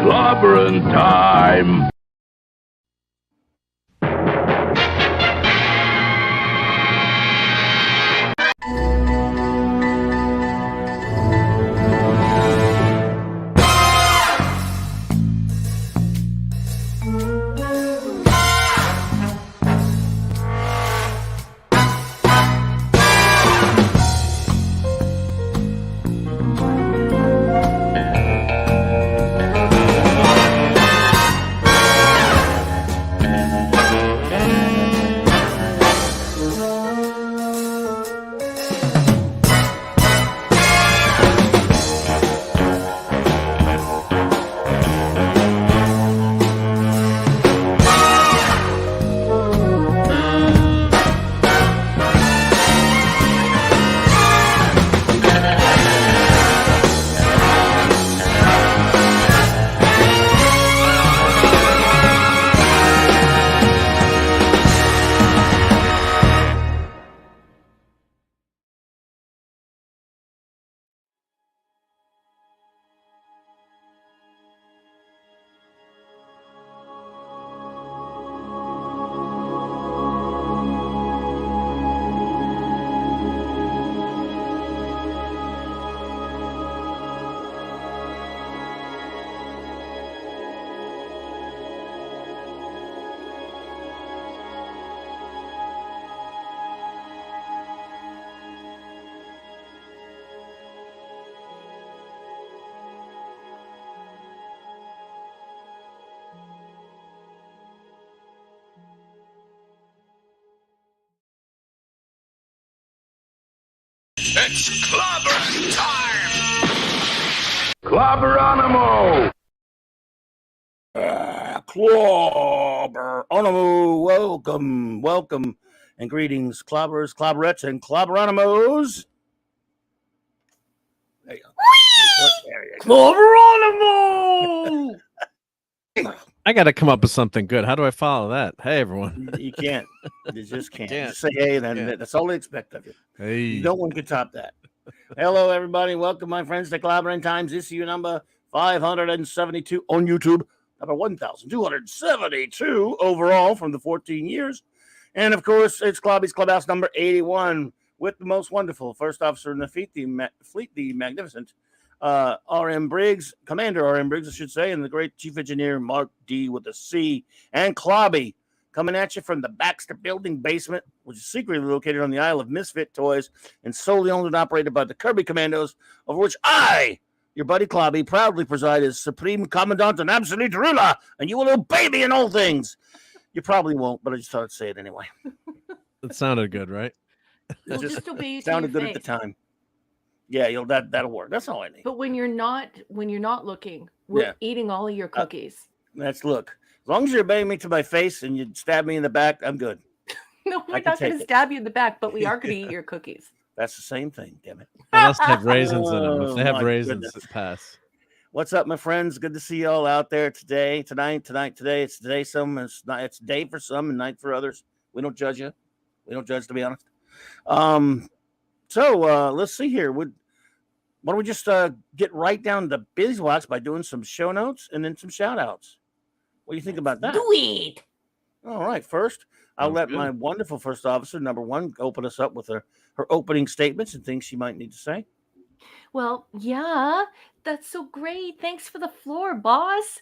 Clobberin time! It's clobberin' time! Clobberonimo! Clobberonimo, welcome, and greetings, clobberers, clobberettes, and clobberonimos. There you go. Clobberonimo! I got to come up with something good. How do I follow that? Hey, everyone. You can't. You just can't. Just say hey, then that's all they expect of you. Hey. No one can top that. Hello, everybody. Welcome, my friends, to Clobberin Times, issue number 572 on YouTube, number 1,272 overall from the 14 years. And, of course, it's Clobby's Clubhouse number 81 with the most wonderful first officer in the fleet, the magnificent R.M. Briggs, Commander R.M. Briggs, I should say, and the great Chief Engineer Mark D. with a C, and Clobby coming at you from the Baxter Building basement, which is secretly located on the Isle of Misfit Toys and solely owned and operated by the Kirby Commandos, over which I, your buddy Clobby, proudly preside as Supreme Commandant and Absolute Ruler, and you will obey me in all things. You probably won't, but I just thought I'd say it anyway. It sounded good, right? We'll just obey you. Sounded good at the time. Yeah, that'll work. That's all I need. But when you're not looking, we're eating all of your cookies. Look. As long as you're obeying me to my face and you stab me in the back, I'm good. No, we're not going to stab you in the back, but we are going to eat your cookies. That's the same thing, damn it. Unless they have raisins in them. If they have raisins, it pass. What's up, my friends? Good to see you all out there today, today. It's today. It's day for some and night for others. We don't judge you. We don't judge, to be honest. So let's see here. Why don't we just get right down to beeswax by doing some show notes and then some shout outs? What do you think about that? Do it. All right. First, I'll let my wonderful first officer, number one, open us up with her opening statements and things she might need to say. Well, yeah, that's so great. Thanks for the floor, boss.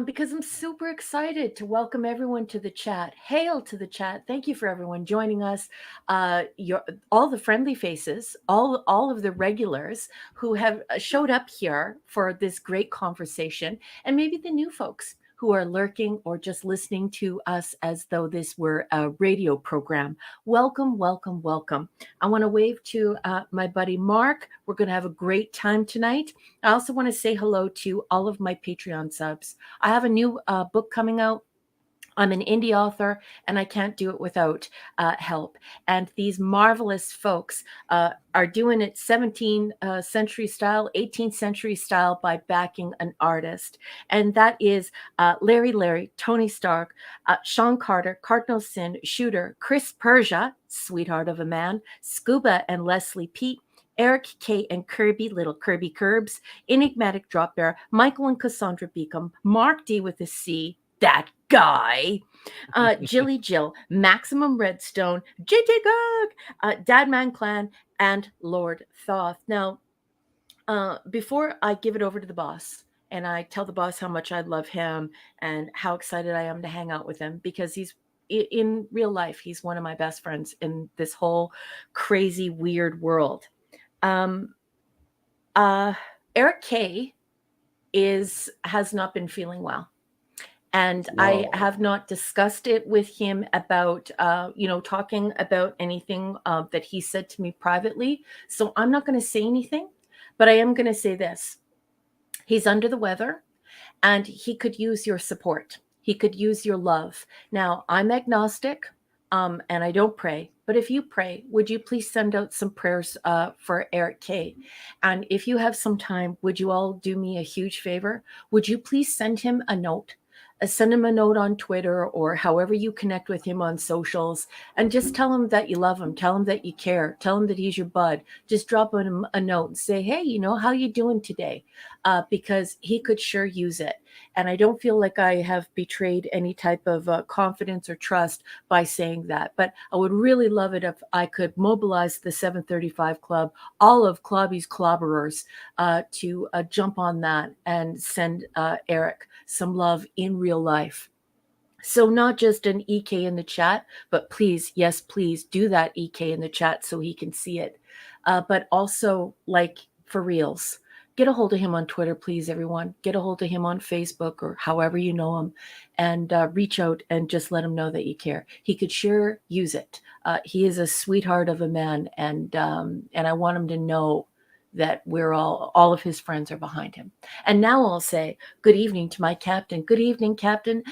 Because I'm super excited to welcome everyone to the chat. Hail to the chat. Thank you for everyone joining us. All the friendly faces, all of the regulars who have showed up here for this great conversation, and maybe the new folks who are lurking or just listening to us as though this were a radio program. Welcome, welcome, welcome. I want to wave to my buddy Mark. We're going to have a great time tonight. I also want to say hello to all of my Patreon subs. I have a new book coming out. I'm an indie author, and I can't do it without help. And these marvelous folks are doing it 17th century style, 18th century style by backing an artist. And that is Larry, Tony Stark, Sean Carter, Cardinal Sin, Shooter, Chris Persia, sweetheart of a man, Scuba and Leslie Pete, Eric K. and Kirby, Little Kirby Curbs, Enigmatic Drop Bear, Michael and Cassandra Beacom, Mark D with a C, that guy, Jilly Jill, Maximum Redstone, JJ Gug, Dadman Clan, and Lord Thoth. Now, before I give it over to the boss and I tell the boss how much I love him and how excited I am to hang out with him, because he's in real life, he's one of my best friends in this whole crazy, weird world. Eric K has not been feeling well. And I have not discussed it with him about, talking about anything that he said to me privately. So I'm not going to say anything, but I am going to say this. He's under the weather and he could use your support. He could use your love. Now, I'm agnostic and I don't pray. But if you pray, would you please send out some prayers for Eric K? And if you have some time, would you all do me a huge favor? Would you please send him a note? Send him a note on Twitter or however you connect with him on socials, and just tell him that you love him. Tell him that you care. Tell him that he's your bud. Just drop him a note and say, hey, how you doing today? Because he could sure use it. And I don't feel like I have betrayed any type of confidence or trust by saying that. But I would really love it if I could mobilize the 735 Club, all of CLOBBY'S clobberers, to jump on that and send Eric some love in real life. So not just an EK in the chat, but please, yes, please do that EK in the chat so he can see it. But also, like, for reals, get a hold of him on Twitter, please, everyone. Get a hold of him on Facebook or however you know him, and reach out and just let him know that you care. He could sure use it. He is a sweetheart of a man, and I want him to know that we're all of his friends are behind him. And now I'll say good evening to my captain. Good evening, Captain.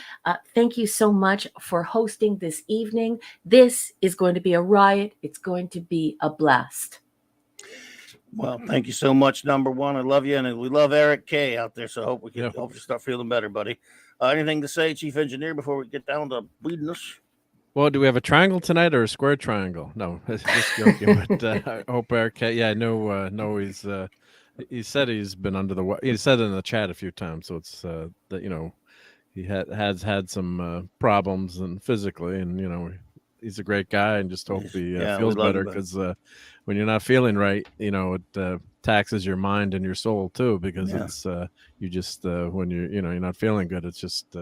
Thank you so much for hosting this evening. This is going to be a riot. It's going to be a blast. Well, thank you so much, number one. I love you, and we love Eric K out there, so I hope we can hope you start feeling better, buddy. Anything to say, Chief Engineer, before we get down to bleediness? Well, do we have a triangle tonight or a square triangle? No, just joking. But I hope Eric. Yeah, I know. No, he said he's been under the. He said it in the chat a few times, so it's that he has had some problems and physically, and he's a great guy, and just hope he feels better, because when you're not feeling right, it taxes your mind and your soul too, because it's you just when you're not feeling good, it's just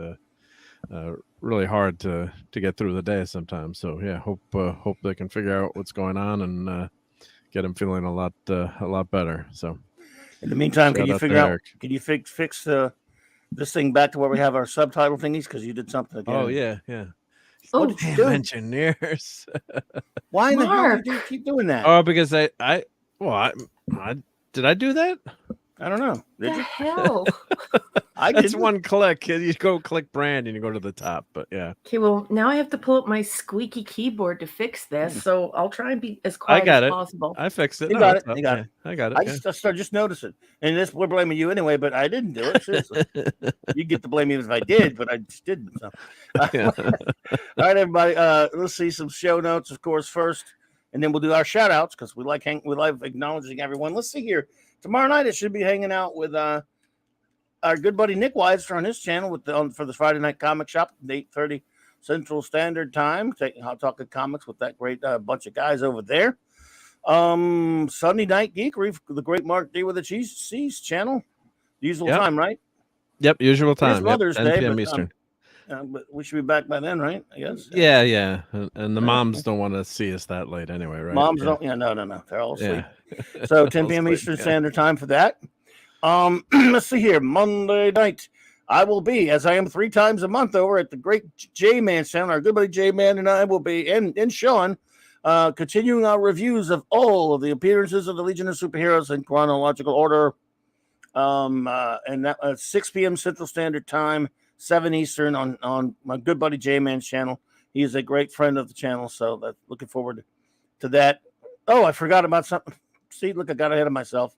really hard to get through the day sometimes. So yeah, hope they can figure out what's going on and get him feeling a lot better. So in the meantime, can you figure out? Can you fix this thing back to where we have our subtitle thingies? Because you did something again. Oh yeah. What did you do? Engineers. Why in the hell did you keep doing that? Oh, because I did I do that? I don't know. Did you? Hell? That's one click. You go click brand and you go to the top. But yeah. Okay, well, now I have to pull up my squeaky keyboard to fix this. So I'll try and be as quiet as possible. I fixed it. You got it. You got it. I got it. I started just noticing. And we're blaming you anyway, but I didn't do it. Seriously. You get to blame me if I did, but I just didn't. So. All right, everybody. Let's see some show notes, of course, first. And then we'll do our shout outs, because we like acknowledging everyone. Let's see here. Tomorrow night, it should be hanging out with our good buddy Nick Weiser on his channel for the Friday Night Comic Shop at 8:30 Central Standard Time. Talking comics with that great bunch of guys over there. Sunday Night Geekery, the great Mark D with the C's channel. Usual time, right? Yep, usual time. Mother's 10 Day, p.m. Eastern. But we should be back by then, right? I guess. Yeah. And the moms don't want to see us that late anyway, right? Moms don't. Yeah, no. They're all asleep. So 10 p.m. Eastern Standard Time for that. Let's see here. Monday night, I will be, as I am 3 times a month, over at the great J-Man channel. Our good buddy J-Man and I will be, and Sean, continuing our reviews of all of the appearances of the Legion of Superheroes in chronological order. And that 6 p.m. Central Standard Time, 7 Eastern on my good buddy J-Man's channel. He is a great friend of the channel, so looking forward to that. Oh, I forgot about something. See, look, I got ahead of myself.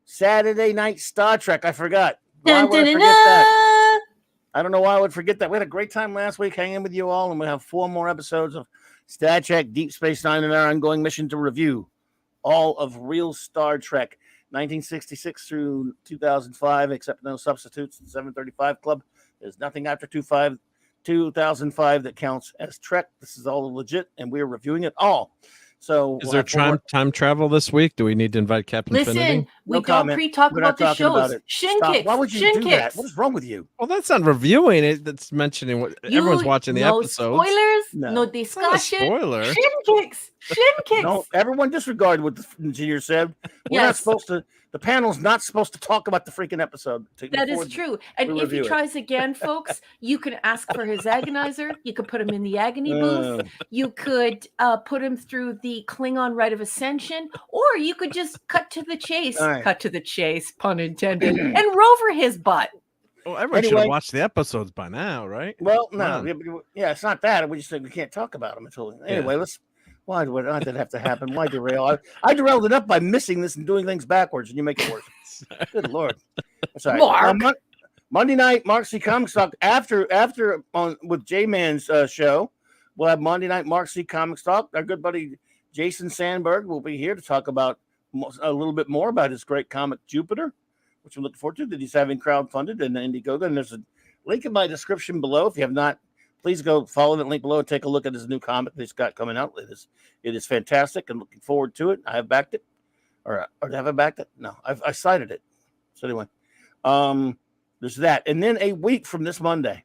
Saturday Night Star Trek. I forgot. Why would I forget that? I don't know why I would forget that. We had a great time last week hanging with you all, and we have 4 more episodes of Star Trek Deep Space Nine and our ongoing mission to review. all of real Star Trek, 1966 through 2005, except no substitutes. The 735 Club. There's nothing after 2005 that counts as Trek. This is all legit, and we're reviewing it all. So, is there time travel this week? Do we need to invite Captain Listen, Infinity? we No don't comment. pre-talk We're about not the talking about shows. it. Shin Stop. kicks. Why would you Shin do that? kicks. What is wrong with you? Well, that's not reviewing it. That's mentioning what everyone's watching the no episodes. Spoilers. No. No It's not a discussion. spoiler. Shin kicks. Shin kicks. No, everyone disregard what the engineer said. We're not Yes. supposed to. The panel's not supposed to talk about the freaking episode. That is true. And we if he review it. tries again, folks, you can ask for his agonizer. You could put him in the agony booth. You could put him through the Klingon rite of ascension, or you could just cut to the chase. All right. Cut to the chase, pun intended, and rover his butt. Well, everyone should Anyway. have watched the episodes by now, right? Well, Come no, yeah, it's not that. We just said we can't talk about them until anyway. Let's. Why did that have to happen? Why derail? I derailed it up by missing this and doing things backwards, and you make it worse. Good Lord. That's all right. Mark. Monday night, Mark C. Comics Talk. After on with J-Man's show, we'll have Monday night Mark C. Comics Talk. Our good buddy Jason Sandberg will be here to talk about a little bit more about his great comic Jupiter, which I'm looking forward to, that he's having crowdfunded in Indiegogo. And there's a link in my description below. If you have not, please go follow that link below and take a look at his new comic that he's got coming out. It is fantastic and looking forward to it. I have backed it. Or have I backed it? No, I cited it. So anyway, there's that. And then a week from this Monday,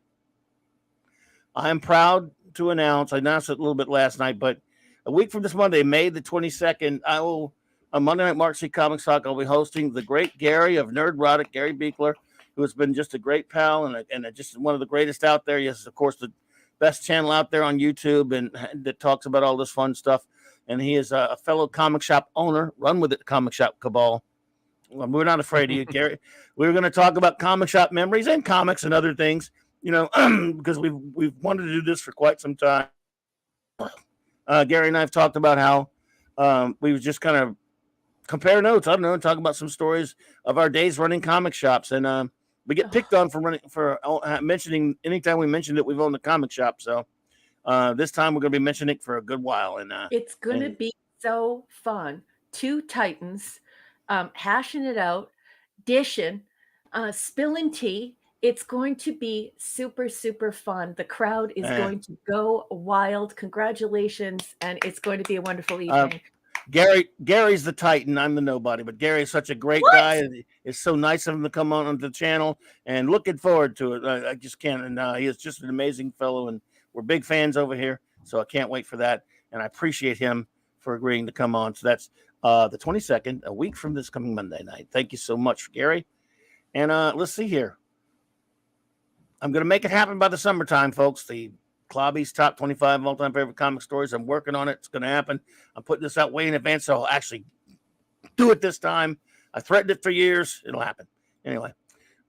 I am proud to announce, I announced it a little bit last night, but a week from this Monday, May the 22nd, I will, on Monday Night Mark C. Comics Talk, I'll be hosting the great Gary of Nerdrotic, Gary Beekler, who has been just a great pal and just one of the greatest out there. Yes, of course, the best channel out there on YouTube and that talks about all this fun stuff. And he is a fellow comic shop owner. Run with it, Comic Shop Cabal. Well, we're not afraid of you, Gary. We're going to talk about comic shop memories and comics and other things, because we've wanted to do this for quite some time. Gary and I have talked about how we just kind of compare notes. I don't know, talk about some stories of our days running comic shops, and we get picked on for mentioning anytime we mentioned it. We've owned a comic shop, so this time we're going to be mentioning it for a good while, and it's going to be so fun. Two titans hashing it out, dishing, spilling tea. It's going to be super, super fun. The crowd is going to go wild. Congratulations, and it's going to be a wonderful evening. Gary's the Titan. I'm the nobody, but Gary's such a great guy. It's so nice of him to come on the channel, and looking forward to it. I just can't. And he is just an amazing fellow, and we're big fans over here. So I can't wait for that, and I appreciate him for agreeing to come on. So that's the 22nd, a week from this coming Monday night. Thank you so much, Gary. And let's see here. I'm going to make it happen by the summertime, folks. The CLOBBY'S top 25 all-time favorite comic stories. I'm working on it. It's going to happen. I'm putting this out way in advance, so I'll actually do it this time. I threatened it for years. It'll happen. Anyway,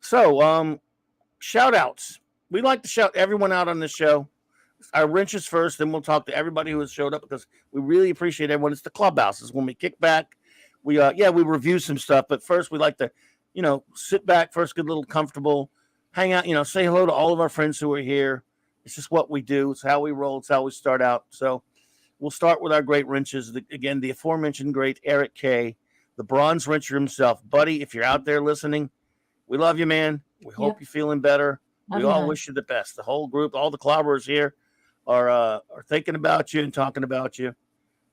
so shout-outs. We like to shout everyone out on this show. Our wrenches first, then we'll talk to everybody who has showed up because we really appreciate everyone. It's the clubhouses. When we kick back, we review some stuff, but first we like to, sit back first, get a little comfortable, hang out, say hello to all of our friends who are here. It's just what we do. It's how we roll. It's how we start out. So we'll start with our great wrenches. Again, the aforementioned great Eric K., the bronze wrencher himself. Buddy, if you're out there listening, we love you, man. We hope you're feeling better. We all wish you the best. The whole group, all the clobberers here are thinking about you and talking about you.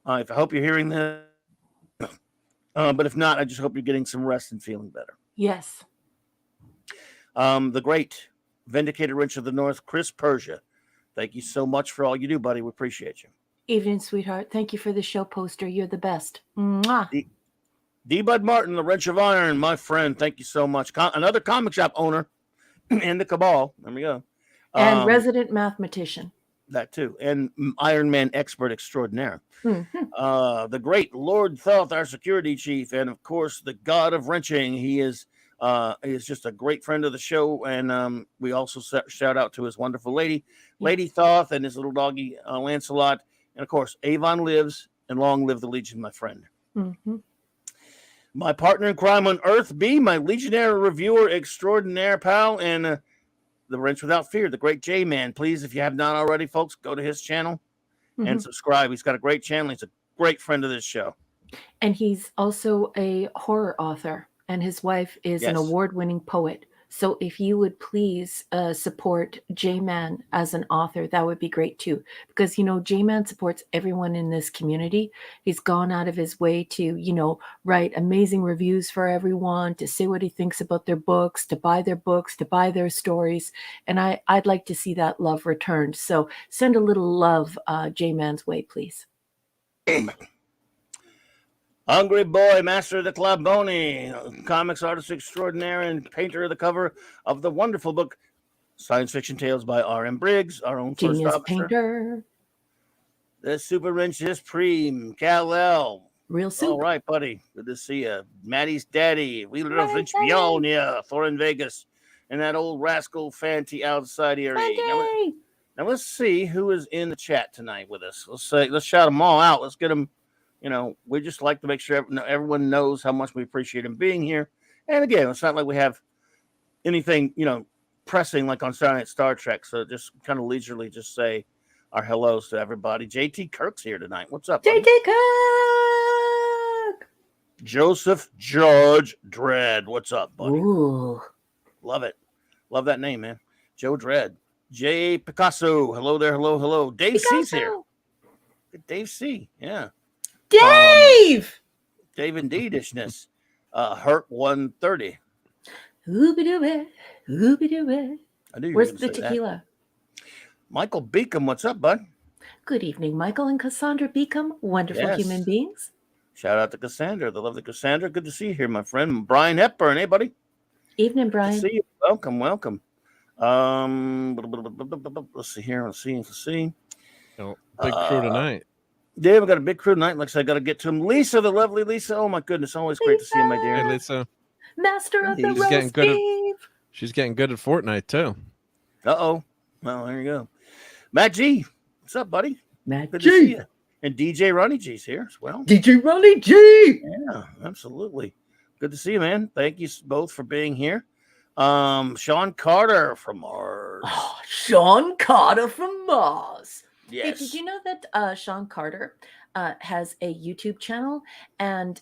I hope you're hearing this. But if not, I just hope you're getting some rest and feeling better. Yes. The great Vindicated Wrench of the North, Chris Persia. Thank you so much for all you do, buddy. We appreciate you. Evening, sweetheart. Thank you for the show poster. You're the best. Mwah. D. Bud Martin, the Wrench of Iron, my friend. Thank you so much. Another comic shop owner in the Cabal. There we go. And resident mathematician. That too. And Iron Man expert extraordinaire. Mm-hmm. The great Lord Thoth, our security chief. And of course, the god of wrenching. He is just a great friend of the show. And we also shout out to his wonderful lady, Lady Thoth, and his little doggy, Lancelot. And of course, Avon lives, and long live the Legion, my friend. Mm-hmm. My partner in crime on Earth B, my Legionnaire reviewer extraordinaire pal, and the Wrench Without Fear, the great J-Man. Please, if you have not already, folks, go to his channel and subscribe. He's got a great channel. He's a great friend of this show. And he's also a horror author, and his wife is an Yes. award-winning poet. So if you would please support J-Man as an author, that would be great too. Because, J-Man supports everyone in this community. He's gone out of his way to, write amazing reviews for everyone, to say what he thinks about their books, to buy their stories. And I'd like to see that love returned. So send a little love J-Man's way, please. Hungry Boy, master of the Club Boney, comics artist extraordinaire and painter of the cover of the wonderful book Science Fiction Tales by R.M. Briggs, our own Genius first officer. painter. The Super Wrenches Preem, Kal-El. Real soup. All right, buddy. Good to see you. Maddie's daddy. We love Maddie's Richbionia, Thor in Vegas, and that old rascal Fanty outside here. Now let's see who is in the chat tonight with us. Let's shout them all out. Let's get them. We just like to make sure everyone knows how much we appreciate them being here. And again, it's not like we have anything, pressing like on Saturday Night Star Trek. So just kind of leisurely just say our hellos to everybody. JT Kirk's here tonight. What's up, buddy? JT Kirk! Joseph George Dredd. What's up, buddy? Ooh. Love it. Love that name, man. Joe Dredd. J. Picasso. Hello there. Hello. Dave C's here. Dave C. Yeah. Dave! Dave Indeedishness. Hurt 130. Ooby-dooby. Ooby-dooby. I knew you Where's were the gonna say tequila? that. Michael Beacom, what's up, bud? Good evening, Michael and Cassandra Beacom. Wonderful Yes. human beings. Shout out to Cassandra, the lovely Cassandra. Good to see you here, my friend. Brian Hepburn. Hey, buddy. Evening, Good Brian. to see you. Welcome. Let's see here. Let's see. Oh, big crew tonight. Yeah, we got a big crew tonight. Like I said, I got to get to him. Lisa, the lovely Lisa. Oh, my goodness. Always great to see you, my dear. Hey, Lisa. Master of the She's roast beef. She's getting good at Fortnite too. Uh-oh. Well, there you go. Matt G. What's up, buddy? Matt Good G. to see you. And DJ Ronnie G's here as well. DJ Ronnie G. Yeah, absolutely. Good to see you, man. Thank you both for being here. Sean Carter from Mars. Oh, Sean Carter from Mars. Yes. Hey, did you know that Sean Carter has a YouTube channel, and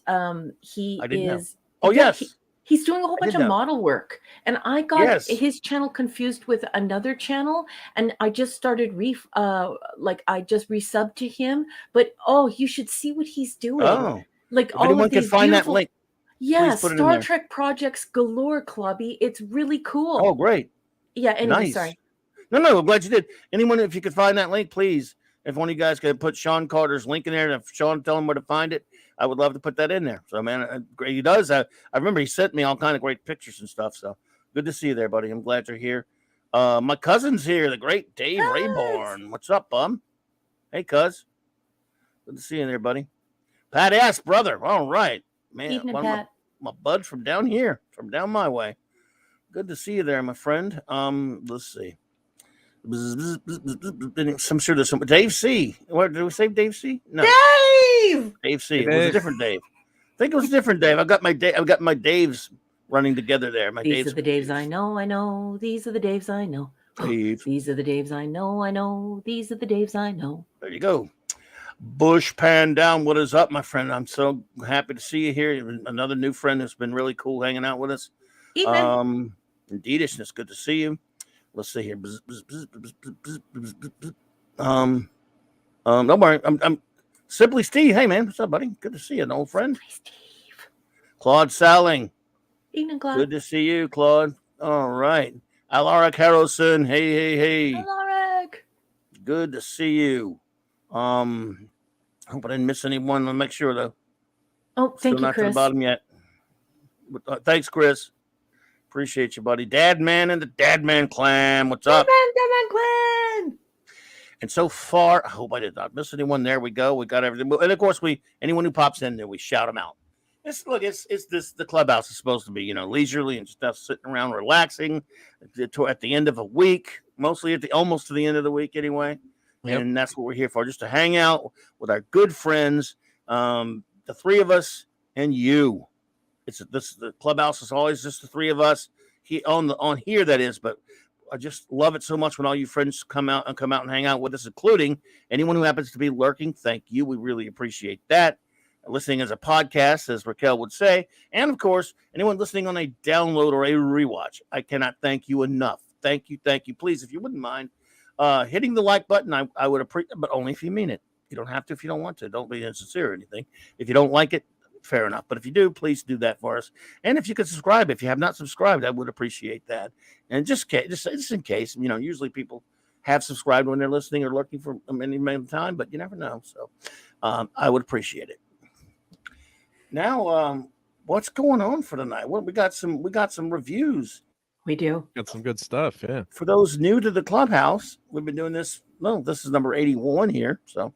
he I didn't know. is Oh, yes. he's doing a whole bunch did of know. model work, and I got Yes. his channel confused with another channel, and I just started I just resubbed to him, but you should see what he's doing. Oh, Like if all anyone of can these find that beautiful- link. Yeah, please put it in Star there. Trek projects galore, Clubby. It's really cool. Oh, great. Yeah, anyway, Nice. sorry. No, I'm glad you did. Anyone, if you could find that link, please. If one of you guys could put Sean Carter's link in there, and if Sean tell him where to find it, I would love to put that in there. So, man, great. He does. I remember he sent me all kind of great pictures and stuff. So good to see you there, buddy. I'm glad you're here. My cousin's here, the great Dave Cuz. Rayborn. What's up, bum? Hey, cuz. Good to see you there, buddy. Pat S, brother. All right, man. Evening, one of Pat. my bud from down here, from down my way. Good to see you there, my friend. Let's see. I'm sure there's some Dave C. What did we say, Dave C? No, Dave! Dave C. Hey, It was a Dave. different Dave. I think it was a different Dave. I've got my Daves running together there. My These Daves. are the Daves I know. These are the Daves I know. Dave. These are the Daves I know. These are the Daves I know. There you go. Bush Pan Down. What is up, my friend? I'm so happy to see you here. Another new friend that's been really cool hanging out with us. Evening. Indeedishness, good to see you. Let's see here. Don't worry. I'm Simply Steve. Hey, man. What's up, buddy? Good to see you, an old friend. Steve. Claude Salling. Evening, Claude. Good to see you, Claude. All right. Alaric Harrelson. Hey. Alaric. Good to see you. I hope I didn't miss anyone. I'll make sure, though. Oh, Still thank you, not to the Chris. bottom yet. But, thanks, Chris. Appreciate you, buddy. Dad Man and the Dad Man Clan. What's up? Glenn. And so far, I hope I did not miss anyone. There we go. We got everything. And of course, anyone who pops in there, we shout them out. It's this the clubhouse is supposed to be, leisurely and just us sitting around relaxing at the end of a week, mostly almost to the end of the week anyway. Yep. And that's what we're here for, just to hang out with our good friends, the three of us and you. The clubhouse is always just the three of us on here, that is, but I just love it so much when all you friends come out and hang out with us, including anyone who happens to be lurking. Thank you. We really appreciate that. listening as a podcast, as Raquel would say. And of course, anyone listening on a download or a rewatch, I cannot thank you enough. Thank you. Please, if you wouldn't mind hitting the like button, I would appreciate, but only if you mean it. You don't have to if you don't want to. Don't be insincere or anything. If you don't like it, fair enough. But if you do, please do that for us. And if you could subscribe, if you have not subscribed, I would appreciate that. And just in case, usually people have subscribed when they're listening or looking for any amount of time, but you never know. So I would appreciate it. Now, what's going on for tonight? Well, we got some reviews. We do. Got some good stuff, yeah. For those new to the clubhouse, we've been doing this. Well, this is number 81 here, so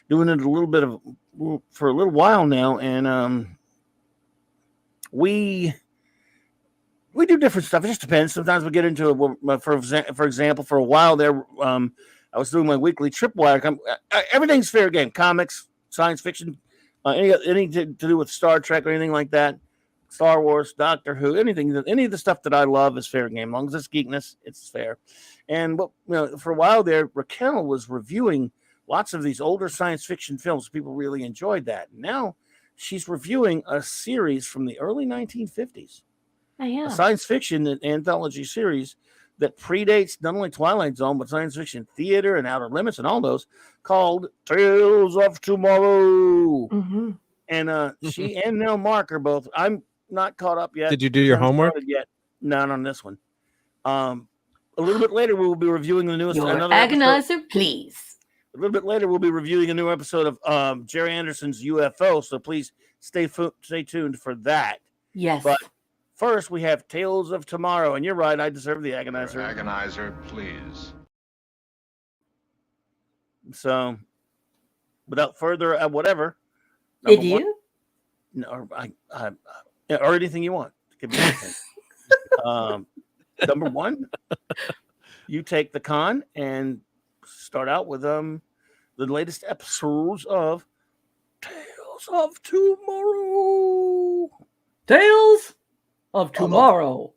doing it for a little while now, and we do different stuff. It just depends. Sometimes we get into it. For example, for a while there, I was doing my weekly tripwire. Everything's fair game: comics, science fiction, anything to do with Star Trek or anything like that. Star Wars, Doctor Who, any of the stuff that I love is fair game. As long as it's geekness, it's fair. And for a while there, Raquel was reviewing lots of these older science fiction films. People really enjoyed that. Now she's reviewing a series from the early 1950s. A science fiction anthology series that predates not only Twilight Zone, but science fiction theater and Outer Limits and all those, called Tales of Tomorrow. Mm-hmm. And she and now Mark are both. I'm not caught up yet. Did you do your homework yet? Not on this one. A little bit later, we will be reviewing the newest. Agonizer, please. A little bit later, we'll be reviewing a new episode of Jerry Anderson's UFO. So please stay tuned for that. Yes. But first, we have Tales of Tomorrow, and you're right. I deserve the agonizer. Agonizer, please. So, without further whatever. Did you? No, or anything you want. Give me anything. Number one, you take the con and start out with the latest episodes of Tales of Tomorrow. Tales of Tomorrow.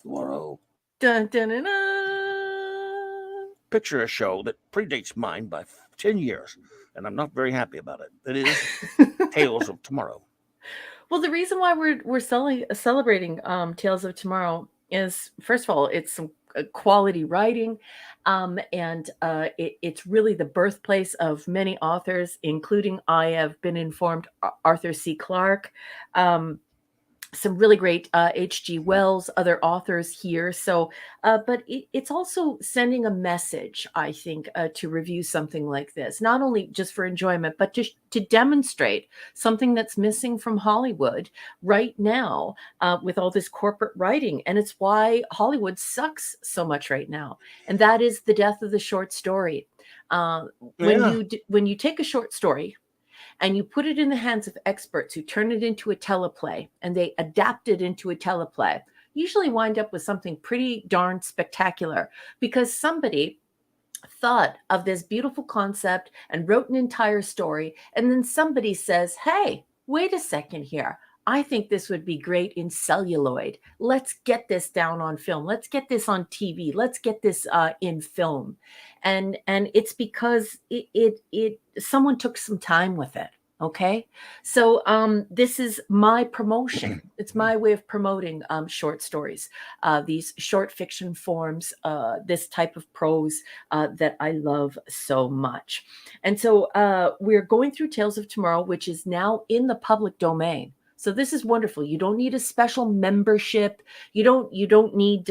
Dun, dun, dun, dun. Picture a show that predates mine by 10 years, and I'm not very happy about it. It is Tales of Tomorrow. Well, the reason why we're celebrating Tales of Tomorrow is, first of all, it's some quality writing, and it's really the birthplace of many authors, including, I have been informed, Arthur C. Clarke, some really great H.G. Wells, other authors here. So, but it's also sending a message, I think, to review something like this, not only just for enjoyment, but to demonstrate something that's missing from Hollywood right now with all this corporate writing. And it's why Hollywood sucks so much right now. And that is the death of the short story. When you take a short story, and you put it in the hands of experts who turn it into a teleplay, and they adapt it into a teleplay, usually wind up with something pretty darn spectacular, because somebody thought of this beautiful concept and wrote an entire story, and then somebody says, hey, wait a second here. I think this would be great in celluloid. Let's get this down on film. Let's get this on TV. Let's get this in film. And it's because someone took some time with it. Okay. So this is my promotion. It's my way of promoting short stories, these short fiction forms, this type of prose that I love so much. And so we're going through Tales of Tomorrow, which is now in the public domain. So this is wonderful. You don't need a special membership. You don't need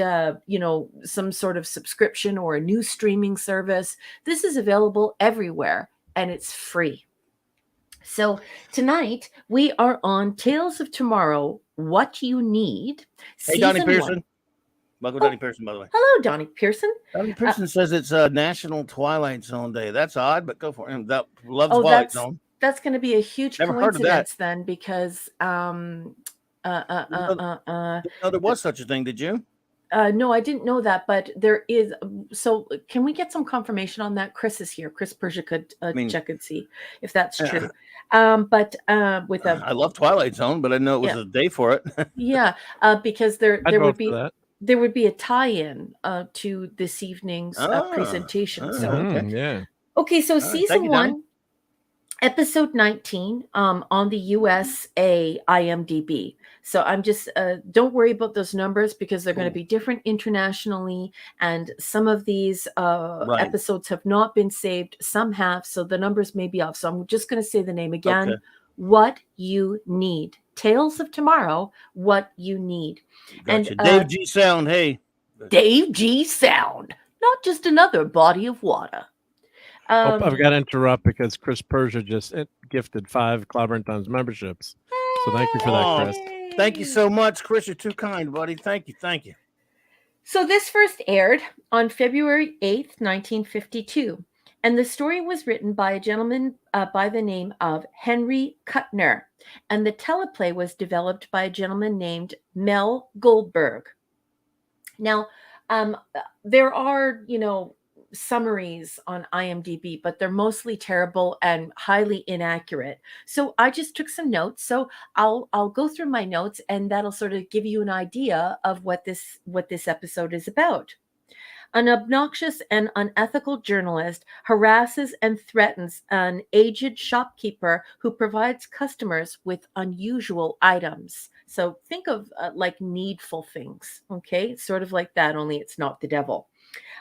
some sort of subscription or a new streaming service. This is available everywhere, and it's free. So tonight we are on Tales of Tomorrow, What You Need. Hey, Donnie Pearson. Welcome, Donnie Pearson, by the way. Hello, Donnie Pearson. Donnie Pearson says it's National Twilight Zone Day. That's odd, but go for him. That loves Twilight Zone. That's going to be a huge coincidence then, because no, there was such a thing. Did you? No, I didn't know that, but there is. So can we get some confirmation on that? Chris is here. Chris Persia could check and see if that's true. But with I love Twilight Zone, but I know it was a day for it. Yeah, because there would be a tie-in to this evening's presentation. Okay. Okay, so season one. Episode 19 on the USA IMDb. So I'm just, don't worry about those numbers because they're going to Cool. be different internationally. And some of these Right. episodes have not been saved, some have. So the numbers may be off. So I'm just going to say the name again. Okay. What You Need. Tales of Tomorrow, What You Need. Gotcha. And Dave G. Sound. Hey. Dave G. Sound, not just another body of water. I've got to interrupt because Chris Persia just gifted 5 Clobbering Times memberships. So thank you for that, Chris. Thank you so much, Chris. You're too kind, buddy. Thank you. Thank you. So this first aired on February 8th, 1952. And the story was written by a gentleman by the name of Henry Kuttner. And the teleplay was developed by a gentleman named Mel Goldberg. Now, there are, summaries on IMDb, but they're mostly terrible and highly inaccurate. So I just took some notes. So I'll go through my notes, and that'll sort of give you an idea of what this episode is about. An obnoxious and unethical journalist harasses and threatens an aged shopkeeper who provides customers with unusual items. So think of like needful things, okay? Sort of like that, only it's not the devil.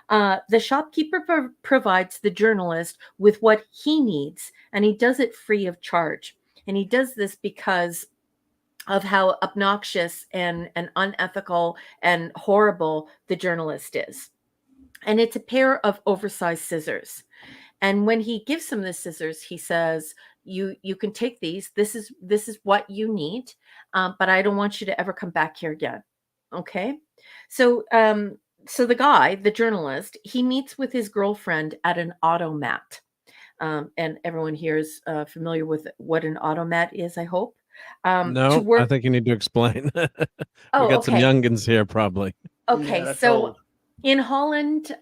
The shopkeeper provides the journalist with what he needs, and he does it free of charge. And he does this because of how obnoxious and unethical and horrible the journalist is. And it's a pair of oversized scissors. And when he gives him the scissors, he says, "You can take these. This is what you need, but I don't want you to ever come back here again." Okay, so so the guy, the journalist, he meets with his girlfriend at an automat. And everyone here is familiar with what an automat is, I hope. No, I think you need to explain. We got some youngins here, probably. Okay, Yeah, so old. In Holland,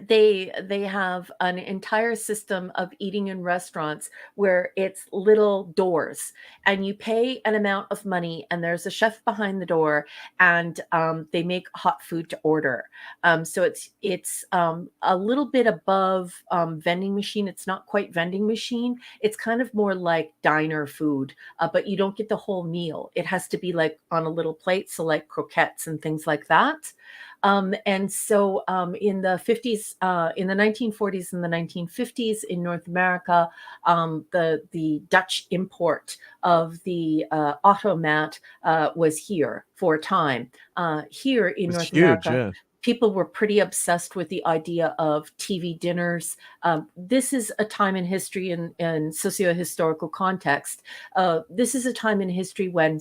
they have an entire system of eating in restaurants where it's little doors, and you pay an amount of money, and there's a chef behind the door, and they make hot food to order. So it's a little bit above vending machine. It's not quite vending machine. It's kind of more like diner food, but you don't get the whole meal. It has to be like on a little plate, so like croquettes and things like that. And so in the 50s, in the 1940s and the 1950s in North America, the Dutch import of the automat was here for a time. Here in North America, yeah. People were pretty obsessed with the idea of TV dinners. This is a time in history and socio-historical context. This is a time in history when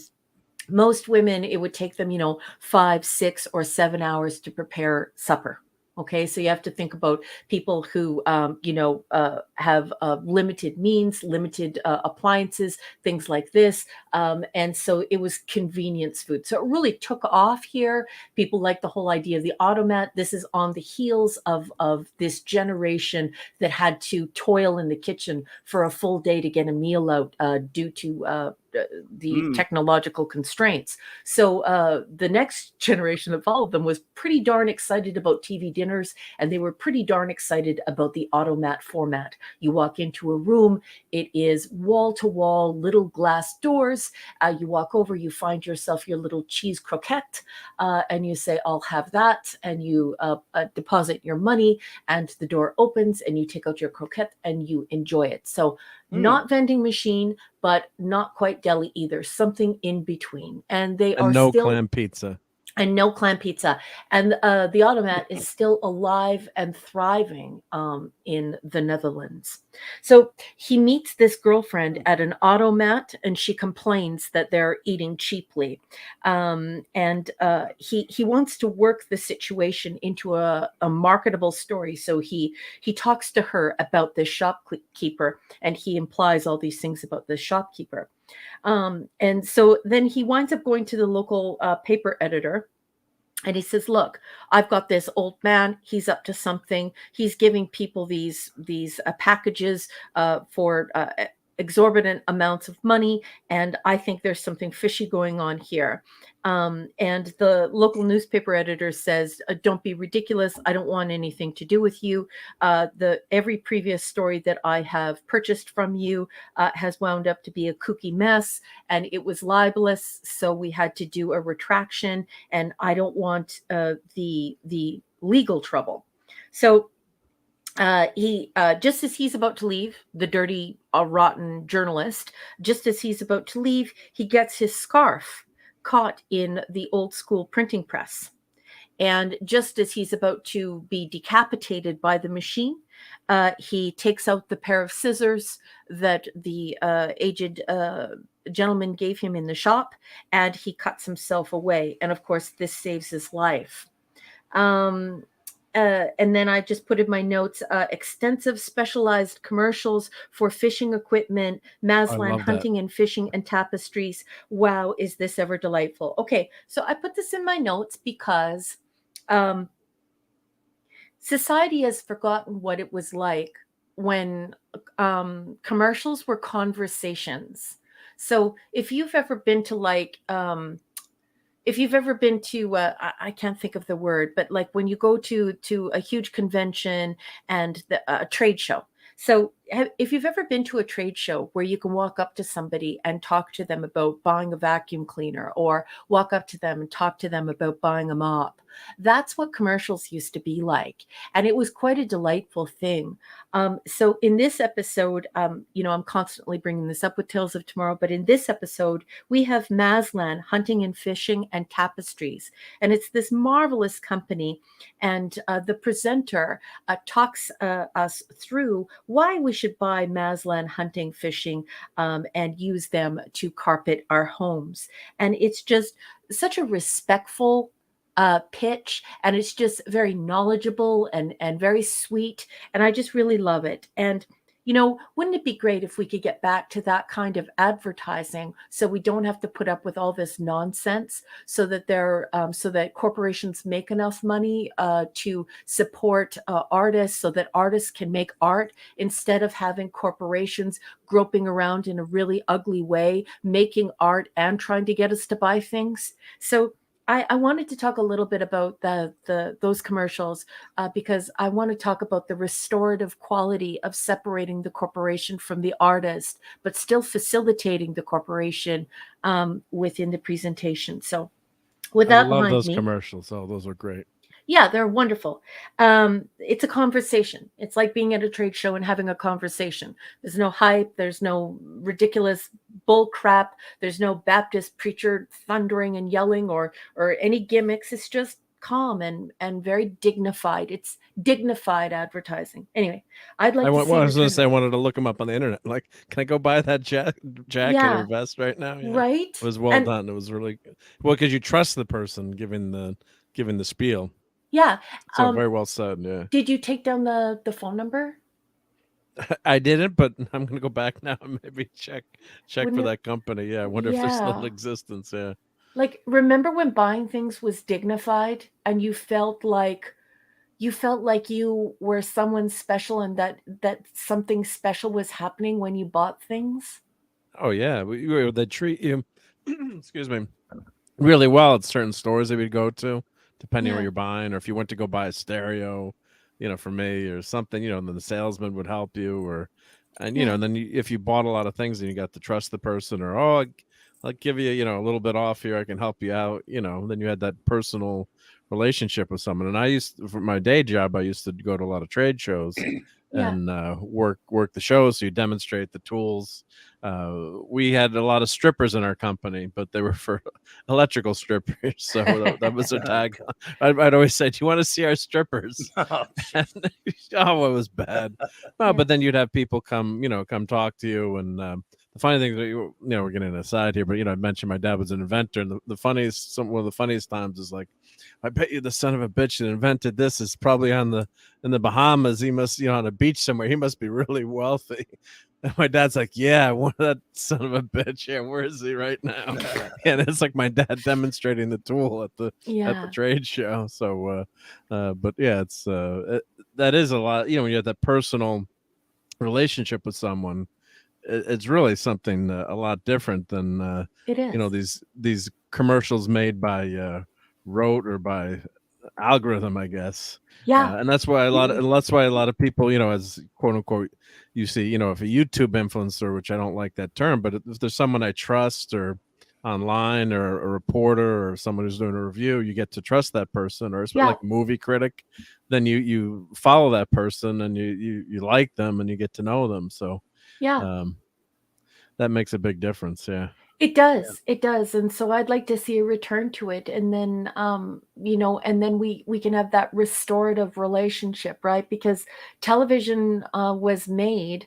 most women, it would take them, 5, 6, or 7 hours to prepare supper. Okay, so you have to think about people who, have limited means, limited appliances, things like this. And so it was convenience food. So it really took off here. People like the whole idea of the automat. This is on the heels of this generation that had to toil in the kitchen for a full day to get a meal out due to the technological constraints. So the next generation that followed them was pretty darn excited about TV dinners, and they were pretty darn excited about the automat format. You walk into a room, it is wall to wall, little glass doors. You walk over, you find yourself your little cheese croquette, and you say, "I'll have that," and you deposit your money, and the door opens, and you take out your croquette, and you enjoy it. So not vending machine, but not quite deli either, something in between. And they are no still clam pizza. And no clam pizza. And the automat is still alive and thriving in the Netherlands. So he meets this girlfriend at an automat, and she complains that they're eating cheaply. And he wants to work the situation into a marketable story. So he talks to her about this shopkeeper, and he implies all these things about the shopkeeper. And so then he winds up going to the local paper editor, and he says, "Look, I've got this old man. He's up to something. He's giving people these packages for exorbitant amounts of money, and I think there's something fishy going on here. And the local newspaper editor says, "Don't be ridiculous. I don't want anything to do with you. Every previous story that I have purchased from you has wound up to be a kooky mess, and it was libelous. So we had to do a retraction, and I don't want the legal trouble." So he just as he's about to leave, the dirty, rotten journalist, just as he's about to leave, he gets his scarf caught in the old school printing press. And just as he's about to be decapitated by the machine, he takes out the pair of scissors that the aged gentleman gave him in the shop, and he cuts himself away. And of course, this saves his life. And then I just put in my notes, extensive specialized commercials for fishing equipment, Masland hunting and fishing, and tapestries. Wow, is this ever delightful? Okay, so I put this in my notes because society has forgotten what it was like when commercials were conversations. So if you've ever been to I can't think of the word, but like when you go to a huge convention and a trade show. So if you've ever been to a trade show where you can walk up to somebody and talk to them about buying a vacuum cleaner, or walk up to them and talk to them about buying a mop, that's what commercials used to be like. And it was quite a delightful thing. So in this episode, I'm constantly bringing this up with Tales of Tomorrow, but in this episode, we have Masland Hunting and Fishing and Tapestries. And it's this marvelous company. And the presenter talks us through why we should buy Masland Hunting, Fishing, and use them to carpet our homes. And it's just such a respectful pitch, and it's just very knowledgeable and very sweet, and I just really love it. And wouldn't it be great if we could get back to that kind of advertising, so we don't have to put up with all this nonsense, so that corporations make enough money to support artists, so that artists can make art, instead of having corporations groping around in a really ugly way, making art and trying to get us to buy things. So I wanted to talk a little bit about those commercials because I want to talk about the restorative quality of separating the corporation from the artist, but still facilitating the corporation within the presentation. So with that I love behind those me, commercials. Oh, those are great. yeah, they're wonderful. It's a conversation. It's like being at a trade show and having a conversation. There's no hype. There's no ridiculous bull crap. There's no Baptist preacher thundering and yelling or any gimmicks. It's just calm and very dignified. It's dignified advertising. Anyway, I'd like I to see. was going to say I wanted to look them up on the internet. Like, can I go buy that jacket Yeah. or vest right now? Yeah. Right? It was well done. It was really good. Well, because you trust the person giving the spiel. Yeah. So very well said. Yeah. Did you take down the phone number? I didn't, but I'm gonna go back now and maybe check Wouldn't for it- that company. Yeah, I wonder if there's still Yeah. in existence. Yeah. Like, remember when buying things was dignified and you felt like you were someone special, and that something special was happening when you bought things? Oh yeah, they treat you, excuse me, really well at certain stores that we'd go to, depending on what Yeah. you're buying, or if you went to go buy a stereo, for me or something, then the salesman would help you, and Yeah. and then if you bought a lot of things and you got to trust the person, or I'll give you a little bit off here, I can help you out, then you had that personal relationship with someone. And for my day job, I used to go to a lot of trade shows. Yeah. And work the shows, so you demonstrate the tools. We had a lot of strippers in our company, but they were for electrical strippers, so that was their tag. I'd always say, "Do you want to see our strippers?" Oh, And, it was bad. Well, Yeah. but then you'd have people come talk to you, and the funny thing that we're getting aside here, but I mentioned my dad was an inventor, and one of the funniest times is like, I bet you the son of a bitch that invented this is probably in the Bahamas. He must, on a beach somewhere. He must be really wealthy. And my dad's like, yeah, one of that son of a bitch. Yeah, where is he right now? And it's like my dad demonstrating the tool at the trade show. So, but yeah, that is a lot. When you have that personal relationship with someone, it's really something a lot different than It is. these commercials made by rote or by algorithm, I guess. Yeah. And that's why a lot of people, as quote unquote, you see, if a YouTube influencer, which I don't like that term, but if there's someone I trust or online or a reporter or someone who's doing a review, you get to trust that person, or it's like a movie critic, then you follow that person and you like them and you get to know them. So that makes a big difference. Yeah. It does. It does. And so I'd like to see a return to it. And then, and then we can have that restorative relationship, right? Because television was made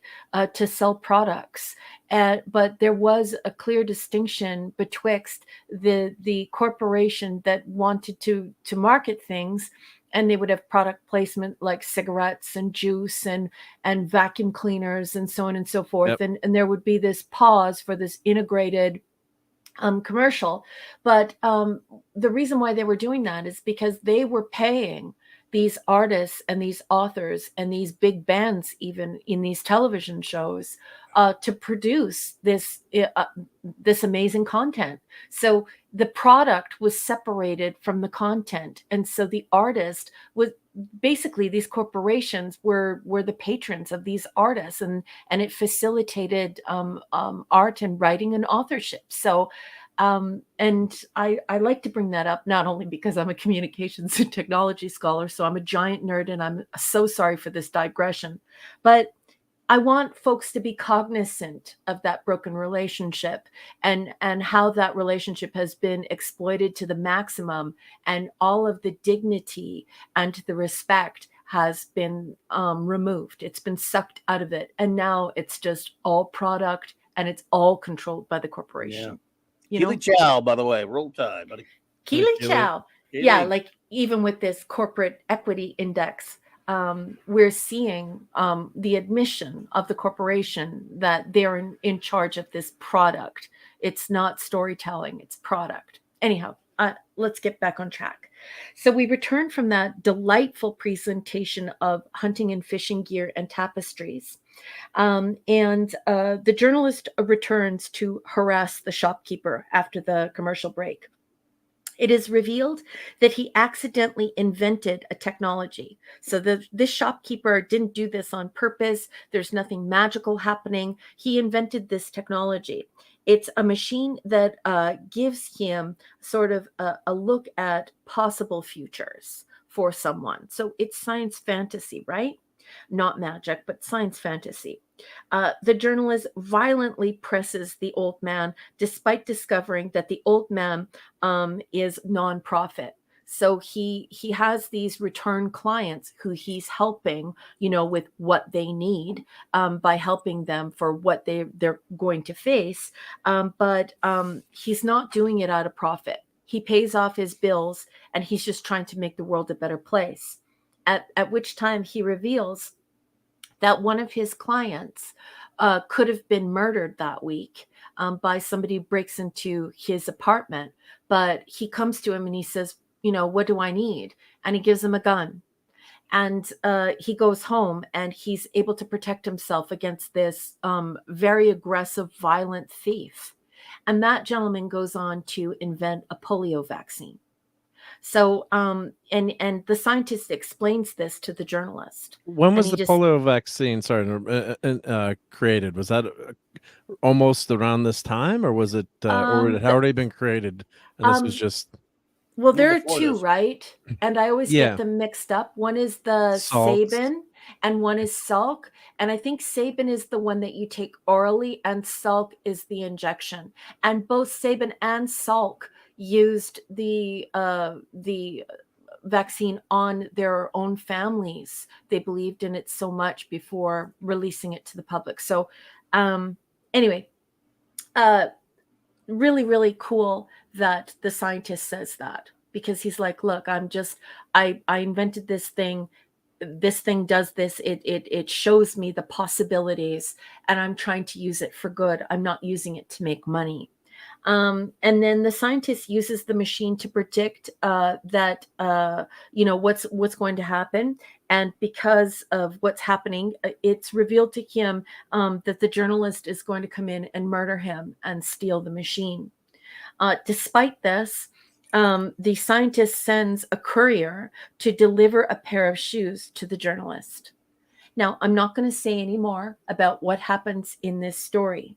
to sell products. But there was a clear distinction betwixt the corporation that wanted to market things, and they would have product placement like cigarettes and juice and vacuum cleaners and so on and so forth. Yep. And there would be this pause for this integrated commercial. But the reason why they were doing that is because they were paying these artists and these authors and these big bands, even in these television shows, to produce this amazing content. So the product was separated from the content, and so the artist was basically, these corporations were the patrons of these artists, and it facilitated art and writing and authorship. So and I like to bring that up, not only because I'm a communications and technology scholar, so I'm a giant nerd, and I'm so sorry for this digression, but I want folks to be cognizant of that broken relationship and how that relationship has been exploited to the maximum, and all of the dignity and the respect has been removed. It's been sucked out of it. And now it's just all product, and it's all controlled by the corporation. Keely Chow, by the way, roll tide, buddy. Keely Chow. Yeah, like even with this corporate equity index, we're seeing the admission of the corporation that they're in charge of this product. It's not storytelling, it's product. Anyhow, let's get back on track. So we returned from that delightful presentation of hunting and fishing gear and tapestries. And the journalist returns to harass the shopkeeper after the commercial break. It is revealed that he accidentally invented a technology. So this shopkeeper didn't do this on purpose. There's nothing magical happening. He invented this technology. It's a machine that gives him sort of a look at possible futures for someone. So it's science fantasy, right? Not magic, but science fantasy. The journalist violently presses the old man, despite discovering that the old man is nonprofit. So he has these return clients who he's helping, with what they need, by helping them for what they're going to face. But he's not doing it out of profit. He pays off his bills, and he's just trying to make the world a better place. At which time he reveals that one of his clients could have been murdered that week by somebody who breaks into his apartment. But he comes to him and he says, what do I need? And he gives him a gun. And he goes home, and he's able to protect himself against this very aggressive, violent thief. And that gentleman goes on to invent a polio vaccine. So, and the scientist explains this to the journalist. When was the polio vaccine created? Was that almost around this time, or was it, or it had already been created? And this was just. Well, there are two, right? And I always get them mixed up. One is the Sabin, and one is Salk. And I think Sabin is the one that you take orally, and Salk is the injection. And both Sabin and Salk used the vaccine on their own families. They believed in it so much before releasing it to the public. So anyway, really, really cool that the scientist says that, because he's like, look, I invented this thing. This thing does this. It shows me the possibilities, and I'm trying to use it for good. I'm not using it to make money. And then the scientist uses the machine to predict that what's going to happen. And because of what's happening, it's revealed to him that the journalist is going to come in and murder him and steal the machine. Despite this, the scientist sends a courier to deliver a pair of shoes to the journalist. Now, I'm not going to say any more about what happens in this story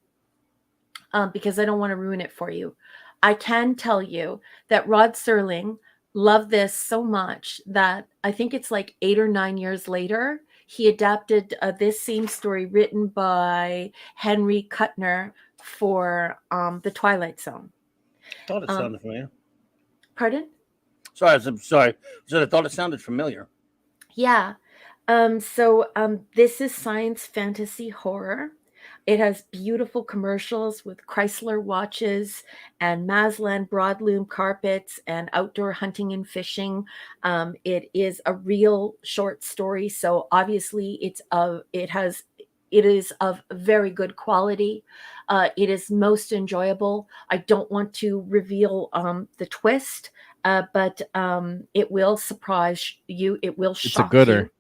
because I don't want to ruin it for you. I can tell you that Rod Serling loved this so much that I think it's like 8 or 9 years later, he adapted this same story written by Henry Kuttner for The Twilight Zone. Thought it sounded familiar. Pardon? Sorry, sorry. I thought it sounded familiar. Yeah. This is science fantasy horror. It has beautiful commercials with Chrysler watches and Masland broadloom carpets and outdoor hunting and fishing. It is a real short story, so obviously it is of very good quality. It is most enjoyable. I don't want to reveal the twist, but it will surprise you. It will shock It's a gooder. you.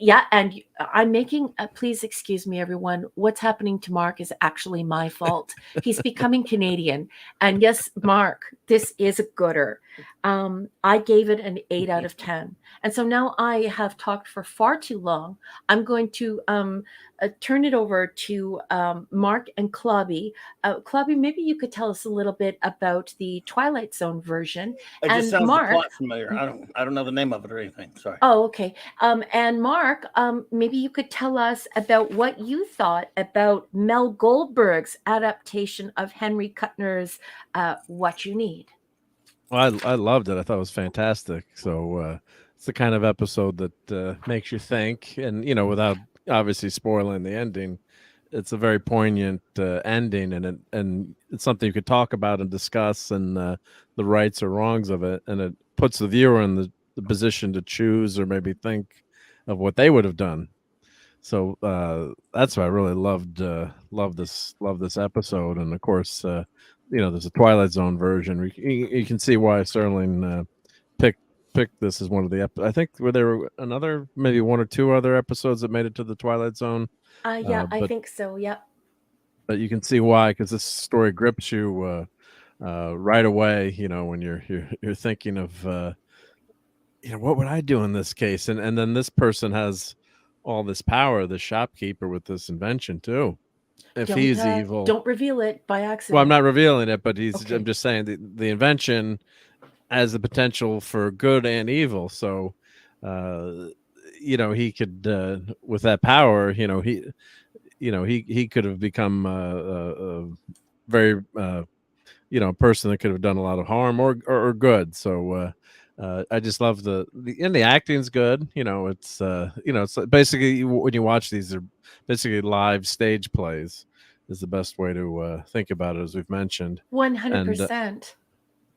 Yeah, and I'm making, please excuse me, everyone. What's happening to Mark is actually my fault. He's becoming Canadian. And yes, Mark, this is a gooder. I gave it an 8 out of 10. And so now I have talked for far too long. I'm going to turn it over to Mark and Clobby. Clobby, maybe you could tell us a little bit about the Twilight Zone version. It and just sounds Mark, the plot familiar. I don't know the name of it or anything. Sorry. Oh, okay. And Mark, maybe you could tell us about what you thought about Mel Goldberg's adaptation of Henry Kuttner's What You Need. Well, I loved it. I thought it was fantastic. So it's the kind of episode that makes you think, and without obviously spoiling the ending, it's a very poignant ending, and it's something you could talk about and discuss, and the rights or wrongs of it, and it puts the viewer in the position to choose or maybe think of what they would have done. So that's why I really loved this episode, and of course, there's a Twilight Zone version. You can see why Serling picked this as one of the. I think were there another maybe 1 or 2 other episodes that made it to the Twilight Zone. Yeah, I think so. Yep. But you can see why, because this story grips you right away. When you're thinking of what would I do in this case, and then this person has all this power, the shopkeeper, with this invention too. If he's evil, don't reveal it by accident. Well, I'm not revealing it, but Okay. I'm just saying the invention has the potential for good and evil. So, he could, with that power, he could have become a very, person that could have done a lot of harm or good. So, I just love the acting's good. It's it's basically, when you watch these, they're basically live stage plays. Is the best way to think about it, as we've mentioned. 100%.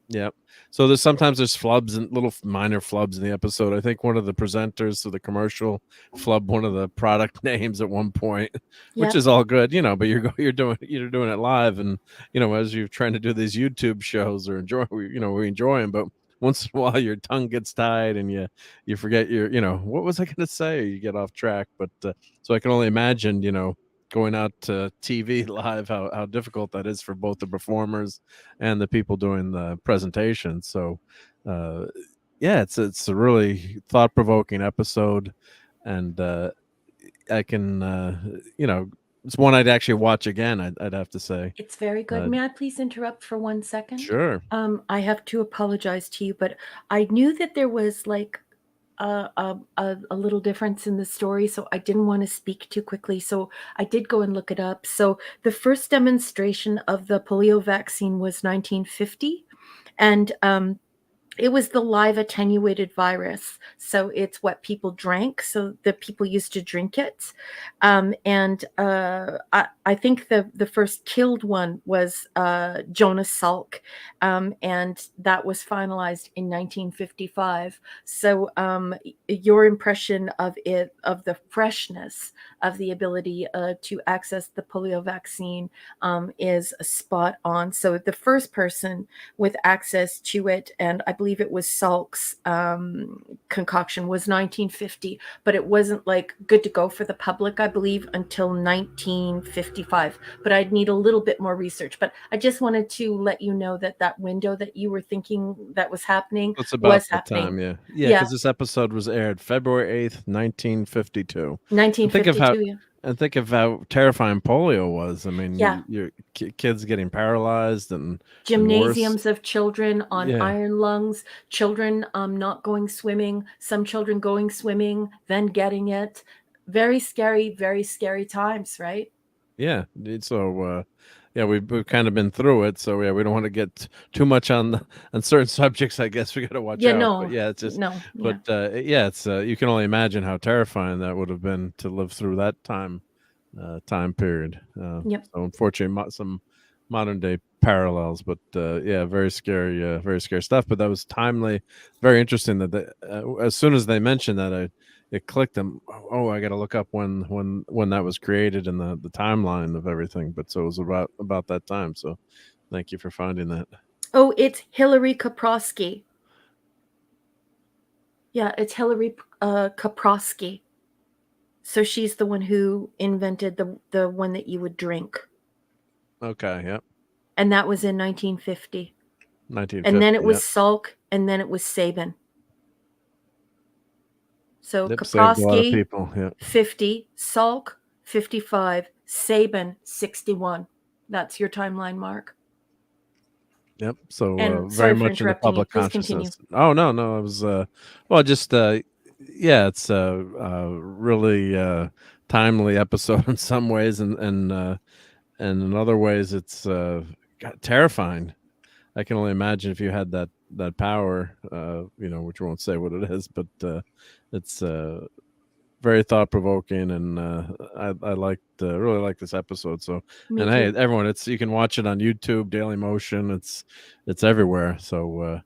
Yeah. So sometimes there's flubs and little minor flubs in the episode. I think one of the presenters of the commercial flubbed one of the product names at one point, which is all good, but you're doing it live, and as you're trying to do these YouTube shows or we enjoy them, but once in a while your tongue gets tied and you forget what was I going to say? You get off track. But so I can only imagine, going out to TV live, how difficult that is for both the performers and the people doing the presentation. So it's a really thought-provoking episode, and I can it's one I'd actually watch again. I'd have to say it's very good. May I please interrupt for 1 second? Sure. I have to apologize to you, but I knew that there was like a little difference in the story, so I didn't want to speak too quickly. So I did go and look it up. So the first demonstration of the polio vaccine was 1950, and It was the live attenuated virus. So it's what people drank. So the people used to drink it. I think the first killed one was Jonas Salk. And that was finalized in 1955. So your impression of it, of the freshness of the ability to access the polio vaccine is spot on. So the first person with access to it, and I believe it was Salk's concoction, was 1950, but it wasn't like good to go for the public, I believe, until 1955. But I'd need a little bit more research. But I just wanted to let you know that that window that you were thinking that was happening It's about was that happening. time, yeah. Yeah. Because this episode was aired February 8th, 1952. 1952. And think of how terrifying polio was. I mean, Yeah. your kids getting paralyzed and Gymnasiums of children on Yeah. iron lungs, children not going swimming, some children going swimming, then getting it. Very scary times, right? Yeah. So, yeah, we've kind of been through it. So, yeah, we don't want to get too much on certain subjects. I guess we got to watch Yeah, out. no, But yeah, it's just no, yeah. But yeah, it's you can only imagine how terrifying that would have been to live through that time period. Yep. So unfortunately, some modern day parallels, but yeah, very scary stuff. But that was timely, very interesting. That as soon as they mentioned that, it clicked them. Oh, I got to look up when that was created and the timeline of everything. But so it was about that time. So thank you for finding that. Oh, it's Hillary Kaprosky. Yeah, it's Hillary Kaprosky. So she's the one who invented the one that you would drink. Okay, yep. And that was in 1950. 1950. And then it was Salk, and then it was Sabin. So Kaprosky, people, yeah. 50, Salk, 55, Sabin, 61. That's your timeline, Mark. Yep. So And very much in the public consciousness. Oh no, it was well, just yeah, it's really timely episode in some ways, and in other ways, it's terrifying. I can only imagine if you had that power, which we won't say what it is, but it's very thought provoking, and I really like this episode. So, Me and too. hey, everyone, you can watch it on YouTube, Daily Motion. It's everywhere. So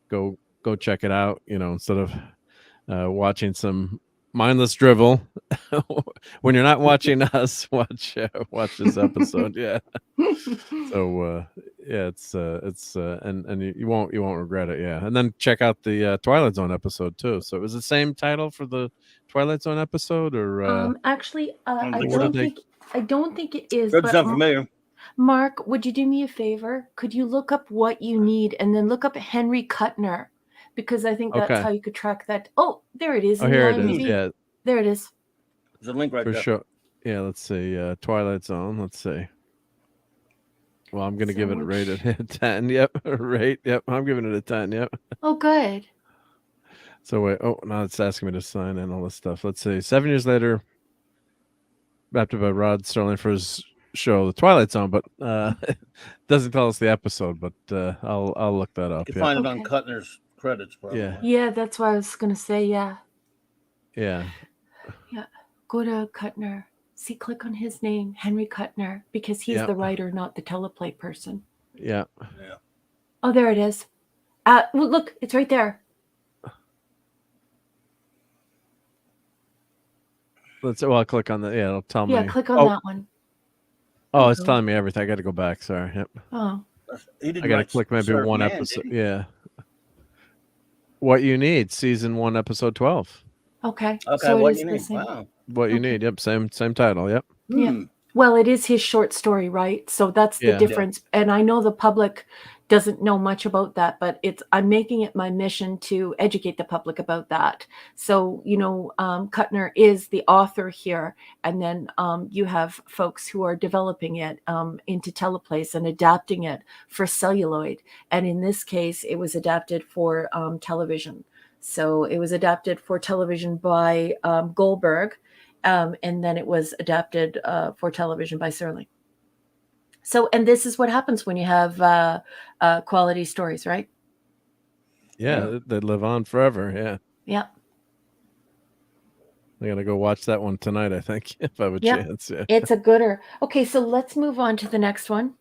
go check it out. Instead of watching some mindless drivel, when you're not watching us, watch this episode. Yeah. So yeah, it's and you won't regret it. Yeah, and then check out the Twilight Zone episode too. So it was the same title for the Twilight Zone episode, or actually, I What don't think it is. Doesn't But sound familiar. Mark, would you do me a favor? Could you look up what you need and then look up Henry Kuttner? Because I think that's Okay. how you could track that. Oh, there it is. Oh, in the here it is. IMDb. Yeah, There it is. There's a link right for there. sure. Yeah, let's see. Twilight Zone. Let's see. Well, I'm gonna give it a rated 10. Yep, rate. Yep, I'm giving it a 10. Yep. Oh, good. So wait. Oh, now it's asking me to sign in all this stuff. Let's see. 7 years later, adapted by Rod Serling for his show, The Twilight Zone, but it doesn't tell us the episode. But I'll look that up. You can find it on Kuttner's credits, probably. Yeah, that's what I was gonna say. Yeah. Yeah. Go to Kuttner. See, click on his name, Henry Kuttner, because he's the writer, not the teleplay person. Yeah. Oh, there it is. Well, look, it's right there. I'll click on that. Yeah, it'll tell me. Yeah, click on that one. Oh, it's telling me everything. I got to go back. Sorry. Yep. Oh. I got to click maybe one episode. Yeah. What You Need, season 1, episode 12. Okay. Okay. So What You Need. Wow. What You Need. Yep. Same title. Yep. Yeah. Well, it is his short story, right? So that's the difference. And I know the public doesn't know much about that, but I'm making it my mission to educate the public about that. So, Kuttner is the author here. And then you have folks who are developing it into teleplays and adapting it for celluloid. And in this case, it was adapted for television. So it was adapted for television by Goldberg. And then it was adapted for television by Serling. So, and this is what happens when you have quality stories, right? Yeah, they live on forever. Yeah. Yep. I'm gonna go watch that one tonight, I think, if I have a Yep. chance. Yeah. It's a gooder. Okay, so let's move on to the next one.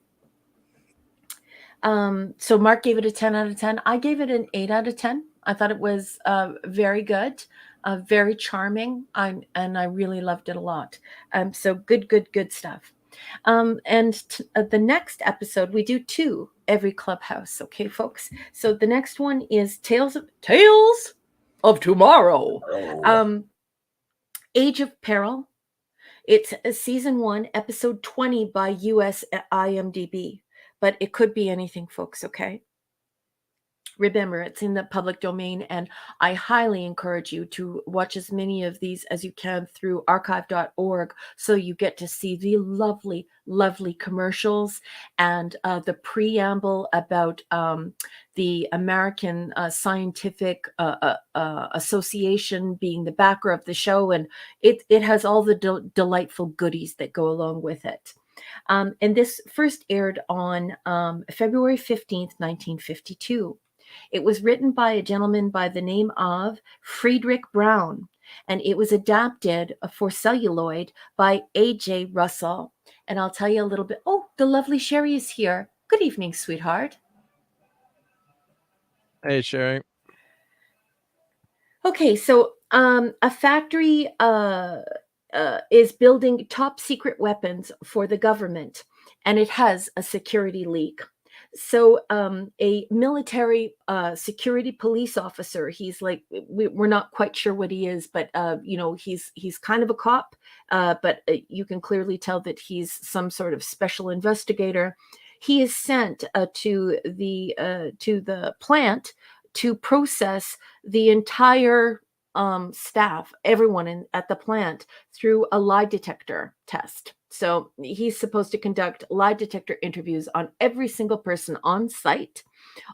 So Mark gave it a 10 out of 10. I gave it an 8 out of 10. I thought it was very good, very charming, and I really loved it a lot. So good stuff. And the next episode, we do 2 every clubhouse. Okay, folks. So the next one is Tales of Tomorrow. Age of Peril. It's season 1, episode 20 by US IMDb, but it could be anything, folks. Okay. Remember, it's in the public domain, and I highly encourage you to watch as many of these as you can through archive.org, so you get to see the lovely, lovely commercials and the preamble about the American Scientific Association being the backer of the show, and it has all the delightful goodies that go along with it. And this first aired on February 15th, 1952. It was written by a gentleman by the name of Friedrich Brown, and it was adapted for celluloid by A.J. Russell. And I'll tell you a little bit. Oh, the lovely Sherry is here. Good evening, sweetheart. Hey, Sherry. Okay, so a factory is building top secret weapons for the government, and it has a security leak. So a military security police officer, he's like, we're not quite sure what he is, but he's kind of a cop, but you can clearly tell that he's some sort of special investigator. He is sent to the plant to process the entire staff, everyone at the plant, through a lie detector test. So he's supposed to conduct lie detector interviews on every single person on site,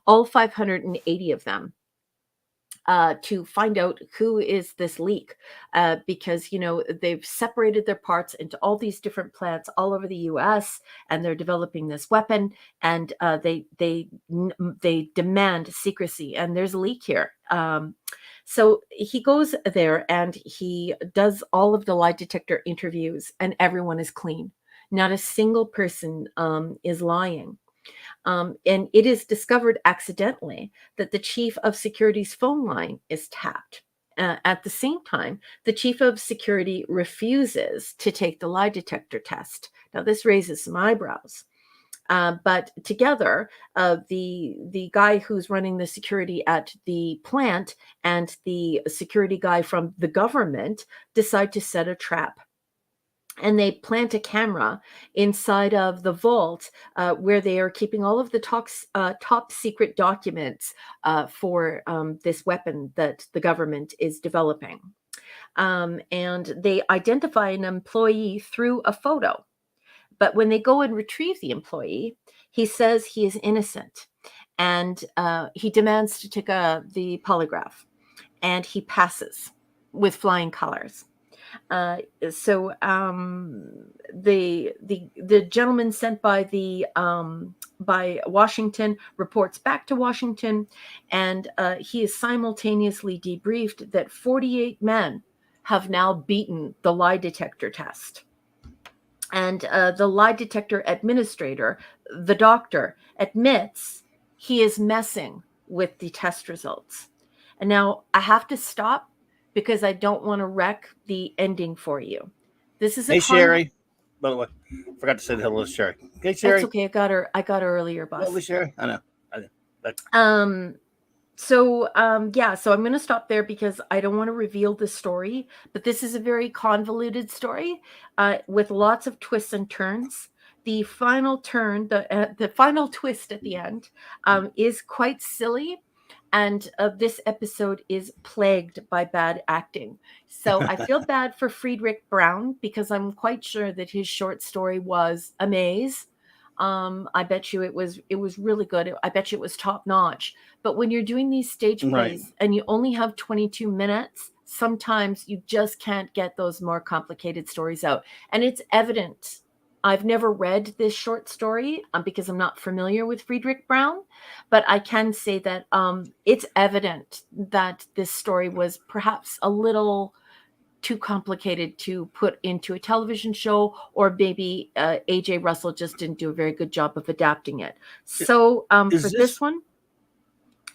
all 580 of them, to find out who is this leak, because they've separated their parts into all these different plants all over the U.S. and they're developing this weapon, and they demand secrecy, and there's a leak here. So he goes there and he does all of the lie detector interviews, and everyone is clean. Not a single person is lying. And it is discovered accidentally that the chief of security's phone line is tapped. At the same time, the chief of security refuses to take the lie detector test. Now, this raises some eyebrows. But together, the guy who's running the security at the plant and the security guy from the government decide to set a trap. And they plant a camera inside of the vault where they are keeping all of the top secret documents for this weapon that the government is developing. And they identify an employee through a photo. But when they go and retrieve the employee, he says he is innocent, and he demands to take the polygraph, and he passes with flying colors. So the gentleman sent by Washington reports back to Washington, and he is simultaneously debriefed that 48 men have now beaten the lie detector test. And the lie detector administrator, the doctor, admits he is messing with the test results. And now I have to stop because I don't want to wreck the ending for you. This is Hey, Sherry. By the way, forgot to say hello to Sherry. Hey, Sherry. That's okay. I got her earlier, boss. Lovely, Sherry. I know. So I'm going to stop there because I don't want to reveal the story, but this is a very convoluted story with lots of twists and turns. The final turn, the final twist at the end is quite silly, and this episode is plagued by bad acting. So I feel bad for Friedrich Brown because I'm quite sure that his short story was a maze. I bet you it was really good. I bet you it was top notch. But when you're doing these stage plays and you only have 22 minutes, sometimes you just can't get those more complicated stories out. And it's evident I've never read this short story because I'm not familiar with Friedrich Brown, but I can say that it's evident that this story was perhaps a little too complicated to put into a television show, or maybe AJ Russell just didn't do a very good job of adapting it. So for this one,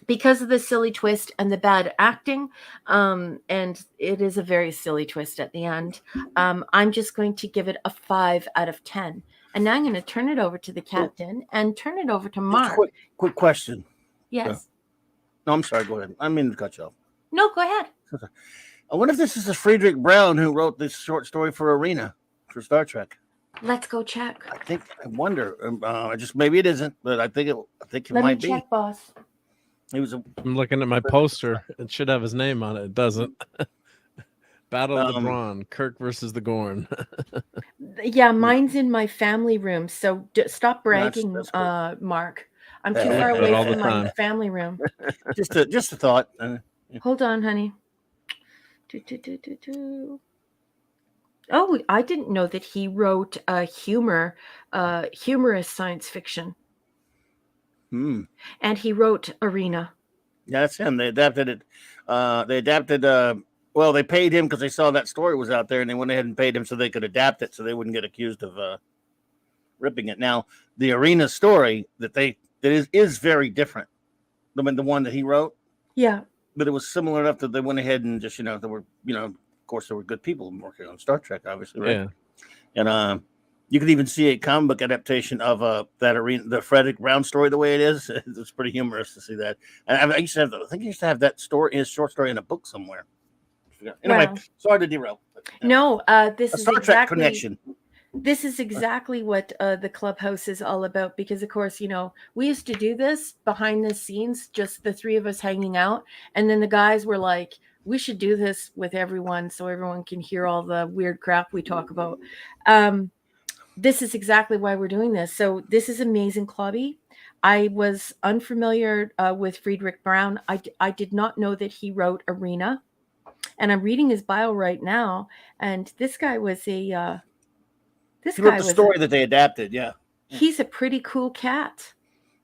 because of the silly twist and the bad acting, and it is a very silly twist at the end, I'm just going to give it a 5 out of 10. And now I'm going to turn it over to the captain and turn it over to Mark. Quick question. Yes. No, I'm sorry. Go ahead. I didn't mean to cut you off. No, go ahead. I wonder if this is the Friedrich Brown who wrote this short story for Arena for Star Trek. Let's go check. I wonder. Just maybe it isn't, but I think it might be. Let me check, boss. I'm looking at my poster. It should have his name on it. It doesn't. Battle of the Brawn, Kirk versus the Gorn. Yeah, mine's in my family room. So stop bragging, that's Mark. I'm too far away from my family room. Just a thought. Hold on, honey. Oh, I didn't know that he wrote humorous science fiction. And he wrote Arena. Yeah, that's him. They adapted it. Well, they paid him because they saw that story was out there, and they went ahead and paid him so they could adapt it, so they wouldn't get accused of ripping it. Now, the Arena story that is very different than the one that he wrote. Yeah. But it was similar enough that they went ahead and just, there were, of course, there were good people working on Star Trek, obviously, right? Yeah. And you can even see a comic book adaptation of that Arena, the Frederick Brown story, the way it is. It's pretty humorous to see that. And I used to have that story, his short story, in a book somewhere. Anyway, sorry to derail. No, this is Star Trek connection. This is exactly what the Clubhouse is all about, because, of course, we used to do this behind the scenes, just the three of us hanging out. And then the guys were like, we should do this with everyone so everyone can hear all the weird crap we talk about. This is exactly why we're doing this. So this is amazing, Clobby. I was unfamiliar with Friedrich Brown. I did not know that he wrote Arena. And I'm reading his bio right now. And this guy was he wrote the story that they adapted. Yeah. He's a pretty cool cat.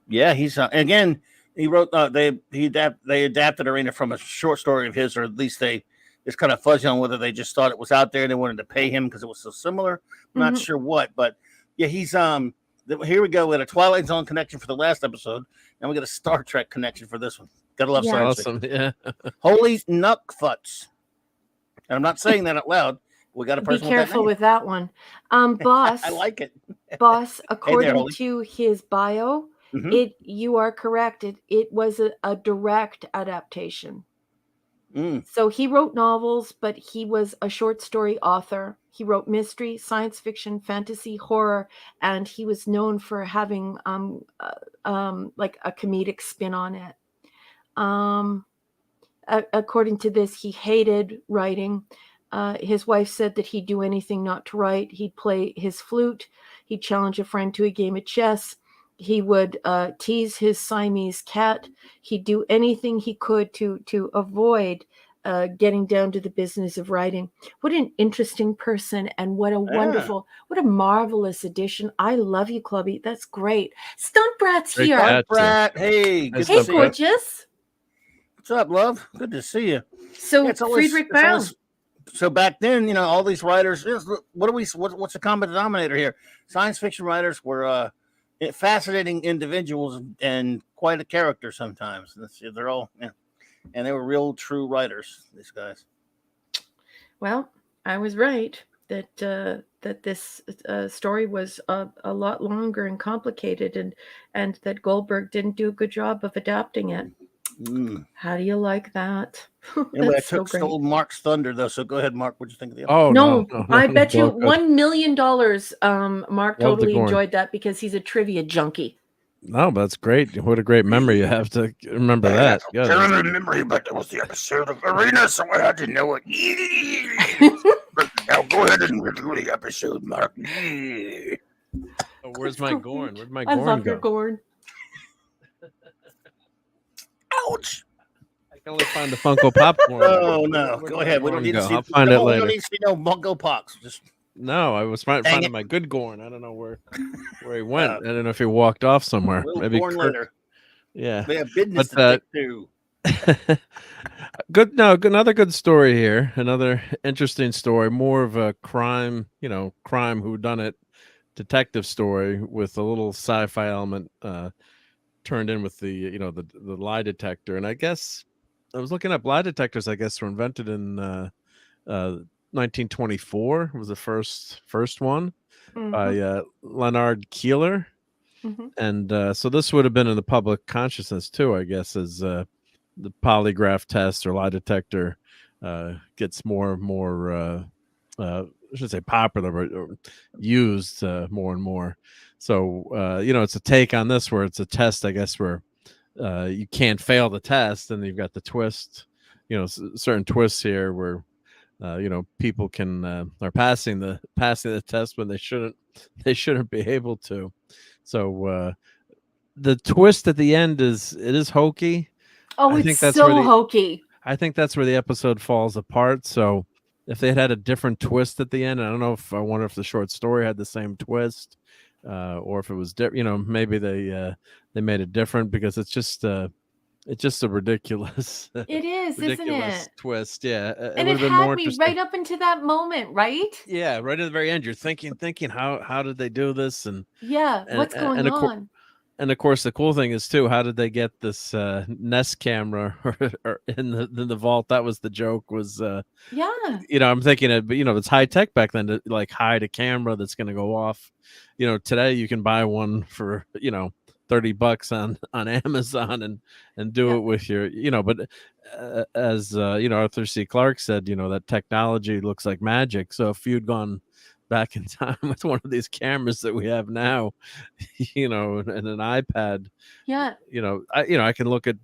Yeah. He's again, he wrote, they adapted Arena from a short story of his, or at least it's kind of fuzzy on whether they just thought it was out there and they wanted to pay him because it was so similar. I'm not sure what, but yeah, he's, here we go. We had a Twilight Zone connection for the last episode, and we got a Star Trek connection for this one. Gotta love science fiction. Yeah. Holy Nuckfuts. And I'm not saying that out loud. We got a person. Be careful with that one. Boss. I like it. Boss, according to his bio, you are correct. It was a direct adaptation. So he wrote novels, but he was a short story author. He wrote mystery, science fiction, fantasy, horror, and he was known for having like a comedic spin on it. According to this, he hated writing. His wife said that he'd do anything not to write. He'd play his flute. He'd challenge a friend to a game of chess. He would tease his Siamese cat. He'd do anything he could to avoid getting down to the business of writing. What an interesting person, and what a wonderful, what a marvelous addition. I love you, Clubby. That's great. Stunt Brat's here. Stunt Brat. Hey, good hey, gorgeous. What's up, love? Good to see you. So Friedrich Brown. So back then, all these writers. What's the common denominator here? Science fiction writers were fascinating individuals and quite a character sometimes. They're all, and they were real true writers. These guys. Well, I was right that this story was a lot longer and complicated, and that Goldberg didn't do a good job of adapting it. How do you like that? Anyway, I stole Mark's thunder, though. So go ahead, Mark. What'd you think of the episode? Oh no! I bet you $1 million. Mark totally enjoyed that because he's a trivia junkie. No, but that's great. What a great memory you have to remember that. I don't remember, but that was the episode of Arena, so I had to know it. Now go ahead and do the episode, Mark. Oh, where's my Gorn? Where'd my I Gorn love go? your Gorn. Ouch! I can only find the Funko Popcorn. Oh no! Go ahead. We don't need to see. I'll find it later. We don't need to see no Funko Pops. Just No, I was Dang finding it. my good Gorn. I don't know where he went. I don't know if he walked off somewhere. Little Maybe corn Kirk. later. Yeah, They have business but to take to. good. No, another good story here. Another interesting story. More of a crime, crime whodunit detective story with a little sci-fi element turned in with the the lie detector. And I guess I was looking up lie detectors. I guess were invented in 1924. Was the first one by Leonard Keeler. And so this would have been in the public consciousness too, I guess, as the polygraph test or lie detector gets more and more I should say popular, but used more and more. So it's a take on this where it's a test, I guess, where you can't fail the test, and you've got the twist, certain twists here where people can are passing the test when they shouldn't be able to. So the twist at the end is hokey. Oh, I it's think that's so where the hokey. I think that's where the episode falls apart. So if they had a different twist at the end, I wonder if the short story had the same twist, or if it was different. Maybe they made it different because it's just a ridiculous, It is, isn't ridiculous it? twist. Yeah, it And would it have been had more me interesting. right up into that moment, right? Yeah, right at the very end, you're thinking how did they do this, and Yeah, what's going of course. on? And of course, the cool thing is too, how did they get this Nest camera or in the vault? That was the joke. Was Yeah. I'm thinking it's high tech back then to like hide a camera that's going to go off. Today you can buy one for $30 on Amazon and do Yeah. it with your But as Arthur C. Clarke said, that technology looks like magic. So if you'd gone back in time with one of these cameras that we have now, and an iPad, Yeah. I can look at,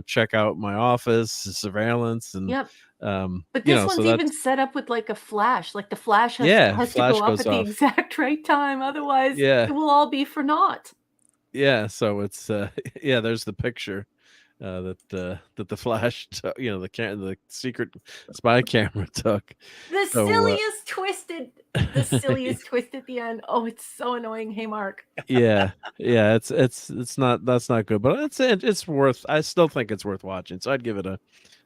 check out my office, surveillance, and Yep. But this so one's even that's set up with like a flash. Like the flash has to flash go off goes at the off. exact right time. Otherwise, Yeah, it will all be for naught. yeah. So it's there's the picture that the flash, the secret spy camera took. The So silliest twist at the end. Oh, it's so annoying. Hey, Mark. yeah, it's not that's not good, but it's worth. I still think it's worth watching. So I'd give it a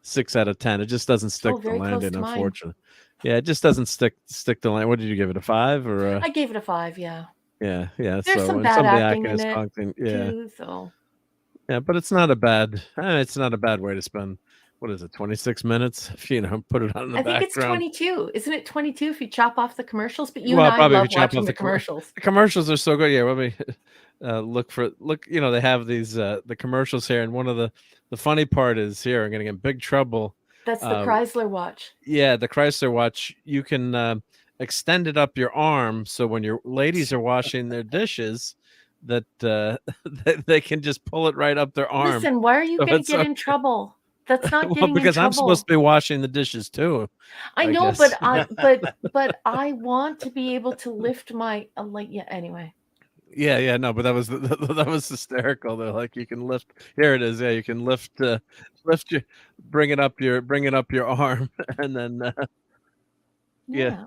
6 out of 10. It just doesn't stick Oh, the very close landing, to mine. unfortunately. Yeah, it just doesn't stick the landing. What did you give it, a 5 or I gave it a 5. Yeah. yeah. There's So some and bad some of the acting acting in is it content. Yeah, too. So yeah, but it's not a bad. It's not a bad way to spend. What is it? 26 minutes. If put it on in the I think it's background. 22. Isn't it 22 if you chop off the commercials? But you Well, and I probably if love you chop watching off the the commercials. the commercials are so good. Yeah, let me look. They have these the commercials here, and one of the funny part is here. I'm gonna get in big trouble. That's the Chrysler watch. Yeah, the Chrysler watch. You can extend it up your arm, so when your ladies are washing their dishes, that they can just pull it right up their arm. Listen, why are you So going to it's get in trouble? That's not getting in because I'm supposed trouble. to be washing the dishes too. I I know, guess. but I want to be able to lift my yeah. Anyway. Yeah, no, but that was hysterical. They're like, you can lift. Here it is. Yeah, you can lift your, bring it up your arm, and then Yeah.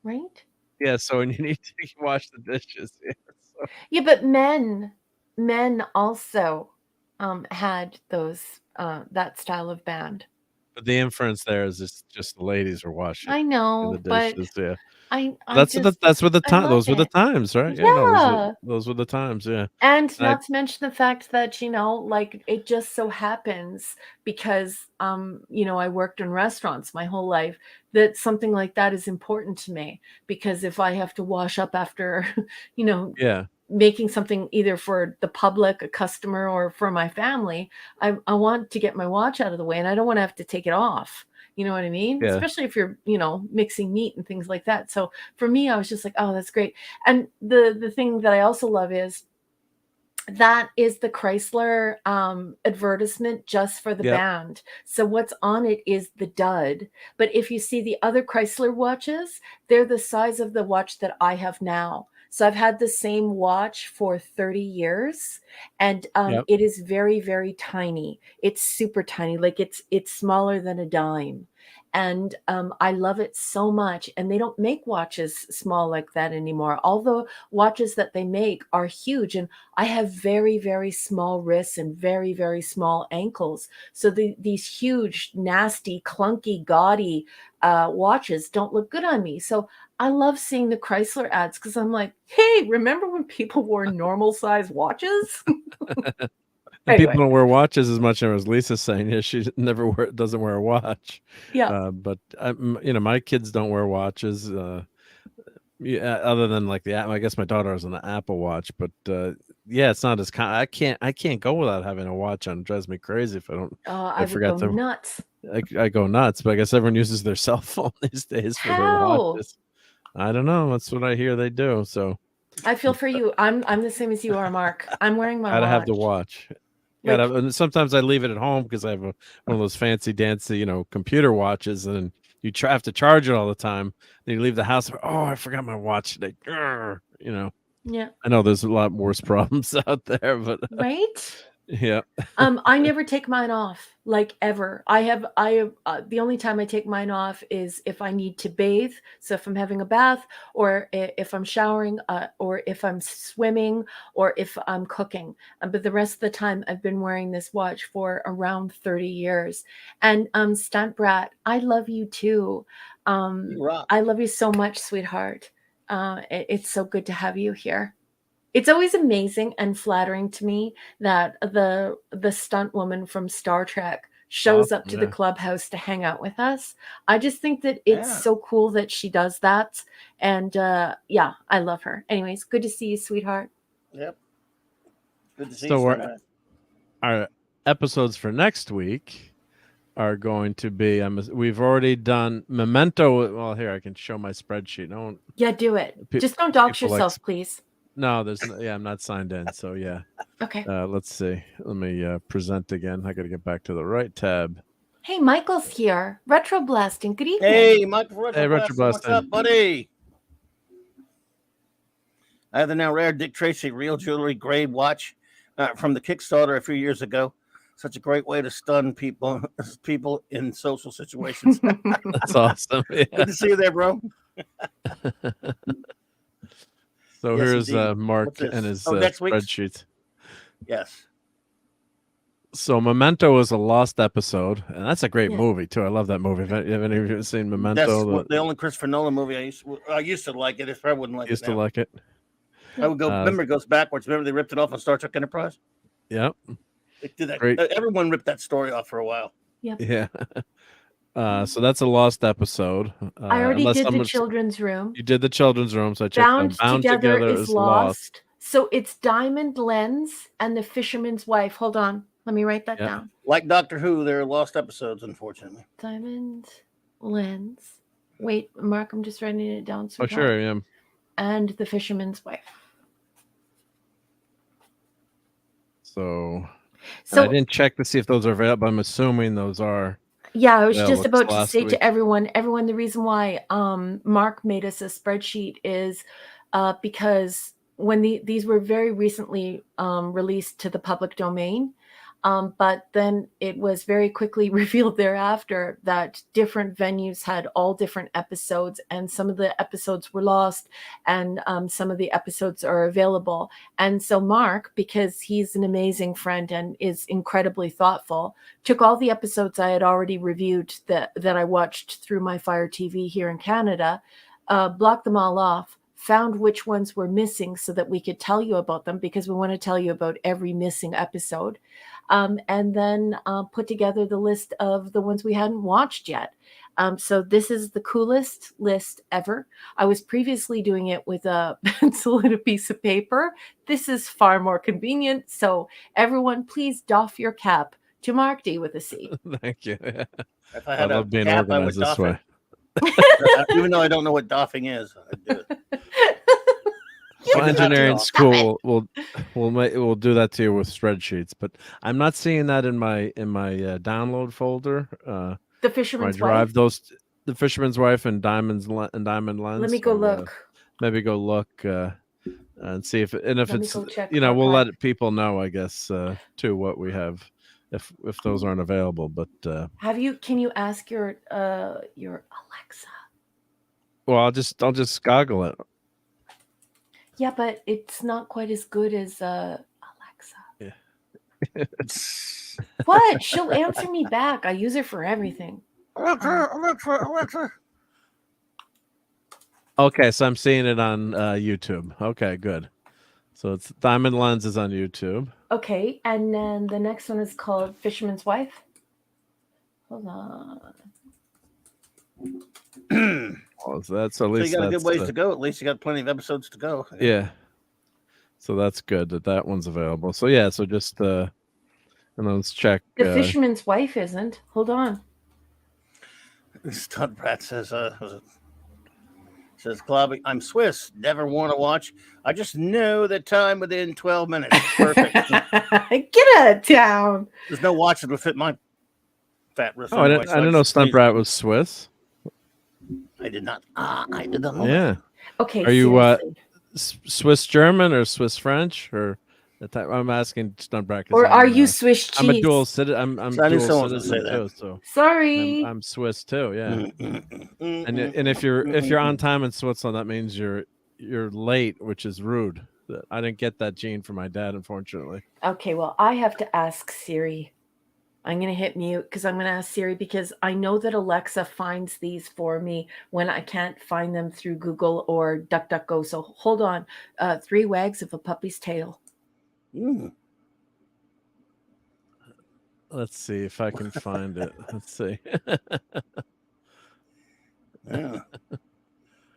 Right. yeah. So when you need to wash the dishes, yeah. So. Yeah, but men also had those that style of band. But the inference there is just the ladies are washing. I know, the but dishes. Yeah. that's What the time. Those were the it. times, right? Yeah. No, Yeah. those were the times. Yeah. And not to mention the fact that, like it just so happens because, I worked in restaurants my whole life, that something like that is important to me, because if I have to wash up after, Yeah. making something either for the public, a customer, or for my family, I want to get my watch out of the way, and I don't want to have to take it off. You know what I mean? Yeah. Especially if you're, mixing meat and things like that. So for me, I was just like, oh, that's great. And the thing that I also love is that is the Chrysler advertisement just for the band. So what's on it is the dud. But if you see the other Chrysler watches, they're the size of the watch that I have now. So I've had the same watch for 30 years, and it is very, very tiny. It's super tiny. Like it's smaller than a dime. And I love it so much. And they don't make watches small like that anymore. All the watches that they make are huge. And I have very, very small wrists and very, very small ankles. So these huge, nasty, clunky, gaudy watches don't look good on me. So I love seeing the Chrysler ads because I'm like, hey, remember when people wore normal size watches? Anyway. People don't wear watches as much as Lisa's saying. Yeah, she doesn't wear a watch. Yeah. But my kids don't wear watches. Yeah, other than like I guess my daughter has an Apple Watch, but yeah, it's not as I can't go without having a watch on. It drives me crazy if I don't. I forgot to nuts. I go nuts, but I guess everyone uses their cell phone these days for their watches. I don't know. That's what I hear they do. So I feel for you. I'm the same as you are, Mark. I'm wearing my watch. Gotta have the watch. And sometimes I leave it at home because I have one of those fancy dancy, computer watches, and you have to charge it all the time. Then you leave the house. Oh, I forgot my watch today. Yeah. I know there's a lot worse problems out there, but right. Yeah. I never take mine off, like, ever. I have the only time I take mine off is if I need to bathe. So if I'm having a bath, or if I'm showering, or if I'm swimming, or if I'm cooking. But the rest of the time I've been wearing this watch for around 30 years. And Stunt Brat, I love you too. I love you so much, sweetheart. It's so good to have you here. It's always amazing and flattering to me that the stunt woman from Star Trek shows up to the clubhouse to hang out with us. I just think that it's so cool that she does that. And yeah, I love her. Anyways, good to see you, sweetheart. Yep. Good to see you. Our episodes for next week are going to be, we've already done Memento. Well, here, I can show my spreadsheet. Yeah, do it. Just don't dox yourself, please. No, I'm not signed in, so yeah. Okay. Let's see. Let me present again. I got to get back to the right tab. Hey, Michael's here. Retro Blasting. Good evening. Hey, Michael. Retro Blasting. What's up, buddy? I have the now rare Dick Tracy real jewelry grade watch from the Kickstarter a few years ago. Such a great way to stun people in social situations. That's awesome. Yeah. Good to see you there, bro. So here's Mark and his spreadsheet. Yes. So Memento is a lost episode, and that's a great movie too. I love that movie. Have any of you seen Memento? That's the only Christopher Nolan movie I used to like it. I probably wouldn't like it. Used to like it. I would go. Remember, it goes backwards. Remember they ripped it off on Star Trek Enterprise. Yep. They did that. Everyone ripped that story off for a while. Yep. Yeah. So that's a lost episode. I already did the children's room. You did the children's room, so I checked Bound Together is lost. So it's Diamond Lens and the Fisherman's Wife. Hold on. Let me write that down. Like Doctor Who, they're lost episodes, unfortunately. Diamond Lens. Wait, Mark, I'm just writing it down. Oh, sure, yeah. And the Fisherman's Wife. So I didn't check to see if those are available. I'm assuming those are. Yeah, I was just about to say to everyone, the reason why Mark made us a spreadsheet is because when these were very recently released to the public domain, but then it was very quickly revealed thereafter that different venues had all different episodes, and some of the episodes were lost, and some of the episodes are available. And so Mark, because he's an amazing friend and is incredibly thoughtful, took all the episodes I had already reviewed that I watched through my Fire TV here in Canada, blocked them all off, found which ones were missing so that we could tell you about them, because we want to tell you about every missing episode. And then put together the list of the ones we hadn't watched yet. So this is the coolest list ever. I was previously doing it with a pencil and a piece of paper. This is far more convenient. So everyone, please doff your cap to Mark D with a C. Thank you. If I had love being organized this way. Even though I don't know what doffing is, I'd do it. Well, engineering school will do that to you with spreadsheets, but I'm not seeing that in my download folder. The Fisherman's Wife. The Fisherman's Wife and Diamond Lens. Let me go look. Maybe go look and see if it's we'll let people know, I guess, too, what we have if those aren't available. But Can you ask your Alexa? well, I'll just goggle it. Yeah, but it's not quite as good as Alexa. Yeah. What? She'll answer me back. I use her for everything. Alexa. Okay, so I'm seeing it on YouTube. Okay, good. So it's Diamond Lenses on YouTube. Okay, and then the next one is called Fisherman's Wife. Hold on. Oh, so that's at So least you got a that's good ways to go. At least you got plenty of episodes to go. Yeah. So that's good that one's available. So yeah, so just and let's check. The Fisherman's Wife isn't. Hold on. Stud Brat says, Clobby, I'm Swiss. Never want to watch. I just know the time within 12 minutes. Perfect. Get out of town. There's no watch that would fit my fat wrist. Oh, I didn't know Stunt Brat was Swiss. I did not. I did not know. Yeah. Okay. Are you Swiss German or Swiss French or the type? I'm asking Stunt Brat. Or are you Swiss cheese? I'm a dual citizen. I'm dual citizen too. So sorry. I'm Swiss too. Yeah. And if you're on time in Switzerland, that means you're late, which is rude. I didn't get that gene from my dad, unfortunately. Okay. Well, I have to ask Siri. I'm going to hit mute because I'm going to ask Siri because I know that Alexa finds these for me when I can't find them through Google or DuckDuckGo. So hold on. 3 wags of a puppy's tail. Let's see if I can find it. Let's see. Yeah.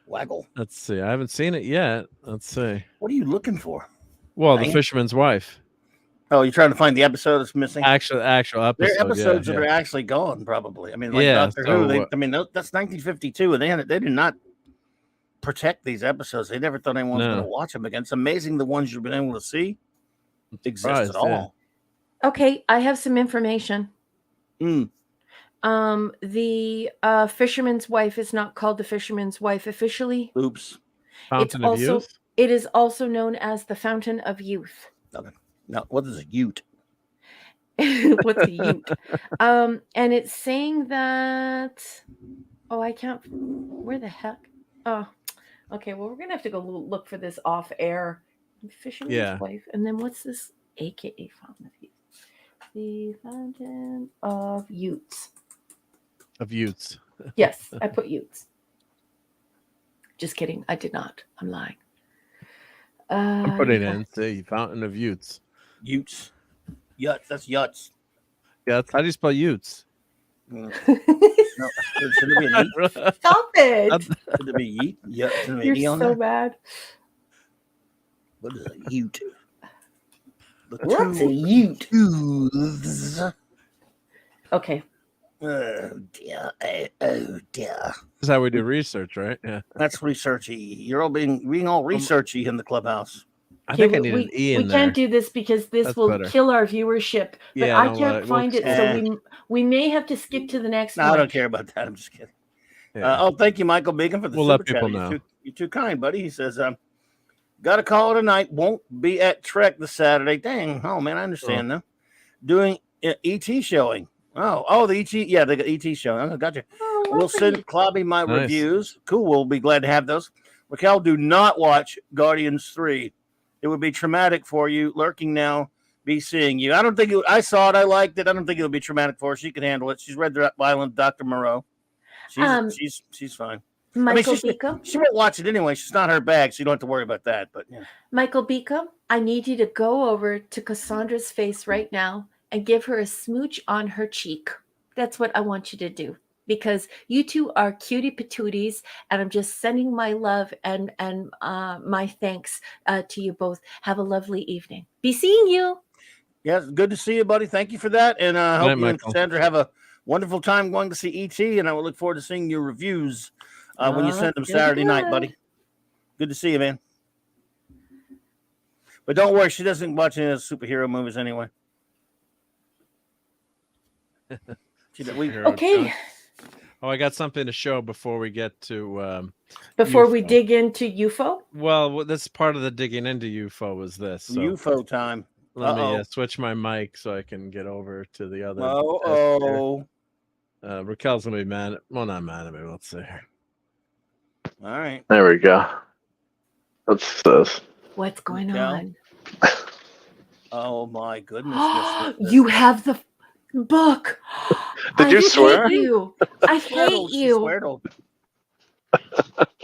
Waggle. Let's see. I haven't seen it yet. Let's see. What are you looking for? Well, The Fisherman's Wife. Oh, you're trying to find the episode that's missing? Actual episode. There are episodes that are actually gone, probably. I mean, like Doctor Who. That's 1952, and they did not protect these episodes. They never thought anyone was going to watch them again. It's amazing the ones you've been able to see exist at all. Okay, I have some information. The Fisherman's Wife is not called The Fisherman's Wife officially. Oops. Fountain of Youth? It is also known as The Fountain of Youth. Okay. Now, what is a Ute? What's a Ute? And it's saying that. Oh, I can't. Where the heck? Oh, okay. Well, we're gonna have to go look for this off air. Fisherman's Wife, and then what's this? AKA Fountain of Youth. The Fountain of Utes. Of Utes. Yes, I put Utes. Just kidding. I did not. I'm lying. I'm putting it in. See, Fountain of Utes. Utes. Yuts. That's Yuts. Yeah. How do you spell Utes? No, should it be an E? Stop it. Should it be Yeet? Yeah, you're so bad. What is a Ute? What's a Ute? Okay. Oh dear. Oh dear. That's how we do research, right? Yeah. That's researchy. You're all being all researchy in the clubhouse. I think I need an E in there. We can't do this because this will kill our viewership. But I can't find it, so we may have to skip to the next one. I don't care about that. I'm just kidding. Yeah. Thank you, Michael Beacon, for the super let people chat. know. You're too kind, buddy. He says, got a call tonight. Won't be at Trek this Saturday. Dang. Oh, man, I understand now. Doing ET showing. Oh, the ET. Yeah, they got ET showing. Oh, gotcha. We'll send Clobby my reviews. Cool. We'll be glad to have those. Raquel, do not watch Guardians 3. It would be traumatic for you. Lurking now, be seeing you. I don't think I saw it. I liked it. I don't think it'll be traumatic for her. She can handle it. She's read the Violent Dr. Moreau. She's fine. Michael Beacom. She won't watch it anyway. She's not her bag, so you don't have to worry about that. But yeah. Michael Beacom, I need you to go over to Cassandra's face right now and give her a smooch on her cheek. That's what I want you to do. Because you two are cutie patooties, and I'm just sending my love and my thanks to you both. Have a lovely evening. Be seeing you. Yes, good to see you, buddy. Thank you for that, and I hope you and Cassandra have a wonderful time going to see ET. And I will look forward to seeing your reviews when you send them Saturday night, buddy. Good to see you, man. But don't worry, she doesn't watch any of the superhero movies anyway. Okay. Oh, I got something to show before we get to before we dig into UFO. Well, this part of the digging into UFO was this. So. UFO time. Let me Uh-oh. switch my mic so I can get over to the other. Oh. Raquel's gonna be mad. Well, not mad at me. Let's see here. All right. There we go. What's this? What's going Raquel? on? Oh my goodness. You have the book. Did you swear? I hate you. I hate She you. sweared.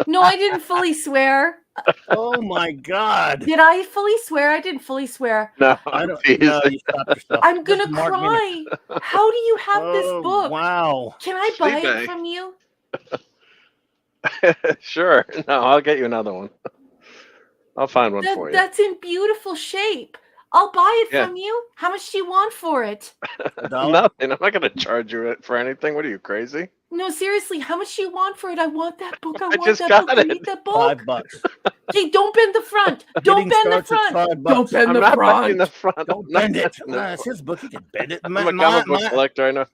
No, I didn't fully swear. Oh my God. Did I fully swear? I didn't fully swear. No, I don't geez. know. You stopped yourself. I'm gonna Just mark me cry. How do you have this Oh, book? wow. Can I buy Fleabag. it from you? Sure. No, I'll get you another one. I'll find one for you. That's in beautiful shape. I'll buy it Yeah. from you. How much do you want for it? $1? Nothing. I'm not going to charge you for anything. What are you, crazy? No, seriously, how much do you want for it? I want that book. I want just that got book. I it. need that book. $5. Okay, don't bend the front. Don't Bidding bend the starts at front. $5. Don't bend I'm the not front. bending the front. Don't I'm not bend it. bending the It's front. his book. He can bend it. I'm a comic book collector. I know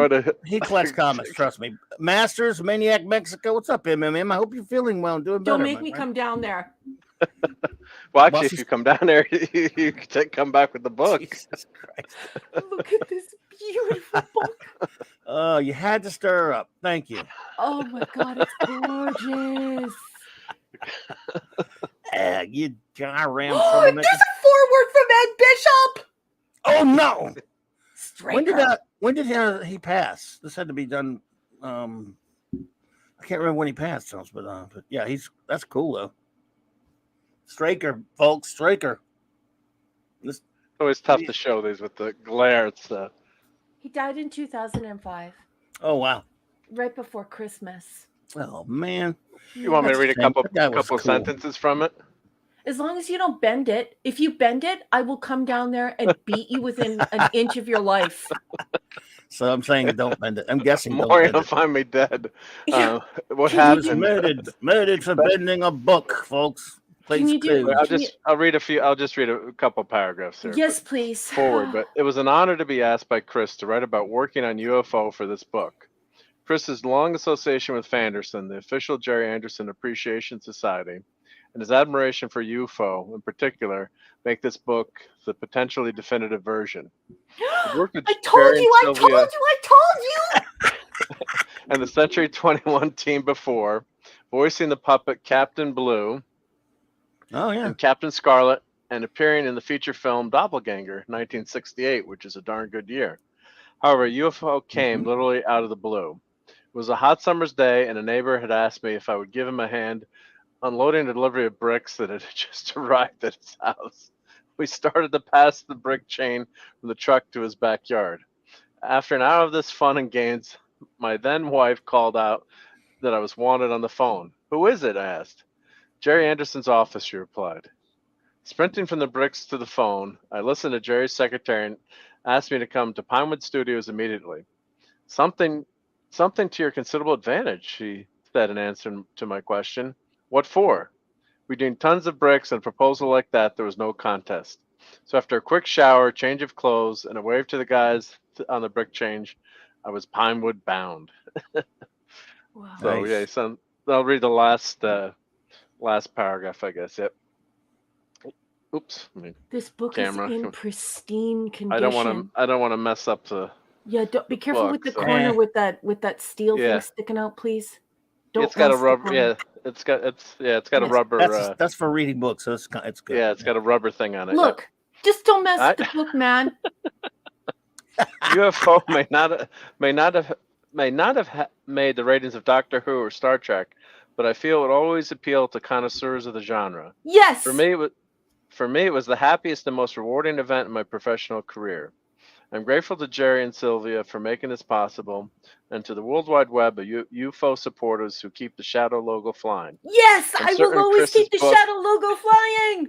how to. He collects comics, trust me. Masters, Maniac Mexico. What's up, MMM? I hope you're feeling well and doing better. Don't make my me friend. come down there. Well, actually, Well, if you come down there, you can come back with the book. Jesus Christ. Look at this beautiful book. Oh, you had to stir her up. Thank you. Oh my God, it's gorgeous. You ram Oh, there's a foreword from Ed Bishop. Oh no! Straker. When did he pass? This had to be done. I can't remember when he passed, but yeah, that's cool though. Straker, folks, Straker. It's always tough to show these with the glare and stuff. He died in 2005, Oh wow. right before Christmas. Oh man. You want me to read a That's a shame. couple That guy was cool. sentences from it? As long as you don't bend it. If you bend it, I will come down there and beat you within an inch of your life. So I'm saying don't bend it. I'm guessing don't More bend gonna it. find me dead. Yeah. What Can you He was happened? murdered for bending a book, folks. Can Please you do- clue. I'll read a few. I'll just read a couple paragraphs here. Yes, please. Forward, but it was an honor to be asked by Chris to write about working on UFO for this book. Chris's long association with Fanderson, the official Jerry Anderson Appreciation Society, and his admiration for UFO in particular make this book the potentially definitive version. He worked with I told Jerry you, and I told Sylvia you, I told you. and the Century 21 team before, voicing the puppet Captain Blue Oh yeah. and Captain Scarlet, and appearing in the feature film Doppelganger, 1968, which is a darn good year. However, UFO came literally out of the blue. It was a hot summer's day, and a neighbor had asked me if I would give him a hand unloading a delivery of bricks that had just arrived at his house. We started to pass the brick chain from the truck to his backyard. After an hour of this fun and games, my then wife called out that I was wanted on the phone. Who is it? I asked. Jerry Anderson's office, she replied. Sprinting from the bricks to the phone, I listened to Jerry's secretary and asked me to come to Pinewood Studios immediately. Something to your considerable advantage, she said in answer to my question. What for? We doing tons of bricks, and a proposal like that, there was no contest. So after a quick shower, change of clothes, and a wave to the guys on the brick change, I was Pinewood bound. Wow. So Nice. yeah, so I'll read the last paragraph, I guess. Yep. Oops. This book Camera. is in pristine condition. I don't want to mess up the. Yeah, be careful book, with the so- corner with that steel Yeah. thing sticking out, please. Don't It's got a mess the rubber. corner. Yeah, it's got a Yes, rubber. That's for reading books, so it's good. Yeah, it's got a rubber thing on it. Look, just don't mess I- the book, man. UFO may not have made the ratings of Doctor Who or Star Trek, but I feel it always appealed to connoisseurs of the genre. Yes. For me, it was the happiest and most rewarding event in my professional career. I'm grateful to Jerry and Sylvia for making this possible, and to the World Wide Web of UFO supporters who keep the Shadow logo flying. Yes, I'm I will certain always Chris's keep the book- shadow logo flying.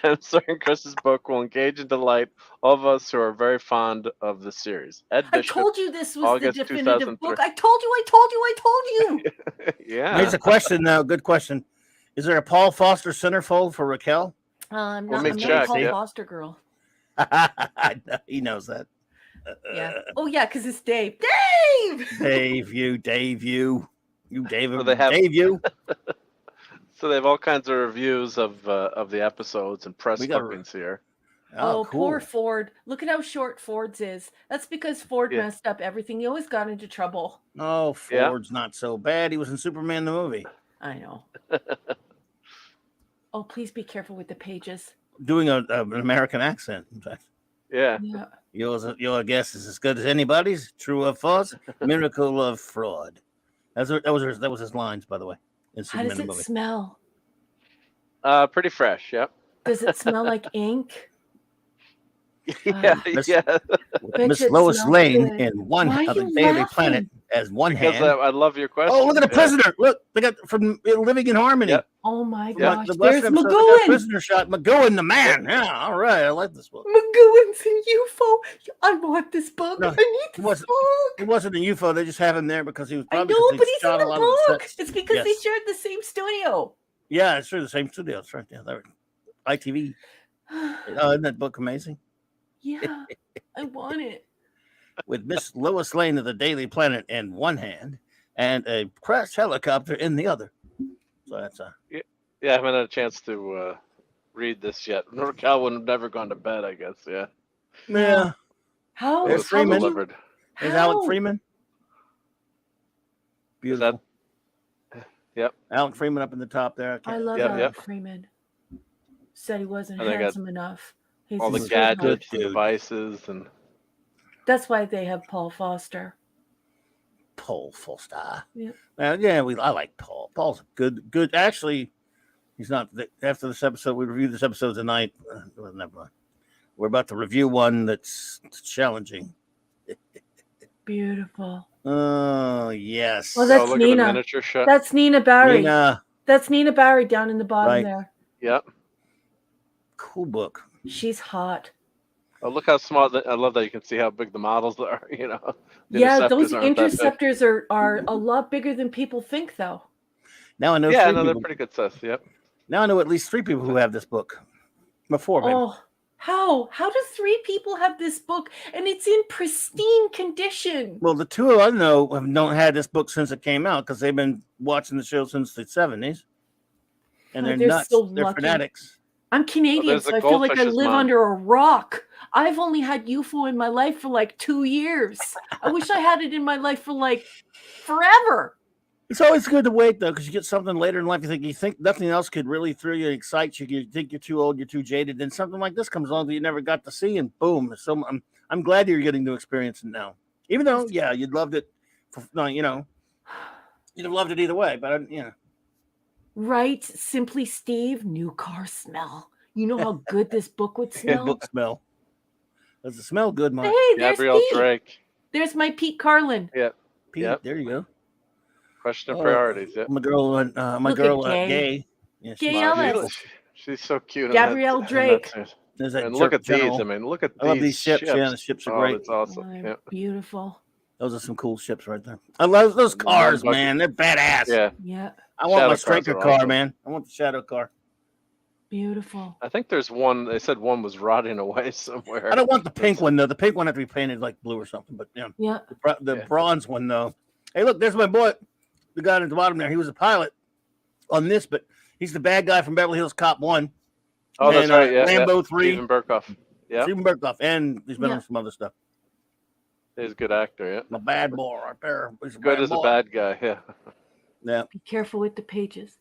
I'm certain Chris's book will engage and delight all of us who are very fond of the series. Ed I Bishop. told you this was August the definitive 2003. book. I told you. Yeah. Here's a question now. Good question. Is there a Paul Foster centerfold for Raquel? I'm Let not, me I'm not check, a Paul yeah. Foster girl. He knows that. Yeah. Oh yeah, because it's Dave. Dave, you, David, So they have- Dave, you. So they have all kinds of reviews of the episodes and press We got- clippings here. Oh, cool. poor Ford. Look at how short Ford's is. That's because Ford Yeah. messed up everything. He always got into trouble. Oh, Yeah. Ford's not so bad. He was in Superman the movie. I know. Oh, please be careful with the pages. Doing an American accent. In fact. Yeah. Yeah. Your guess is as good as anybody's. True or false? Miracle of fraud. That was his lines, by the way. In How Superman does the it movie. smell? Pretty fresh. Yep. Does it smell like ink? Yeah. Miss- Yeah. Bet Miss you it Lois smells Lane good. in one Why are of the you Daily laughing? Planet as one Because hand. I love your question. Oh, look at the Yeah. prisoner! Look, they got from Living in Harmony. Yep. Oh my Yeah. gosh. The There's Western episode, they got McGowan. prisoner shot. McGowan, the man. Yeah, all right. I like this book. McGowan's in UFO. I want this book. No, I need this wasn't- book. It wasn't a UFO. They just have him there because he was I probably know, because but they he's in shot a the lot of the book. sets. It's because they Yes. shared the same studio. Yeah, it's true. The same studio. That's right. Yeah, ITV. Isn't that book amazing? Yeah, I want it. With Miss Lois Lane of the Daily Planet in one hand and a crashed helicopter in the other. So that's Yeah, I haven't had a chance to read this yet. Raquel would have never gone to bed, I guess. Yeah. yeah. How? There's It's how would Freeman. you- delivered. There's how? Alec Freeman. Beautiful. Yep. Alec Freeman up in the top there. I love Yep, Alec yep. Freeman. Said he wasn't And they got handsome enough. He's All a the sweetheart. gadgets, Dude. and devices, and That's why they have Paul Foster. Paul Foster. Yeah. I like Paul. Paul's good. Actually, he's not. After this episode, we reviewed this episode tonight. Well, never mind. We're about to review one that's challenging. Beautiful. Oh yes. Well, that's look at the Nina. miniature shot. That's Nina Barry. Nina, That's Nina Barry down in the bottom Right. there. Yep. cool book. She's hot. Oh, look how small. I love that you can see how big the models are. You know. The Yeah, those interceptors aren't that big. interceptors are a lot bigger than people think, though. Now I know. Yeah, three no, they're people. pretty good size. Yep. Now I know at least 3 people who have this book. Before, maybe. Oh, how do 3 people have this book and it's in pristine condition? Well, the 2 I know have don't had this book since it came out because they've been watching the show since the 70s, and Oh, they're they're nuts. so They're lucky. fanatics. I'm Canadian, there's so the I feel like I goldfish's live mom. under a rock. I've only had UFO in my life for like 2 years. I wish I had it in my life for like forever. It's always good to wait though, because you get something later in life. You think nothing else could really thrill you, excite you. You think you're too old, you're too jaded. Then something like this comes along that you never got to see, and boom! So I'm glad you're getting to experience it now. Even though, yeah, you'd loved it. You'd have loved it either way. But Right? Simply Steve, new car smell. You know how good this book would good smell? book smell. Does it smell good, Mark? Hey, there's Gabrielle Pete. Drake. There's my Pete Carlin. Pete, Yep. there you go. Question of Oh, priorities. Yep. My girl, Look at Gay. Gay. Yeah, Gay she's Ellis. beautiful. She's so cute. in Gabrielle that- in Drake. that- There's that And look at general. these. I mean, look at I love these these ships. Yeah, the ships are Oh, great. it's awesome. Oh, Yep. beautiful. Those are some cool ships right there. I love those cars, bucket. man. They're badass. Yeah. Yeah, I want my Shadow cars Straker are car, awesome. man. I want the Shadow car. beautiful. I think there's one. They said one was rotting away somewhere. I don't want the pink one though. The pink one have to be painted like blue or something. But yeah, Yeah. the Yeah. bronze one though. Hey, look, there's my boy, the guy at the bottom there. He was a pilot on this, but he's the bad guy from Beverly Hills Cop 1. Oh, that's and, right. Yeah. Rambo yeah. 3. Stephen Burkoff. Yeah. Stephen Burkoff, and he's been Yeah. on some other stuff. He's a good actor. Yeah. My bad boy right there. He's Good as a boy. bad guy. Yeah. Yeah. Be careful with the pages.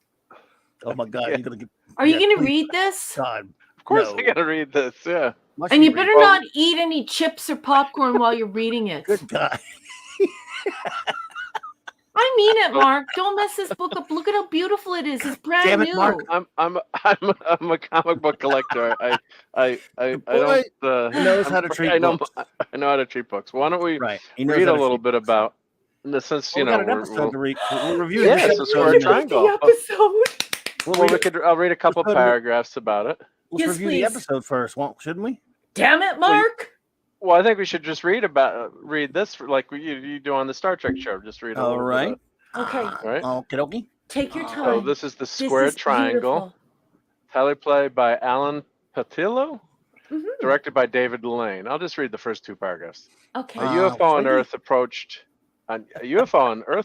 Oh my God, Yeah. you're gonna get Are you Yeah, going to please. read this? God. Of course, No. I gotta read this. Yeah. Must And you read better it. not eat any chips or popcorn while you're reading it. Good guy. I mean it, Mark. Don't mess this book up. Look at how beautiful it is. It's brand Damn it, new. Mark. I'm a comic book collector. I don't. He knows how to treat I know. books. I know how to treat books. Why don't we Right. He knows read how a to little treat bit books. about? In the sense, Well, you we know, got an episode to read. We're reviewing Yeah, this so episode. Square in a minute. Triangle. The episode. We'll Well, read it. I'll read a couple Let's go to- paragraphs about it. Let's Yes, review please. the episode first, shouldn't we? Damn it, Mark. Well, I think we should just read this like you do on the Star Trek show. Just read a All little right. Okay. Right. Okie dokie. Take your bit. time. So this is the This Square is Triangle. Teleplay by Alan Patillo. beautiful. Mhm. Directed by David Lane. I'll just read the first 2 paragraphs. Okay. A Uh, UFO on really? Earth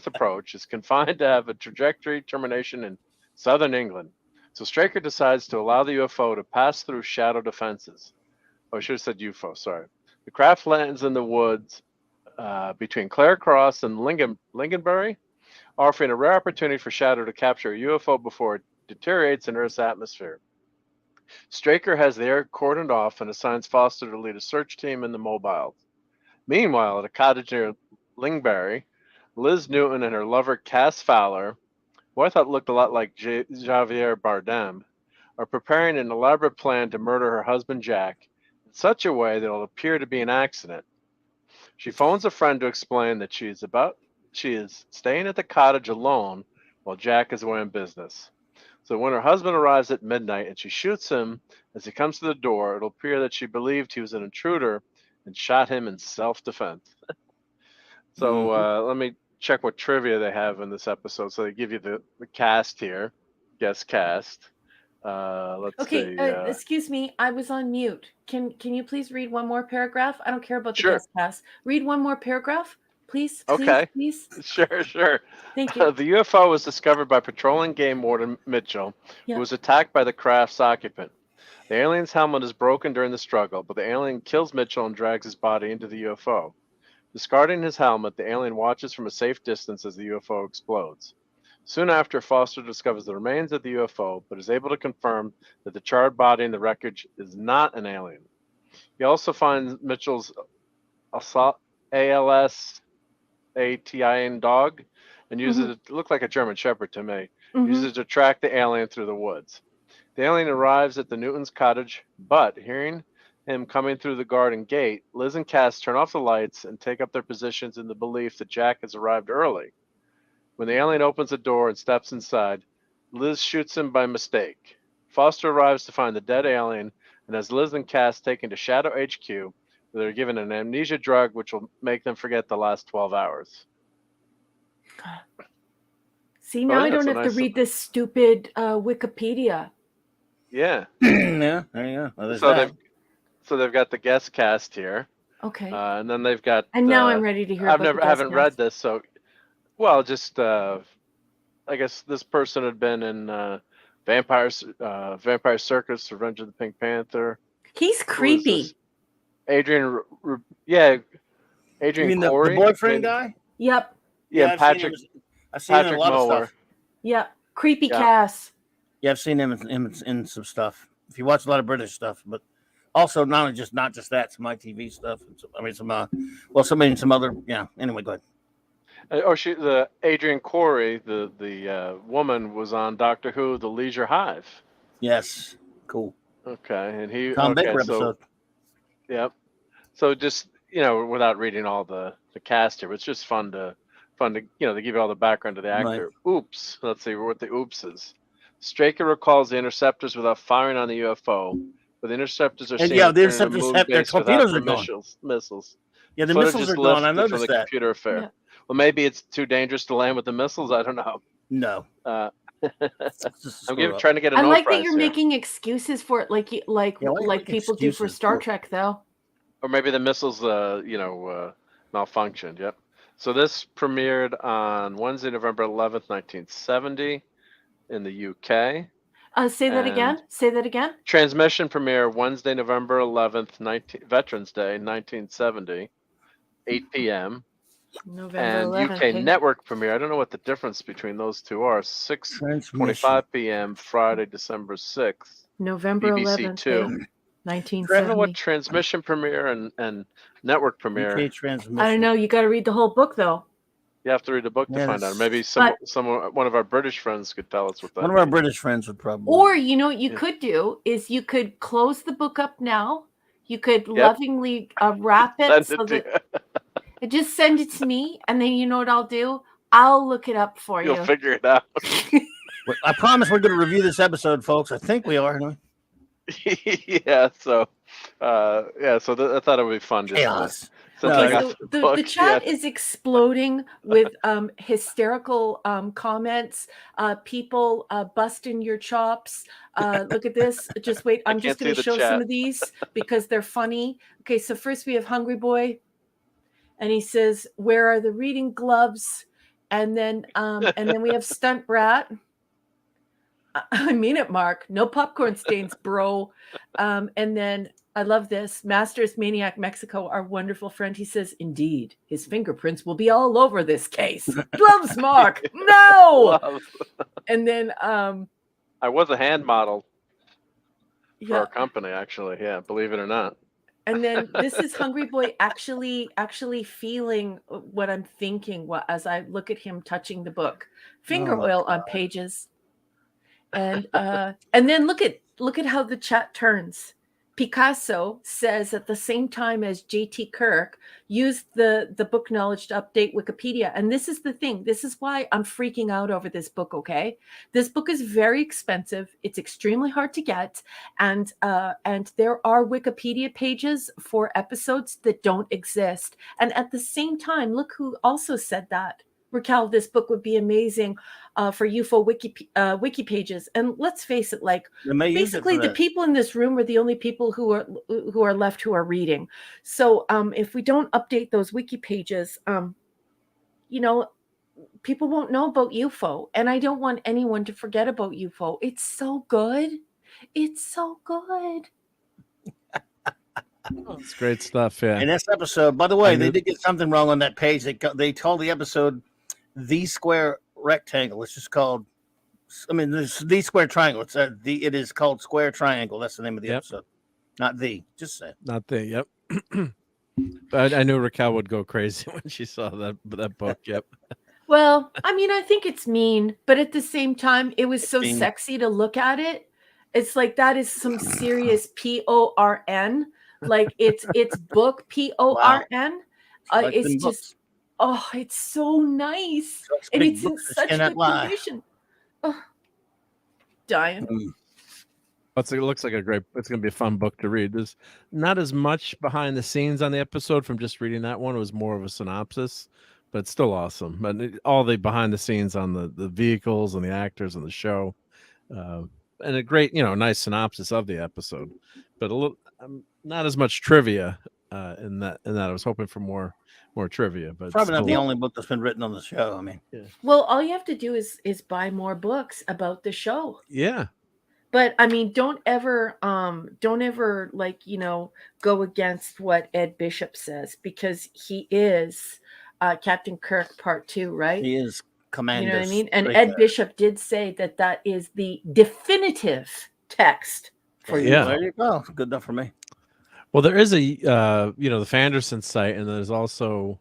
approach is confined to have a trajectory termination in southern England. So Straker decides to allow the UFO to pass through shadow defenses. I should have said UFO. Sorry. The craft lands in the woods between Clare Cross and Lincolnbury, offering a rare opportunity for Shadow to capture a UFO before it deteriorates in Earth's atmosphere. Straker has the air cordoned off and assigns Foster to lead a search team in the mobiles. Meanwhile, at a cottage near Lingbury, Liz Newton and her lover Cass Fowler, who I thought looked a lot like Javier Bardem, are preparing an elaborate plan to murder her husband Jack in such a way that it'll appear to be an accident. She phones a friend to explain that she is staying at the cottage alone while Jack is away on business. So when her husband arrives at midnight and she shoots him as he comes to the door, it'll appear that she believed he was an intruder and shot him in self-defense. So let me check what trivia they have in this episode. So they give you the cast here, guest cast. Let's see. Excuse me, I was on mute. Can you please read one more paragraph? I don't care about the Sure. guest cast. Read one more paragraph, please. Okay. Please. Sure. Thank you. The UFO was discovered by patrolling game warden Mitchell, Yeah. who was attacked by the craft's occupant. The alien's helmet is broken during the struggle, but the alien kills Mitchell and drags his body into the UFO. Discarding his helmet, the alien watches from a safe distance as the UFO explodes. Soon after, Foster discovers the remains of the UFO, but is able to confirm that the charred body in the wreckage is not an alien. He also finds Mitchell's ALS-ATIN dog and uses it to look like a German Shepherd to me. Uses it to track the alien through the woods. The alien arrives at the Newtons' cottage, but hearing him coming through the garden gate, Liz and Cass turn off the lights and take up their positions in the belief that Jack has arrived early. When the alien opens the door and steps inside, Liz shoots him by mistake. Foster arrives to find the dead alien and has Liz and Cass taken to Shadow HQ, where they're given an amnesia drug which will make them forget the last 12 hours. See, now I yeah, don't so have to nice. read this stupid Wikipedia. Yeah. Yeah, there you go. Well, there's So that. they've got the guest cast here, Okay. and then they've got. And now I'm ready to hear. I about the haven't guest read cast. this, so well, just I guess this person had been in Vampire Circus, Revenge of the Pink Panther. He's Who is creepy. this? Adrian You mean the Corey, boyfriend guy? Yep. Yeah, I've Patrick. I've seen him in a Patrick lot of Mower. stuff. Yep. Creepy Yeah. Cass. Yeah, I've seen him in some stuff. If you watch a lot of British stuff, but also not just that, some ITV stuff. I mean, some other. Yeah. Anyway, go ahead. The Adrian Corey, the woman was on Doctor Who, The Leisure Hive. Yes. Cool. Okay, and he Tom okay, Baker so episode. yep. So just without reading all the cast here, it's just fun to they give you all the background to the actor. Right. Oops. Let's see what the oops is. Straker recalls the interceptors without firing on the UFO, but the interceptors are And seen yeah, the returning to interceptors moon have their base without torpedoes their are gone. missiles. Yeah, the Footage missiles is are gone. I lifted noticed from the that. computer affair. Yeah. Well, maybe it's too dangerous to land with the missiles. I don't know. No. I'm trying to get a I no like prize that you're here. making excuses for it, like Yeah, why do you make people do for excuses Star for- Trek, though. Or maybe the missiles, malfunctioned. Yep. So this premiered on Wednesday, November 11th, 1970 in the UK. Say that again. Say that again. Transmission premiere Wednesday, November 11th, Veterans Day, 1970, 8 p.m. November And 11th. UK okay. network premiere, I don't know what the difference between those two are, 6:25 Transmission. p.m. Friday, December 6th. November BBC 11th, Two. okay. I don't know 1970. what transmission premiere and network premiere. UK transmission. I don't know. You got to read the whole book, though. You have to read the book to find out. Yes. Maybe one of our British friends could tell us what that One of our means. British friends would probably. Or what you Yeah. could do is you could close the book up now. You could lovingly wrap it Send so it to that just send it to me, and then you know what I'll do? I'll look it up for You'll you. figure it out. I promise we're going to review this episode, folks. I think we are. Anyway. Yeah. So, I thought it would be fun. Just Chaos. since No, I it's- got So the book, the chat yeah. is exploding with hysterical comments, people busting your chops. Look at this. Just wait. I'm just can't going to see the show some chat. of these because they're funny. Okay, so first we have Hungry Boy, and he says, "Where are the reading gloves?" And then we have Stunt Brat. I mean it, Mark. No popcorn stains, bro. And then I love this. Masters Maniac Mexico, our wonderful friend, he says, indeed, his fingerprints will be all over this case. Gloves, Mark. No. Love. And then I was a hand model for yeah. our company, actually. Yeah, believe it or not. And then this is Hungry Boy actually feeling what I'm thinking as I look at him touching the book. Finger oil on pages. And then look at how the chat turns. Picasso says at the same time as J.T. Kirk used the book knowledge to update Wikipedia. And this is the thing. This is why I'm freaking out over this book, okay? This book is very expensive. It's extremely hard to get. And there are Wikipedia pages for episodes that don't exist. And at the same time, look who also said that. Raquel, this book would be amazing for UFO wiki pages. And let's face it, like basically the people in this room are the only people who are left who are reading. So if we don't update those wiki pages, people won't know about UFO. And I don't want anyone to forget about UFO. It's so good. It's so good. It's great stuff. Yeah. In this episode, by the way, they did get something wrong on that page. They told the episode the square rectangle. It's just called, this the square triangle. It is called square triangle. That's the name of the episode. Not the, just say. Not the, yep. I knew Raquel would go crazy when she saw that book. Yep. Well, I think it's mean, but at the same time, it was so sexy to look at it. It's like that is some serious PORN. Like it's book PORN. Wow. It's just books. Oh, it's so nice. And it's in such good condition. Oh, dying. It looks like it's going to be a fun book to read. There's not as much behind the scenes on the episode from just reading that one. It was more of a synopsis, but it's still awesome. But all the behind the scenes on the vehicles and the actors and the show, and a great, nice synopsis of the episode, but a little not as much trivia in that. I was hoping for more trivia, but probably not the only book that's been written on the show. Well, all you have to do is buy more books about the show. Yeah. But don't ever go against what Ed Bishop says, because he is Captain Kirk Part 2, right? He is Commander. You know what I mean? And Ed Bishop did say that is the definitive text for you. There you go. Good enough for me. Well, there is the Fanderson site, and there's also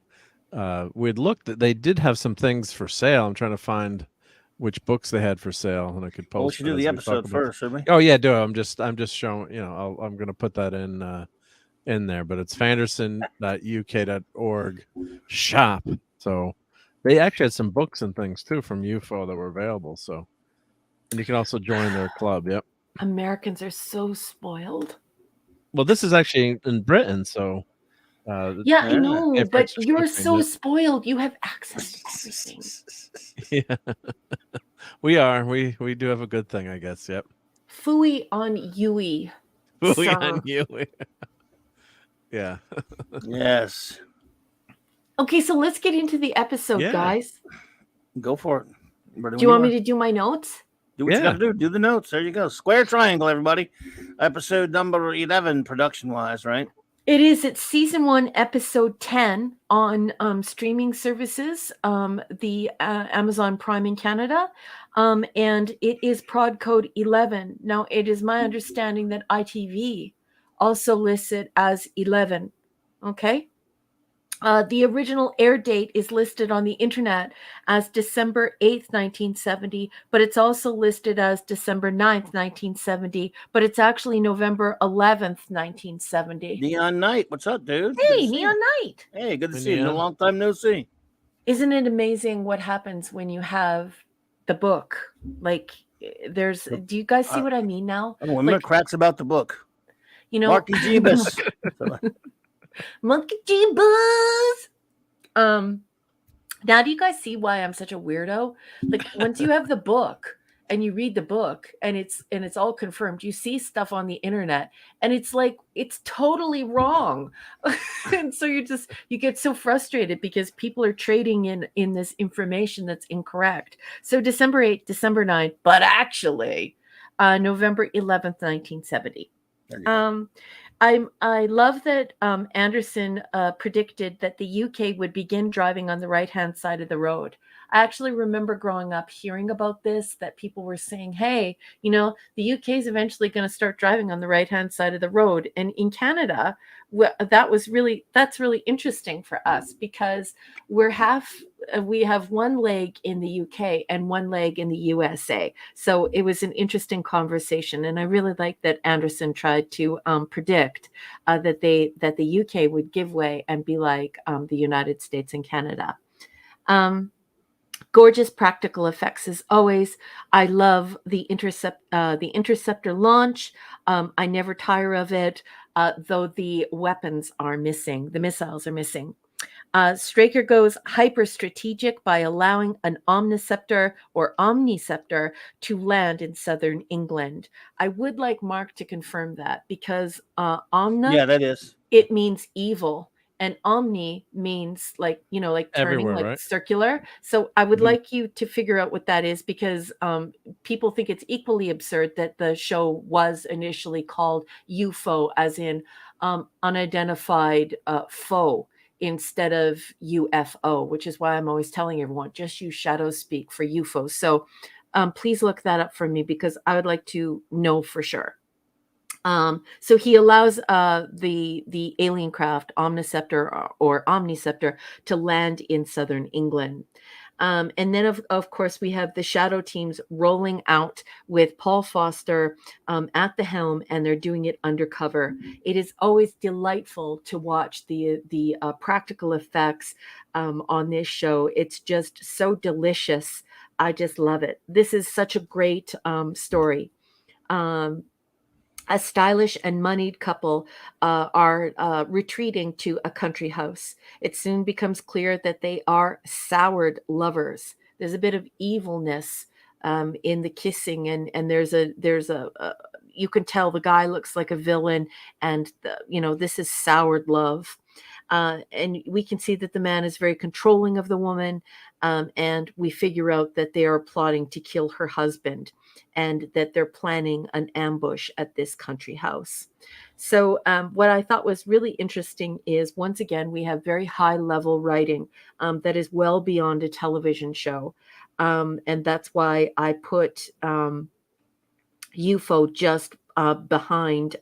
we'd looked that they did have some things for sale. I'm trying to find which books they had for sale, and I could post. Well, we should do the episode first, should we? Oh yeah, do it. I'm just showing. I'm going to put that in there, but it's fanderson.uk.org shop. So they actually had some books and things too from UFO that were available. So, and you can also join their club. Yep. Americans are so spoiled. Well, this is actually in Britain, so. Yeah, I know, but you're so spoiled. You have access to everything. Yeah, we are. We do have a good thing, I guess. Yep. Fooey on Yui. Fooey on Yui. Yeah. Yes. Okay, so let's get into the episode, guys. Go for it. Do you want me to do my notes? Do what you got to do. Do the notes. There you go. Square Triangle, everybody. Episode number 11, production-wise, right? It is. It's season 1, episode 10 on streaming services, the Amazon Prime in Canada, and it is prod code 11. Now, it is my understanding that ITV also lists it as 11. Okay. The original air date is listed on the internet as December 8th, 1970, but it's also listed as December 9th, 1970, but it's actually November 11th, 1970. Neon Knight, what's up, dude? Hey, Neon Knight. Hey, good to see you. A long time no see. Isn't it amazing what happens when you have the book? Like, do you guys see what I mean now? Women cracks about the book. Marky Jeebus. Monkey G Buzz. Now do you guys see why I'm such a weirdo? Like, once you have the book and you read the book, and it's all confirmed. You see stuff on the internet, and it's like it's totally wrong. And so you get so frustrated because people are trading in this information that's incorrect. So December 8th, December 9th, but actually November 11th, 1970. There you go. I love that Anderson predicted that the UK would begin driving on the right-hand side of the road. I actually remember growing up hearing about this, that people were saying, hey, the UK is eventually going to start driving on the right-hand side of the road. And in Canada, that's really interesting for us, because we have one leg in the UK and one leg in the USA. So it was an interesting conversation. And I really like that Anderson tried to predict that the UK would give way and be like the United States and Canada. Gorgeous practical effects as always. I love the interceptor launch. I never tire of it, though the weapons are missing. The missiles are missing. Straker goes hyper strategic by allowing an omniceptor to land in southern England. I would like Mark to confirm that, because omna, Yeah, that is. it means evil, and omni means like turning, Everywhere, like right? circular. So I would Mhm. like you to figure out what that is, because people think it's equally absurd that the show was initially called UFO, as in unidentified foe, instead of UFO, which is why I'm always telling everyone, just use shadow speak for UFO. So please look that up for me, because I would like to know for sure. So he allows the alien craft Omniceptor or Omniceptor to land in southern England. And then, of course, we have the shadow teams rolling out with Paul Foster at the helm, and they're doing it undercover. It is always delightful to watch the practical effects on this show. It's just so delicious. I just love it. This is such a great story. A stylish and moneyed couple are retreating to a country house. It soon becomes clear that they are soured lovers. There's a bit of evilness in the kissing, and there's a you can tell the guy looks like a villain, and this is soured love. And we can see that the man is very controlling of the woman, and we figure out that they are plotting to kill her husband, and that they're planning an ambush at this country house. So what I thought was really interesting is, once again, we have very high level writing that is well beyond a television show. And that's why I put UFO just behind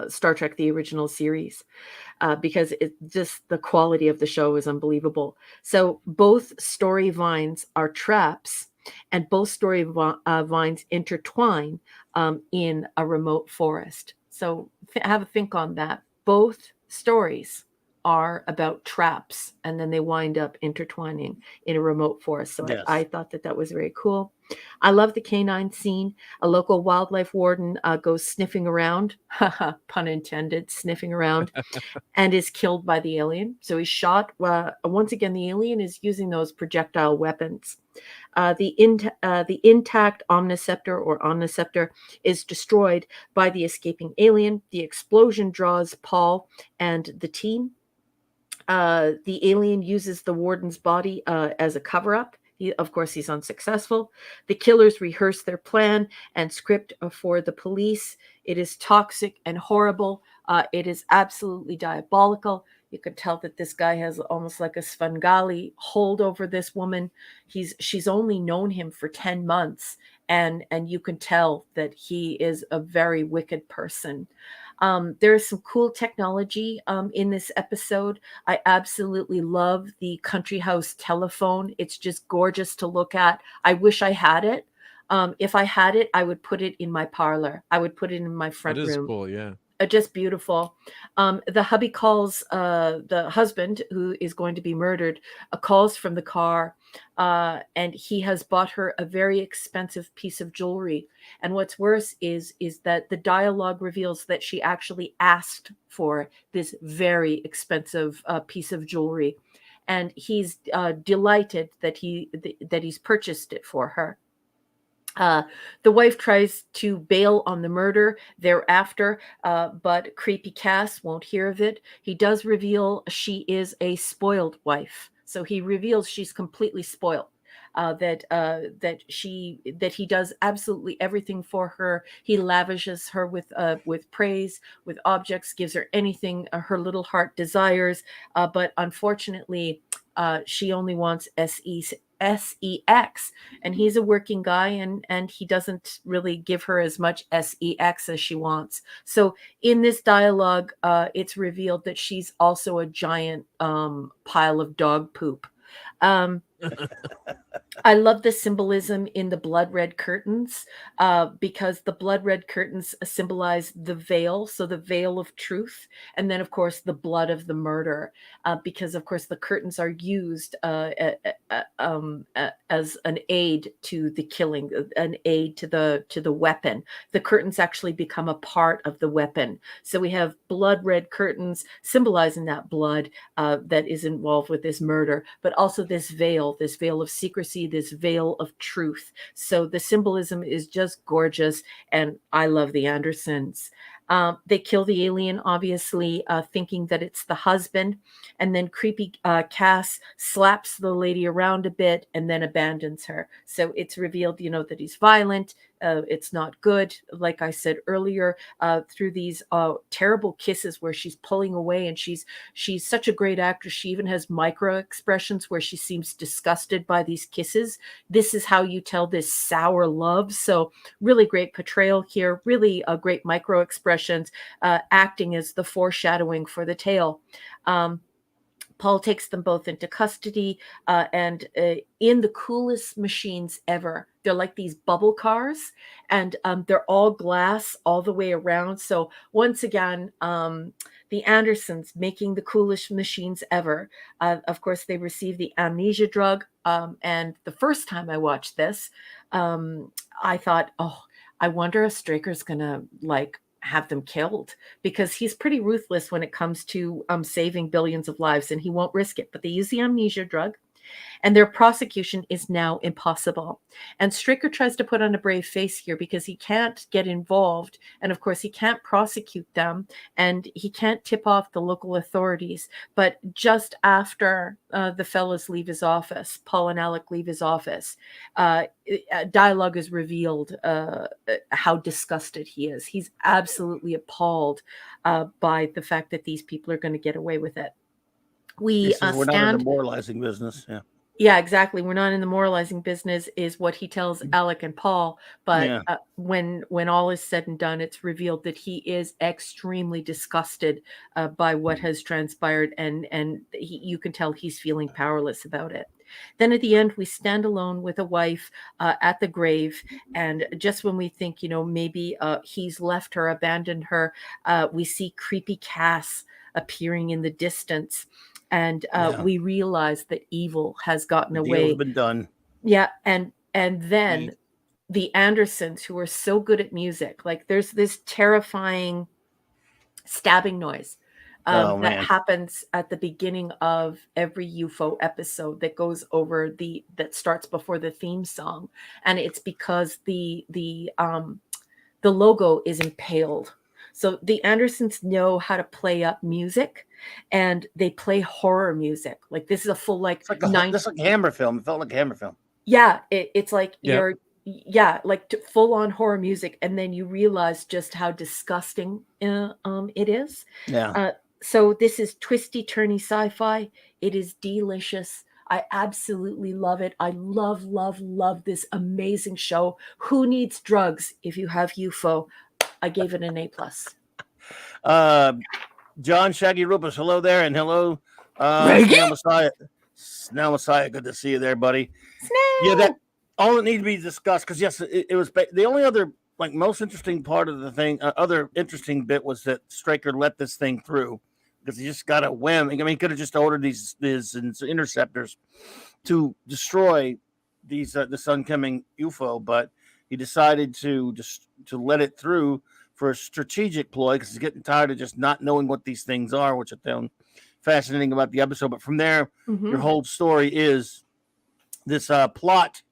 Star Trek, the original series, because it just, the quality of the show is unbelievable. So both story vines are traps, and both story vines intertwine in a remote forest. So have a think on that. Both stories are about traps, and then they wind up intertwining in a remote forest. So Yes. I thought that was very cool. I love the canine scene. A local wildlife warden goes sniffing around, pun intended, sniffing around, and is killed by the alien. So he's shot. Once again, the alien is using those projectile weapons. The intact omniceptor is destroyed by the escaping alien. The explosion draws Paul and the team. The alien uses the warden's body as a cover-up. Of course, he's unsuccessful. The killers rehearse their plan and script for the police. It is toxic and horrible. It is absolutely diabolical. You could tell that this guy has almost like a Svengali hold over this woman. She's only known him for 10 months, and you can tell that he is a very wicked person. There is some cool technology in this episode. I absolutely love the country house telephone. It's just gorgeous to look at. I wish I had it. If I had it, I would put it in my parlor. I would put it in my front That is room. cool, yeah. Just beautiful. The hubby calls the husband, who is going to be murdered, calls from the car, and he has bought her a very expensive piece of jewelry. And what's worse is that the dialogue reveals that she actually asked for this very expensive piece of jewelry, and he's delighted that he's purchased it for her. The wife tries to bail on the murder thereafter, but creepy Cass won't hear of it. He does reveal she is a spoiled wife. So he reveals she's completely spoiled. That he does absolutely everything for her. He lavishes her with praise, with objects, gives her anything her little heart desires. But unfortunately, she only wants sex, and he's a working guy, and he doesn't really give her as much sex as she wants. So in this dialogue, it's revealed that she's also a giant pile of dog poop. I love the symbolism in the blood red curtains, because the blood red curtains symbolize the veil, so the veil of truth, and then of course the blood of the murder, because of course the curtains are used as an aid to the killing, an aid to the weapon. The curtains actually become a part of the weapon. So we have blood red curtains symbolizing that blood that is involved with this murder, but also this veil of secrecy, this veil of truth. So the symbolism is just gorgeous, and I love the Andersons. They kill the alien, obviously, thinking that it's the husband, and then creepy Cass slaps the lady around a bit and then abandons her. So it's revealed, that he's violent. It's not good. Like I said earlier, through these terrible kisses where she's pulling away, and she's such a great actress. She even has micro expressions where she seems disgusted by these kisses. This is how you tell this sour love. So really great portrayal here. Really great micro expressions, acting as the foreshadowing for the tale. Paul takes them both into custody, and in the coolest machines ever. They're like these bubble cars, and they're all glass all the way around. So once again, the Andersons making the coolest machines ever. Of course, they receive the amnesia drug. And the first time I watched this, I thought, oh, I wonder if Straker's going to have them killed, because he's pretty ruthless when it comes to saving billions of lives, and he won't risk it. But they use the amnesia drug, and their prosecution is now impossible. And Straker tries to put on a brave face here because he can't get involved, and of course he can't prosecute them, and he can't tip off the local authorities. But just after the fellas leave his office, Paul and Alec leave his office, dialogue is revealed how disgusted he is. He's absolutely appalled by the fact that these people are going to get away with it. We're not in the moralizing business. Yeah, exactly. We're not in the moralizing business, is what he tells Alec and Paul. But when all is said and done, it's revealed that he is extremely disgusted by what has transpired, and you can tell he's feeling powerless about it. Then at the end, we stand alone with a wife at the grave. And just when we think, maybe he's left her, abandoned her, we see creepy Cass appearing in the distance. And we realize that evil has gotten away. Deal's been done. Yeah. And then the Andersons, who are so good at music, there's this terrifying stabbing noise that happens at the beginning of every UFO episode that goes over that starts before the theme song. And it's because the logo is impaled. So the Andersons know how to play up music, and they play horror music. This is a full this like a Hammer film. It felt like a Hammer film. Yeah, it's like you're full on horror music, and then you realize just how disgusting it is. Yeah. So this is twisty, turny sci-fi. It is delicious. I absolutely love it. I love, love, love this amazing show. Who needs drugs if you have UFO? I gave it an A+. John Shaggy Rupus, hello there, and hello, Snail Messiah. Good to see you there, buddy. Snail. Yeah, that all that needs to be discussed, because yes, it was the only other most interesting part of the thing. Other interesting bit was that Straker let this thing through, because he just got a whim. I mean, he could have just ordered these interceptors to destroy this oncoming UFO, but he decided to let it through for a strategic ploy, because he's getting tired of just not knowing what these things are, which I found fascinating about the episode. But from there, your whole story is this plot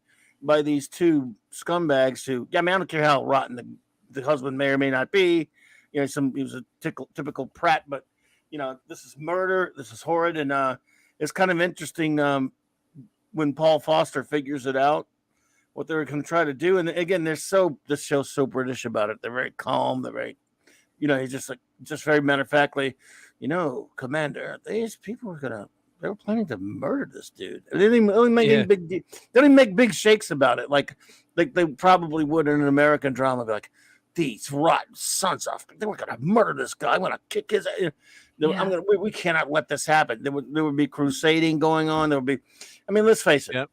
by these two scumbags who, I don't care how rotten the husband may or may not be. He was a typical prat, but this is murder. This is horrid, and it's kind of interesting when Paul Foster figures it out what they were going to try to do. And again, this show's so British about it. They're very calm. They're very, he's just very matter of factly, Commander, these people they were planning to murder this dude. They didn't even make any big deal. They didn't make big shakes about it, like they probably would in an American drama. Be like, these rotten sons of, they were going to murder this guy. I'm going to kick his. We cannot let this happen. There would be crusading going on. There would be, let's face it. Yep.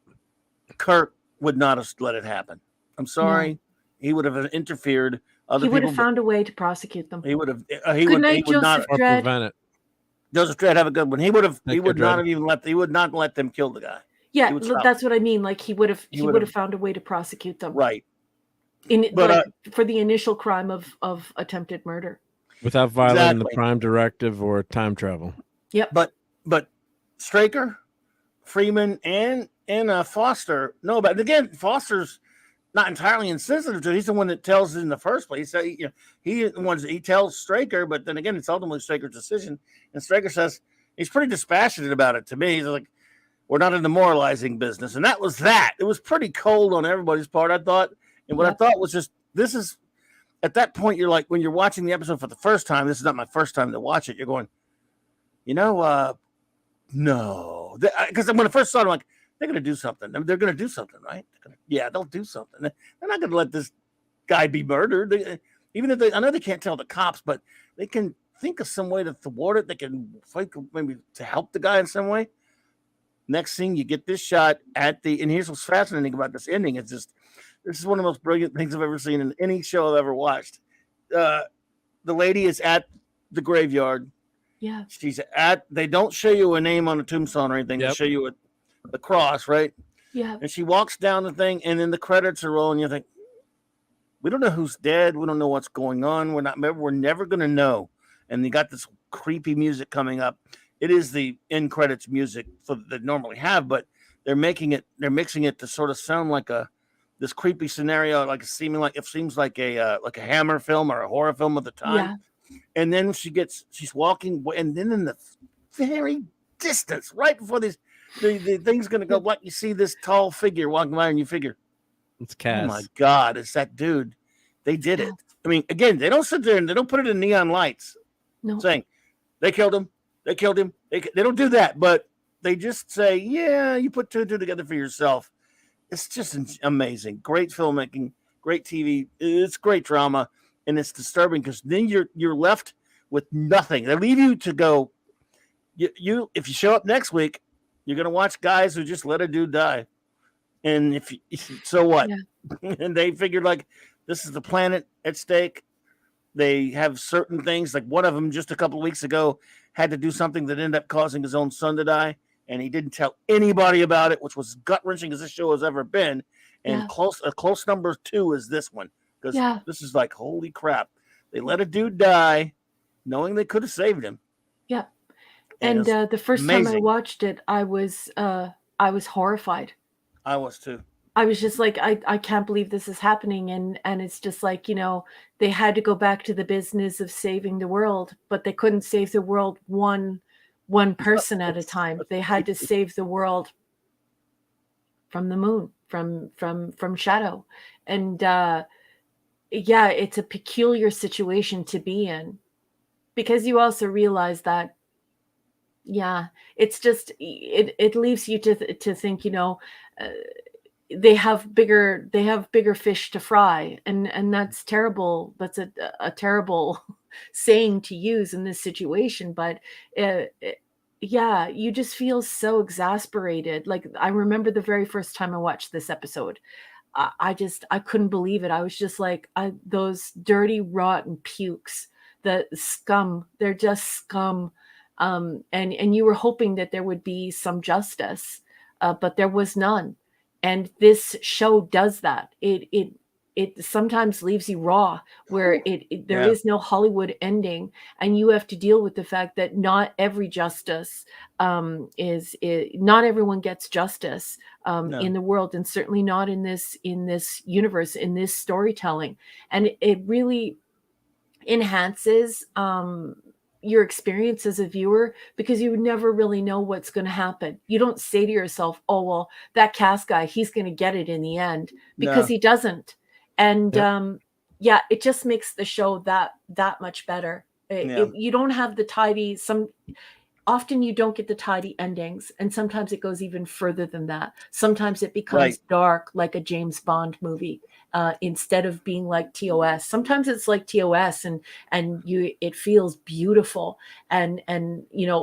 Kirk would not have let it happen. I'm sorry. No. He would have interfered. He would have found a way to prosecute them. He would have. Good night, Joseph Dredd. Prevent it. Joseph Dredd, have a good one. He would not have even let. He would not let them kill the guy. Yeah, that's what I mean. Like he would have found a way to prosecute them. Right. For the initial crime of attempted murder. Without violating the Prime Directive or time travel. Yep. But Straker, Freeman, and Foster. No, but again, Foster's not entirely insensitive to it. He's the one that tells it in the first place. So, he tells Straker, but then again, it's ultimately Straker's decision. And Straker says he's pretty dispassionate about it to me. He's like, we're not in the moralizing business. And that was that. It was pretty cold on everybody's part, I thought. And what I thought was just, this is, at that point, you're like, when you're watching the episode for the first time, this is not my first time to watch it, you're going, no. Because when I first saw it, I'm like, they're going to do something. They're going to do something, right? They'll do something. They're not going to let this guy be murdered. Even if I know they can't tell the cops, but they can think of some way to thwart it. They can fight maybe to help the guy in some way. Next thing, you get this shot and here's what's fascinating about this ending. It's just, this is one of the most brilliant things I've ever seen in any show I've ever watched. The lady is at the graveyard. Yeah. They don't show you a name on a tombstone or anything. They show you the cross, right? Yeah. And she walks down the thing, and then the credits are rolling. You think, we don't know who's dead. We don't know what's going on. We're never going to know. And they got this creepy music coming up. It is the end credits music that they normally have, but they're mixing it to sort of sound like this creepy scenario, like it seems like a Hammer film or a horror film at the time. Yeah. And then she's walking, and then in the very distance, right before the thing's going to go, you see this tall figure walking by, and you figure, it's Cass. Oh my God, it's that dude. They did it. Again, they don't sit there and they don't put it in neon lights. No. Saying they killed him. They killed him. They don't do that, but they just say, yeah, you put two and two together for yourself. It's just amazing. Great filmmaking, great TV. It's great drama, and it's disturbing because then you're left with nothing. They leave you to go. You if you show up next week, you're gonna watch guys who just let a dude die, and so what? Yeah. And they figured like this is the planet at stake. They have certain things, like one of them just a couple of weeks ago had to do something that ended up causing his own son to die. And he didn't tell anybody about it, which was gut-wrenching as this show has ever been. And a close number 2 is this one. Because this is like, holy crap. They let a dude die knowing they could have saved him. Yeah. And the first time I watched it, I was horrified. I was too. I was just like, I can't believe this is happening. And it's just like, they had to go back to the business of saving the world, but they couldn't save the world one person at a time. They had to save the world from the moon, from Shadow. And it's a peculiar situation to be in, because you also realize that it's just it leaves you to think, they have bigger fish to fry, and that's terrible. That's a terrible saying to use in this situation, but you just feel so exasperated. Like, I remember the very first time I watched this episode, I couldn't believe it. I was just like, those dirty, rotten pukes, the scum, they're just scum. And you were hoping that there would be some justice, but there was none. And this show does that. It it sometimes leaves you raw, where there Yeah. is no Hollywood ending, and you have to deal with the fact that not every justice not everyone gets justice No. in the world, and certainly not in this universe, in this storytelling. And it really enhances your experience as a viewer, because you never really know what's going to happen. You don't say to yourself, oh, well, that cast guy, he's going to get it in the end, because No. he doesn't. And Yep. yeah, it just makes the show that much better. Yeah. You don't have the tidy, often you don't get the tidy endings, and sometimes it goes even further than that. Sometimes it becomes Right. dark, like a James Bond movie, instead of being like TOS. Sometimes it's like TOS, and it feels beautiful and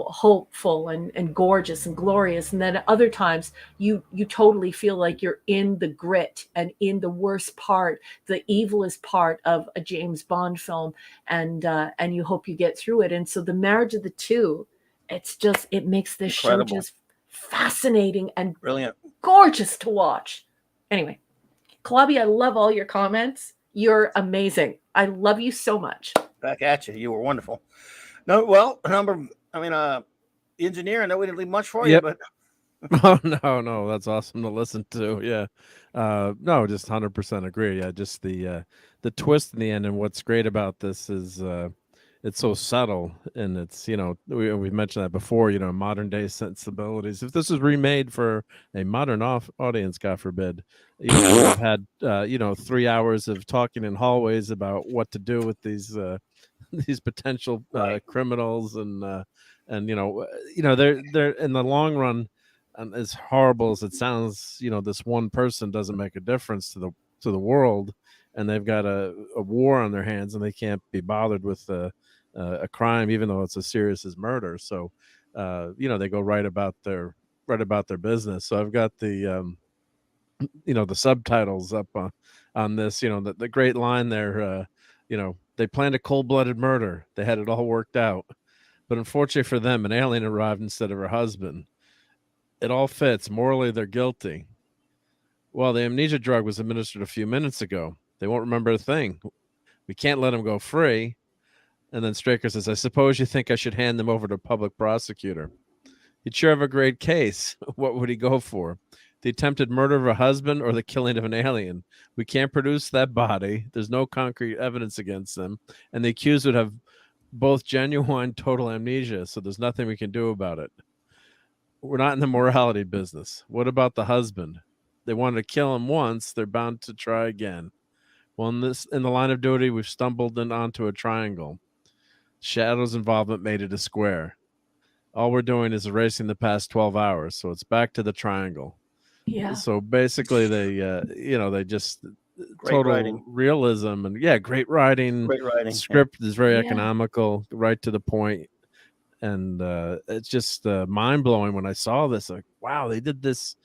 hopeful and gorgeous and glorious. And then at other times you totally feel like you're in the grit and in the worst part, the evilest part of a James Bond film, and you hope you get through it. And so the marriage of the two, it makes this Incredible. show just fascinating and Brilliant. gorgeous to watch. Anyway, Clubby, I love all your comments. You're amazing. I love you so much. Back at you. You were wonderful. No, well, the engineer, I know we didn't leave much for you, Yep. but Oh no, that's awesome to listen to. Yeah, no, just 100% agree. Yeah, just the twist in the end, and what's great about this is it's so subtle, and it's we mentioned that before. Modern day sensibilities. If this was remade for a modern audience, God forbid, we would have had 3 hours of talking in hallways about what to do with these these potential Right. criminals, and they're in the long run. As horrible as it sounds, this one person doesn't make a difference to the world, and they've got a war on their hands, and they can't be bothered with a crime, even though it's as serious as murder. So, they go right about their business. So I've got the the subtitles up on this. The great line there. They planned a cold-blooded murder. They had it all worked out, but unfortunately for them, an alien arrived instead of her husband. It all fits. Morally, they're guilty. Well, the amnesia drug was administered a few minutes ago. They won't remember a thing. We can't let them go free. And then Straker says, I suppose you think I should hand them over to a public prosecutor. He'd sure have a great case. What would he go for? The attempted murder of a husband or the killing of an alien? We can't produce that body. There's no concrete evidence against them. And the accused would have both genuine total amnesia, so there's nothing we can do about it. We're not in the morality business. What about the husband? They wanted to kill him once. They're bound to try again. Well, in the line of duty, we've stumbled onto a triangle. Shadow's involvement made it a square. All we're doing is erasing the past 12 hours. So it's back to the triangle. Yeah. So basically they just Great total writing. realism, and great writing. Great writing. Script is very Yeah. economical, right to the point. And it's just mind-blowing when I saw this. Like, wow, they did this,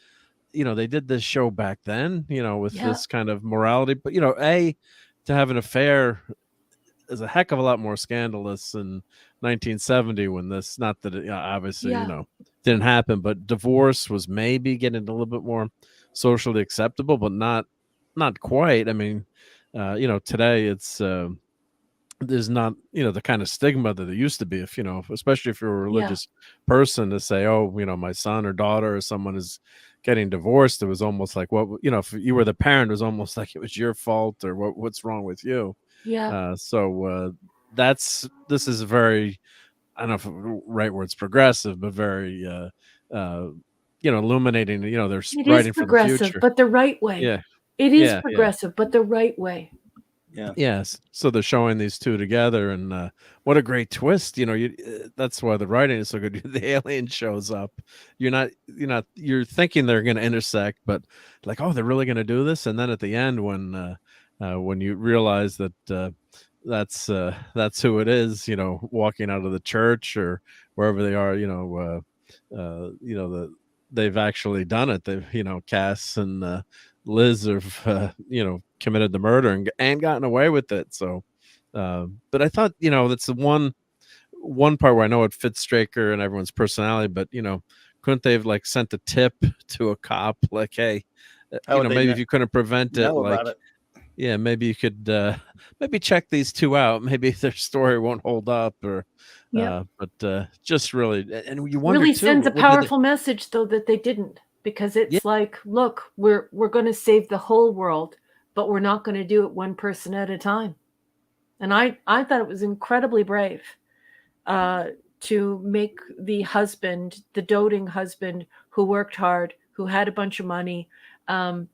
they did this show back then, with this kind of morality. But, to have an affair is a heck of a lot more scandalous in 1970 when this, not that it obviously, didn't happen, but divorce was maybe getting a little bit more socially acceptable, but not quite. I mean, today it's, there's not the kind of stigma that there used to be, if especially if you're a religious person, to say, oh, my son or daughter or someone is getting divorced. It was almost like, what, if you were the parent, it was almost like it was your fault, or what's wrong with you. So this is very, I don't know if the right word's progressive, but very illuminating. They're writing for the future, but the right way. It is progressive, but the right way. Yes. So they're showing these two together, and what a great twist. That's why the writing is so good. The alien shows up. You're thinking they're going to intersect, but like, oh, they're really going to do this. And then at the end, when you realize that that's who it is, walking out of the church or wherever they are, they've actually done it. They've, Cass and Liz have, committed the murder and gotten away with it. So, but I thought, that's the one part where I know it fits Straker and everyone's personality, but couldn't they have like sent a tip to a cop, like, hey, maybe if you couldn't prevent it, like, yeah, maybe you could maybe check these two out. Maybe their story won't hold up, or Yep. but just really, and you wonder Really too, sends a what did they? powerful message though that they didn't, because Yeah, it's like, look, we're going to save the whole world, but we're not going to do it one person at a time. And I thought it was incredibly brave to make the husband, the doting husband who worked hard, who had a bunch of money, um,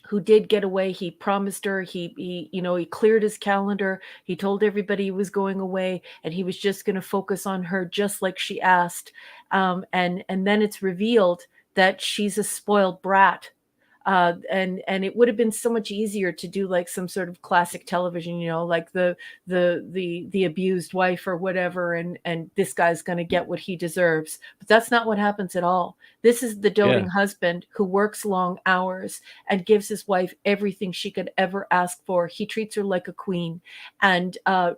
who did get away. He promised her, he cleared his calendar. He told everybody he was going away and he was just going to focus on her just like she asked. And then it's revealed that she's a spoiled brat. And it would have been so much easier to do like some sort of classic television, like the abused wife or whatever, and this guy's going to get what he deserves. But that's not what happens at all. This is the doting husband who works long hours and gives his wife everything she could ever ask for. He treats her like a queen, and the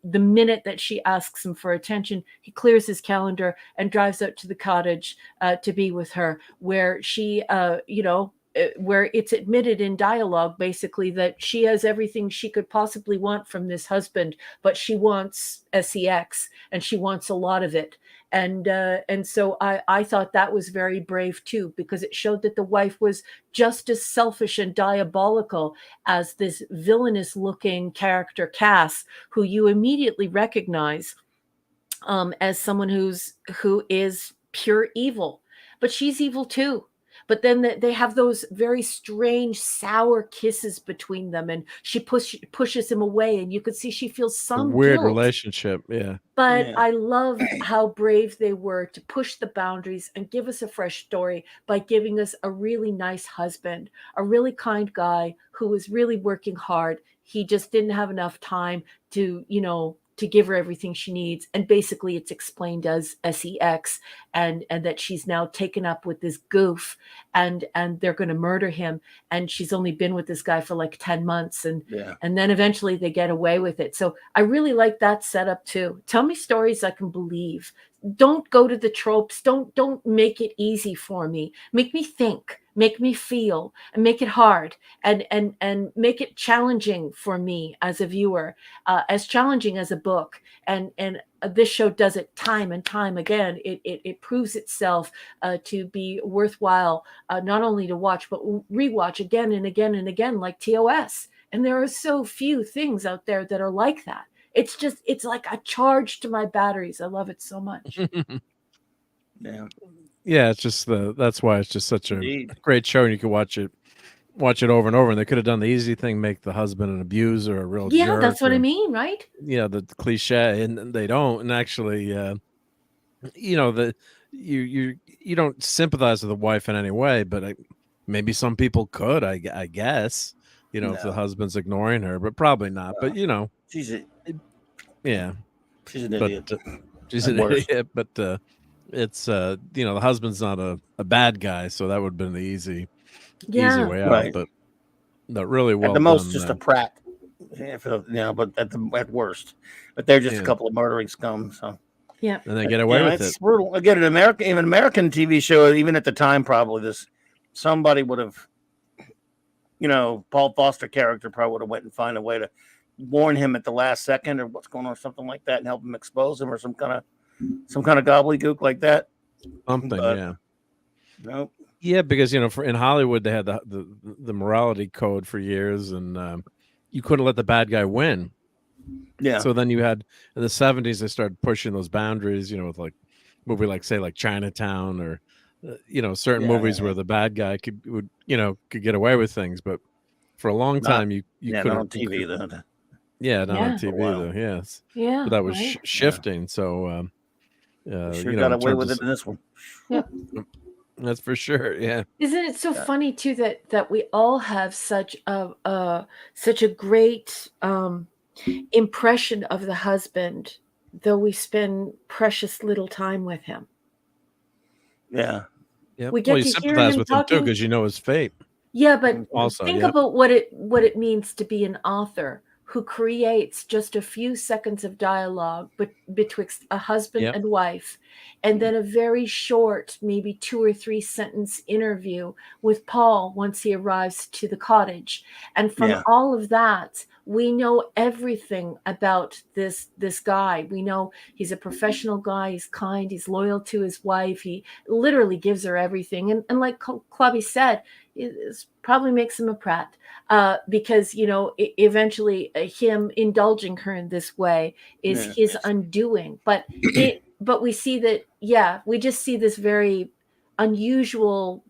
minute that she asks him for attention, he clears his calendar and drives out to the cottage to be with her, where she where it's admitted in dialogue basically that she has everything she could possibly want from this husband, but she wants sex and she wants a lot of it. And so I thought that was very brave too, because it showed that the wife was just as selfish and diabolical as this villainous looking character Cass, who you immediately recognize as someone who is pure evil. But she's evil too. But then they have those very strange, sour kisses between them, and she pushes him away, and you could see she feels a some weird guilt. relationship. Yeah. But Yeah. I love how brave they were to push the boundaries and give us a fresh story by giving us a really nice husband, a really kind guy who was really working hard. He just didn't have enough time to give her everything she needs. And basically it's explained as sex, and that she's now taken up with this goof, and they're going to murder him. And she's only been with this guy for like 10 months. And then eventually they get away with it. So I really like that setup too. Tell me stories I can believe. Don't go to the tropes. Don't make it easy for me. Make me think, make me feel, and make it hard, and make it challenging for me as a viewer, as challenging as a book. And this show does it time and time again. It proves itself to be worthwhile, not only to watch but rewatch again and again and again, like TOS. And there are so few things out there that are like that. It's like a charge to my batteries. I love it so much. Yeah. Yeah, it's just that's why it's just such a Indeed. great show, and you can watch it over and over. And they could have done the easy thing, make the husband an abuser or a real Yeah, jerk. that's what I mean, right? Yeah, the cliche, and they don't. And actually, you don't sympathize with the wife in any way, but maybe some people could. I guess, if the No. husband's ignoring her, but probably not. But She's yeah, an but idiot. she's At an worst. idiot. But it's the husband's not a bad guy, so that would have been the easy way out. Right. But really well At the most, done, just a prat. Yeah, but at worst, but they're just a couple of murdering scum. So yeah, and they get away with it's it. brutal. Again, an American TV show, even at the time, probably somebody would have, Paul Foster character probably would have went and find a way to warn him at the last second or what's going on, something like that, and help him expose him or some kind of gobbledygook like that. Something, But, yeah. Nope. Yeah, because in Hollywood they had the morality code for years, and you couldn't let the bad guy win. Yeah. So then you had in the 70s they started pushing those boundaries, with like movie like say like Chinatown or certain movies where the bad guy could get away with things, but for a long time you couldn't. Not on TV though. Yeah, not on TV though. Yes. Yeah. But that was shifting. So sure got away with it in this one. Yeah. That's for sure. Yeah. Isn't it so funny too that we all have such a great impression of the husband, though we spend precious little time with him. Yeah. Yeah. We get you to hear sympathize him with him too talking. because you know his fate. Yeah, but Also, think about what it means to be an author who creates just a few seconds of dialogue betwixt a husband and wife, and then a very short, maybe 2 or 3 sentence interview with Paul once he arrives to the cottage. And from Yeah. all of that, we know everything about this guy. We know he's a professional guy. He's kind. He's loyal to his wife. He literally gives her everything. And like Clubby said, it probably makes him a prat, because, you know, eventually him indulging her in this way is his undoing. But we see that, we just see this very unusual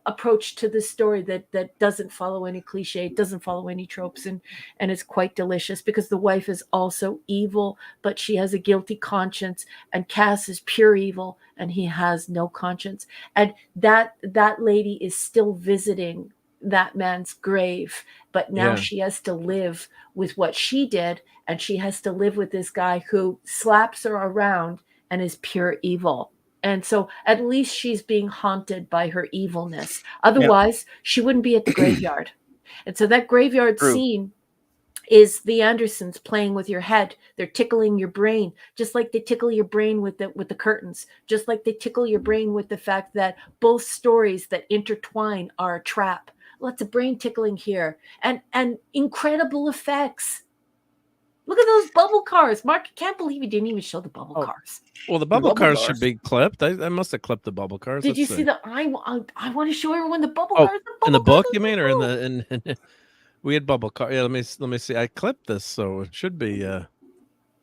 approach to this story that doesn't follow any cliche, doesn't follow any tropes, and it's quite delicious, because the wife is also evil, but she has a guilty conscience, and Cass is pure evil, and he has no conscience. And that lady is still visiting that man's grave, but now she has to live with what she did, and she has to live with this guy who slaps her around and is pure evil. And so at least she's being haunted by her evilness. Otherwise, she wouldn't be at the graveyard. And so that graveyard scene is the Andersons playing with your head. They're tickling your brain, just like they tickle your brain with the curtains, just like they tickle your brain with the fact that both stories that intertwine are a trap. Lots of brain tickling here, and incredible effects. Look at those bubble cars. Mark, I can't believe he didn't even show the bubble cars. Well, the bubble cars should be clipped. I must have clipped the bubble cars. Did you see the? I want to show everyone the bubble cars. In the book, you mean, or in we had bubble car. Yeah, let me see. I clipped this, so it should be.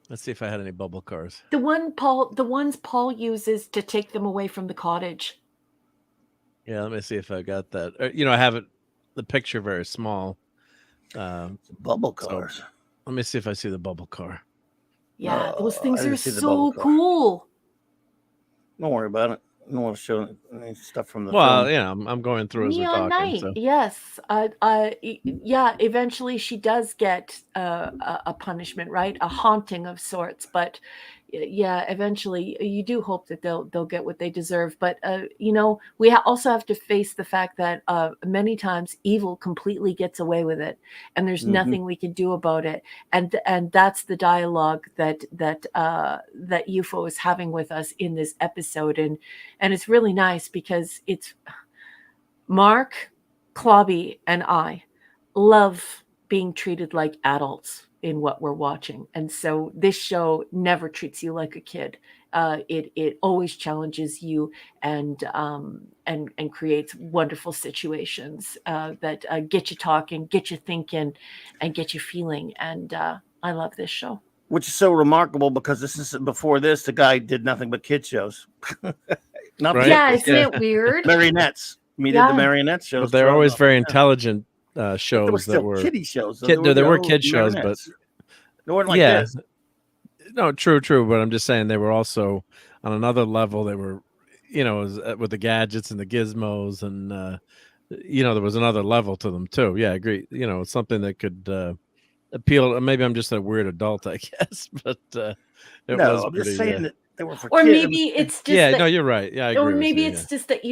Let's see if I had any bubble cars. The ones Paul uses to take them away from the cottage. Yeah, let me see if I got that. You know, I have it. The picture very small. Bubble cars. So, let me see if I see the bubble car. Yeah, those things are so cool. Don't worry about it. I don't want to show any stuff from the film. Yeah, yeah, I'm going through as we're talking. Night. So. Yes. Eventually she does get a punishment, right? A haunting of sorts. But yeah, eventually you do hope that they'll get what they deserve. But you know, we also have to face the fact that many times evil completely gets away with it, and there's nothing we can do about it. And that's the dialogue that UFO is having with us in this episode, and it's really nice because it's Mark, Clobby, and I love being treated like adults in what we're watching. And so this show never treats you like a kid. It always challenges you and creates wonderful situations that get you talking, get you thinking, and get you feeling. And I love this show. Which is so remarkable because before this, the guy did nothing but kid shows. Right? Yeah, isn't it weird? Marionettes. He did the marionette shows. But they're always very intelligent shows that were kiddie shows. There were kid shows, but they weren't like this. No, true. But I'm just saying they were also on another level. They were, you know, with the gadgets and the gizmos, and you know, there was another level to them too. Yeah, I agree. You know, something that could appeal. Maybe I'm just a weird adult, I guess. But it was I'm just saying that they were for or kids. maybe it's just no, you're right. Yeah, I agree. Or maybe it's just that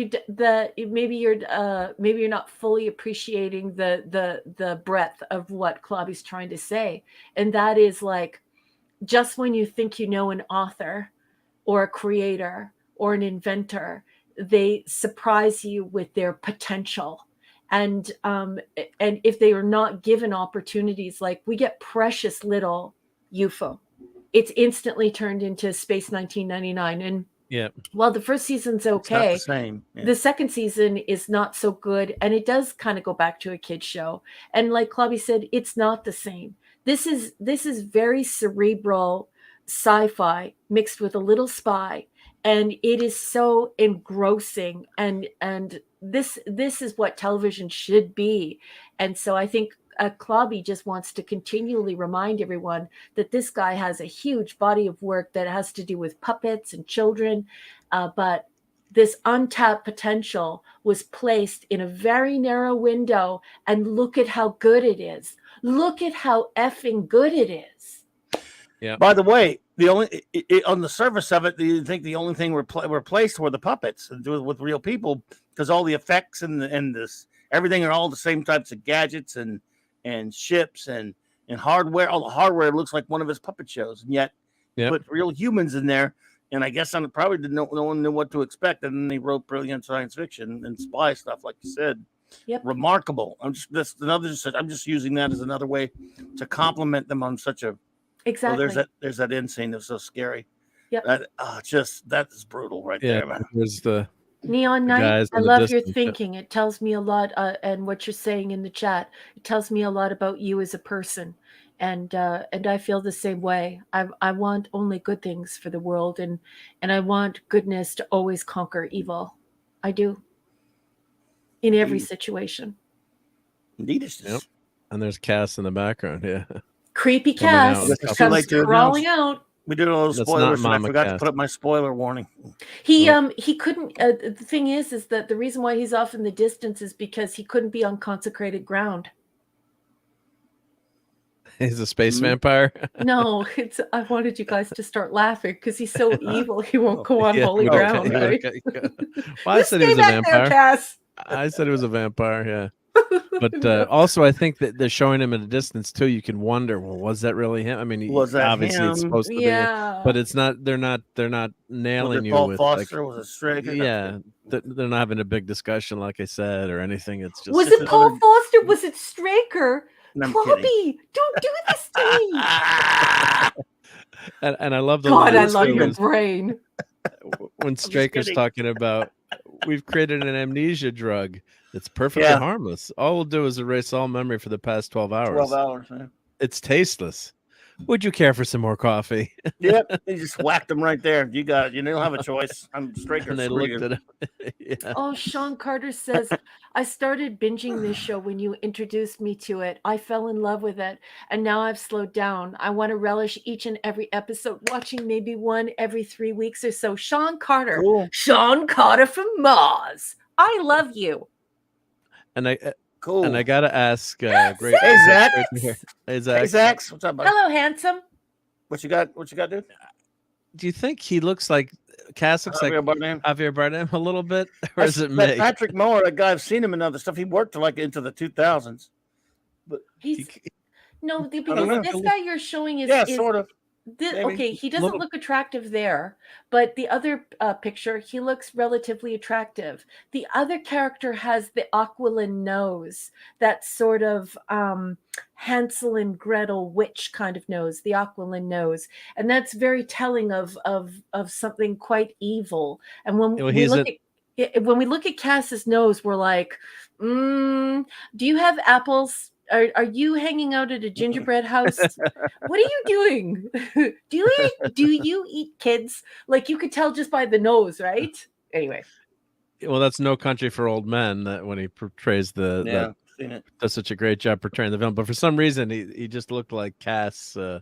maybe you're not fully appreciating the breadth of what Clobby's trying to say, and that is like, just when you think you know an author or a creator or an inventor, they surprise you with their potential. And if they are not given opportunities, like we get precious little UFO, it's instantly turned into Space 1999. And while the first season's okay, it's not the same. Yeah. The second season is not so good, and it does kind of go back to a kid's show. And like Clobby said, it's not the same. This is very cerebral sci-fi mixed with a little spy, and it is so engrossing. And this is what television should be. And so I think Clobby just wants to continually remind everyone that this guy has a huge body of work that has to do with puppets and children, but this untapped potential was placed in a very narrow window, and look at how good it is. Look at how effing good it is. Yeah. By the way, on the surface of it, you think the only thing replaced were the puppets with real people, because all the effects and this everything are all the same types of gadgets and ships and hardware. All the hardware looks like one of his puppet shows, and yet put real humans in there. And I guess I probably didn't know, no one knew what to expect. And then he wrote brilliant science fiction and spy stuff, like you said. Yep. Remarkable. I'm just using that as another way to compliment them on such a. Exactly. Oh, there's that end scene that's so scary. Yep. That is brutal right there, man. There's the Neon Knight, guys I in the love your distance, thinking. It tells me a lot, and what you're saying in the chat. It tells me a lot about you as a person, and I feel the same way. I want only good things for the world, and I want goodness to always conquer evil. I do. In every situation. Indeed, Yep. And there's Cass in the background. Yeah. Creepy Coming out Cass in a couple comes Like to crawling announce. out. We did a little That's spoilers, and I Mama forgot to Cass. put up my spoiler warning. He couldn't. The thing is that the reason why he's off in the distance is because he couldn't be on consecrated ground. He's a space vampire. No, I wanted you guys to start laughing because he's so evil. He won't go on Yeah, holy okay, ground, right? okay. Well, I said he was a vampire. I said he was a vampire. Yeah. But No. also, I think that they're showing him at a distance too. You can wonder, well, was that really him? I mean, Was that obviously him? it's supposed to Yeah. be, but it's not. They're not Was nailing it you Paul with Foster? Was it Straker? yeah. They're not having a big discussion, like I said, or anything. It's just Was just it Paul another- Foster? Was it Straker? No, I'm kidding. Clobby, don't do this to me. and I love the God, I line love too, your was brain. when Straker's kidding. talking about we've created an amnesia drug that's perfectly Yeah. harmless. All we'll do is erase all memory for the past 12 hours. 12 hours, man. It's tasteless. Would you care for some more coffee? Yep. He just whacked them right there. You got it. You don't have a choice. I'm Straker. And they Screw looked you. at him. Yeah. Oh, Sean Carter says, I started binging this show when you introduced me to it. I fell in love with it, and now I've slowed down. I want to relish each and every episode, watching maybe one every 3 weeks or so. Sean Carter. Cool. Sean Carter from Mars. I love you. And I Cool. and I gotta ask, great. Hey, Zach. great to hear. Hey, Zach. Hey, Zach. What's up, buddy? Hello, handsome. What you got? What you got, dude? Do you think he looks like Cass looks like Javier Bardem. Javier Bardem a little bit, or is it That me? Patrick Moore, a guy I've seen him in other stuff. He worked like into the 2000s. He's no, don't because know. this guy you're showing is Yeah, is sort of. maybe. okay. He doesn't Little- look attractive there, but the other picture, he looks relatively attractive. The other character has the aquiline nose, that sort of Hansel and Gretel witch kind of nose, the aquiline nose, and that's very telling of something quite evil. And when Well, we he's look when we look at Cass's nose, we're like, do you have apples? Are you hanging out at a gingerbread house? What are you doing? Do you eat kids? Like, you could tell just by the nose, right? Anyway. Well, that's No Country for Old Men. That when he portrays Yeah, seen it. does such a great job portraying the villain. But for some reason, he just looked like Cass to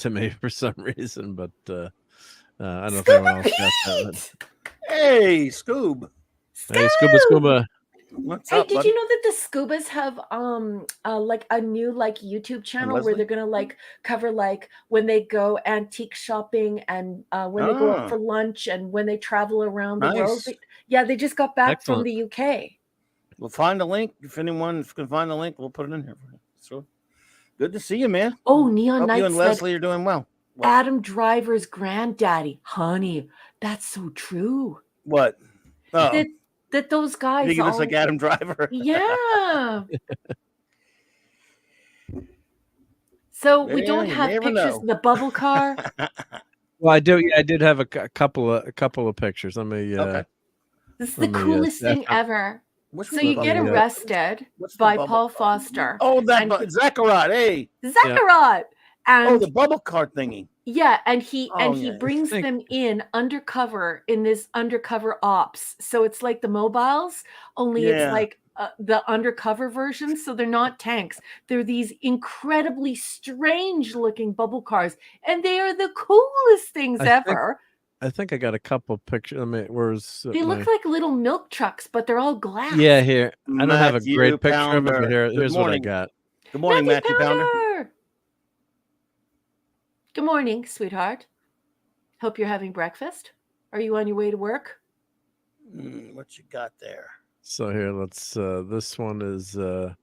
me for some reason. But I don't know if anyone else got that. Hey, Scoob. Hey, Scuba. What's Hey, up, did buddy? you know that the Scubas have like a new like YouTube channel where Leslie? they're gonna like cover like when they go antique shopping and when they go out Ah. for lunch and when they travel around the world. Nice. Yeah, they just got back from Excellent. the UK. We'll find a link. If anyone can find the link, we'll put it in here for you. So good to see you, man. Oh, Neon Hope Knight you and said Leslie are doing well. What? Adam Driver's granddaddy. Honey, that's so true. What? Oh, That those guys you think it looks all- like Adam Driver? Yeah. So we Yeah, don't you have never pictures know. of the bubble car. Well, I do. Yeah, I did have a couple of pictures. Let me. Okay. This is the Let me, coolest thing definitely- ever. Which So one you was get it? arrested What's the by bubble Paul car? Foster. Oh, that and Zacharot. Hey. Zacharot. And Oh, the bubble car thingy. yeah, and he Oh, he yeah. brings Think- them in undercover in this undercover ops. So it's like the mobiles, only Yeah. it's like the undercover version. So they're not tanks. They're these incredibly strange looking bubble cars, and they are the coolest things I think- ever. I think I got a couple pictures. I mean, where's They look like little milk trucks, but they're all glass. Yeah, here. I don't have a Matthew great picture of it, Pounder. but Good here's what I morning. got. Good morning, Matthew Pounder. Pounder. Good morning, sweetheart. Hope you're having breakfast. Are you on your way to work? What you got there? So here, let's. This one is. The